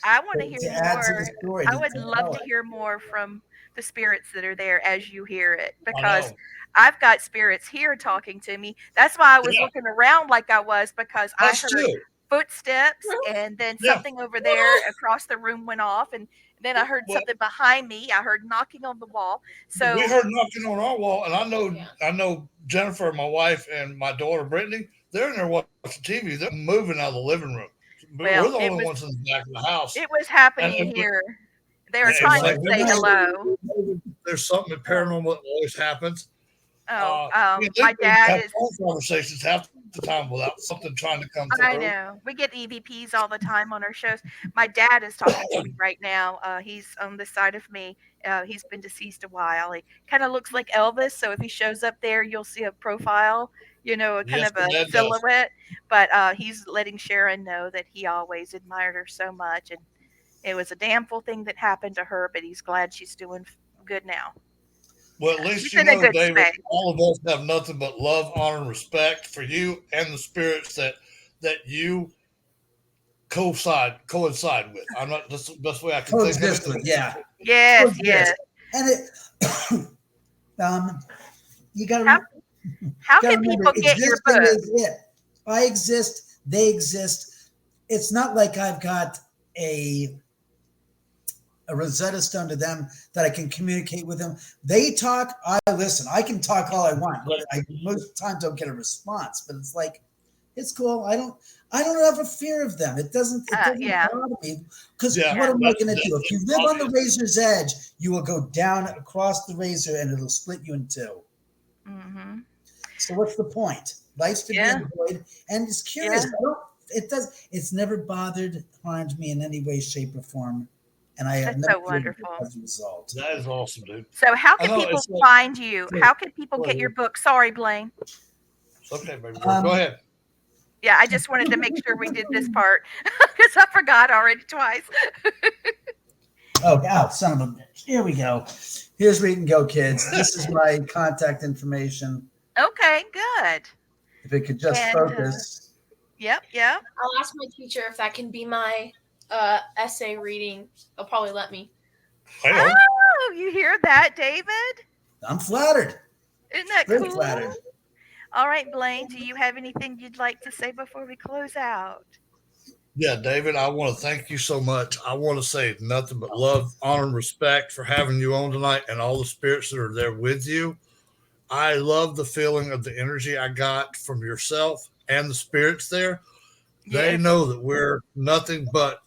S2: I want to hear more. I would love to hear more from the spirits that are there as you hear it, because I've got spirits here talking to me. That's why I was
S3: Yeah,
S2: looking around like I was, because I
S3: us
S2: heard
S3: too.
S2: footsteps and then
S3: Yeah.
S2: something over there across the room went off, and then I heard
S3: Well,
S2: something behind me. I heard knocking on the wall.
S3: we
S2: So
S3: heard knocking on our wall, and
S4: Yeah.
S3: I know Jennifer, my wife, and my daughter Brittany. They're in there watching TV. They're moving out of the living room. But we're
S2: well,
S3: the only ones in the back of the house.
S2: it was
S3: And,
S2: happening
S3: and
S2: here. They were
S3: it's
S2: trying
S3: like
S2: to
S3: we
S2: say
S3: just
S2: hello.
S3: there's something
S2: Oh,
S3: paranormal that always happens.
S2: oh,
S3: We
S2: my
S3: literally
S2: dad
S3: have
S2: is.
S3: phone conversations half the time without something trying to come
S2: I
S3: through.
S2: know. We get EVPs all the time on our shows. My dad is talking to me right now. He's on this side of me. He's been deceased a while. He kind of looks like Elvis. So if he shows up there, you'll see a profile, a kind
S3: Yes,
S2: of
S3: my
S2: a
S3: dad does.
S2: silhouette. But he's letting Sharon know that he always admired her so much. And it was a damnful thing that happened to her, but he's glad she's doing good now.
S3: Well, at least
S2: She's
S3: you
S2: in a
S3: know,
S2: good
S3: David,
S2: space.
S3: all of us have nothing but love, honor, and respect for you and the spirits that you coincide with. I'm not that's the best way I can think of it.
S5: Coexist with, yeah.
S2: Yes, yes.
S5: Coexist. And it, um, you
S2: How how
S5: gotta
S2: can
S5: remember,
S2: people get your
S5: existing
S2: book?
S5: is it. I exist, they exist. It's not like I've got a Rosetta Stone to them that I can communicate with them. They talk, I listen. I can talk all I want, but I most times don't get a response. But it's like, it's cool. I don't have a fear of them. It doesn't
S2: Yeah,
S5: bother me because
S3: Yeah,
S5: what
S2: yeah.
S5: am I going to do? If you
S3: that's
S5: live on the
S3: obvious.
S5: razor's edge, you will go down across the razor and it'll split you in two.
S2: Mhm.
S5: So what's the point? Life's to be
S2: Yeah,
S5: enjoyed, and it's curious.
S2: yeah.
S5: I don't. It does. It's never bothered, harmed me in any way, shape, or form, and I have
S2: That's
S5: no
S2: so
S5: fear of it
S2: wonderful.
S5: as a result.
S3: That is awesome, dude.
S2: So how
S3: I
S2: can
S3: know
S2: people
S3: it's like
S2: find you? How can people
S3: go
S2: get your
S3: ahead.
S2: book? Sorry, Blaine.
S3: It's okay, baby girl. Go
S5: Um,
S3: ahead.
S2: Yeah, I just wanted to make sure we did this part because I forgot already twice.
S5: oh, son of a bitch. Here we go. Here's where you can go, kids. This is my contact information.
S2: Okay, good.
S5: If it could just
S2: And
S5: focus.
S2: yep, yep.
S4: I'll ask my teacher if that can be my essay reading. They'll probably let me.
S3: Hey,
S2: Oh, you hear that, David?
S5: I'm flattered.
S2: Isn't that
S5: Very
S2: cool?
S5: flattered.
S2: All right, Blaine, do you have anything you'd like to say before we close out?
S3: yeah, David, I want to thank you so much. I want to say nothing but love, honor, and respect for having you on tonight and all the spirits that are there with you. I love the feeling of the energy I got from yourself and the spirits there. They
S2: Yes.
S3: know that we're nothing but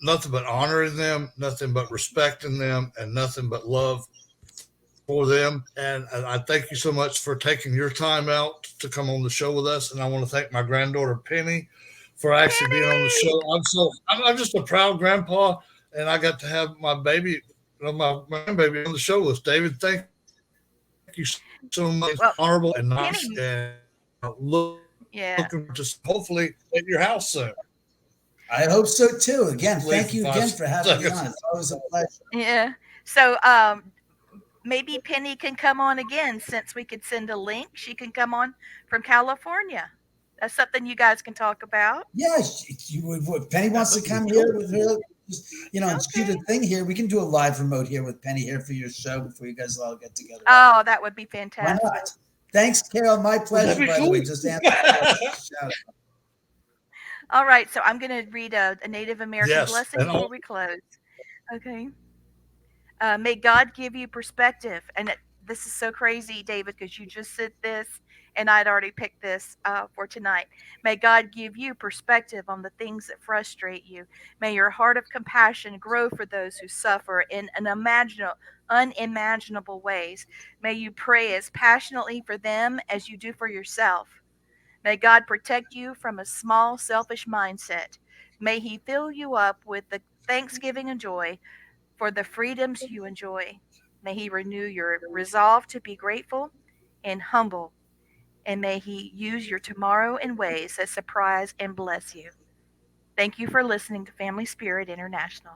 S3: honoring them, nothing but respecting them, and nothing but love for them. And I thank you so much for taking your time out to come on the show with us. And I want to thank my granddaughter Penny for actually being on the
S2: Penny!
S3: show. I'm just a proud grandpa, and I got to have my baby, my grandbaby on the show with us. David, thank you so much.
S2: Well,
S3: Honorable and nice,
S2: Penny,
S3: and
S2: yeah.
S3: looking to hopefully at your house soon.
S5: I hope so too. Again,
S3: Leave
S5: thank
S3: for
S5: you
S3: five
S5: again for having me
S3: seconds.
S5: on. It's always a pleasure.
S2: Yeah. So, maybe Penny can come on again since we could send a link. She can come on from California. That's something you guys can talk about.
S5: Yeah, if Penny wants to come here with her, and shoot
S2: Okay.
S5: a thing here. We can do a live remote here with Penny here for your show before you guys all get together.
S2: Oh, that would be
S5: Why
S2: fantastic.
S5: not? Thanks, Carol. My pleasure,
S3: That'd be
S5: by the
S3: cool.
S5: way. Just answer the question.
S2: All right, so I'm going to read a Native American
S3: Yes,
S2: blessing
S3: and
S2: before we close. Okay. May God give you perspective. And this is so crazy, David, because you just said this, and I'd already picked this for tonight. May God give you perspective on the things that frustrate you. May your heart of compassion grow for those who suffer in unimaginable ways. May you pray as passionately for them as you do for yourself. May God protect you from a small, selfish mindset. May He fill you up with the thanksgiving and joy for the freedoms you enjoy. May He renew your resolve to be grateful and humble. And may He use your tomorrow in ways that surprise and bless you. Thank you for listening to Family Spirit International.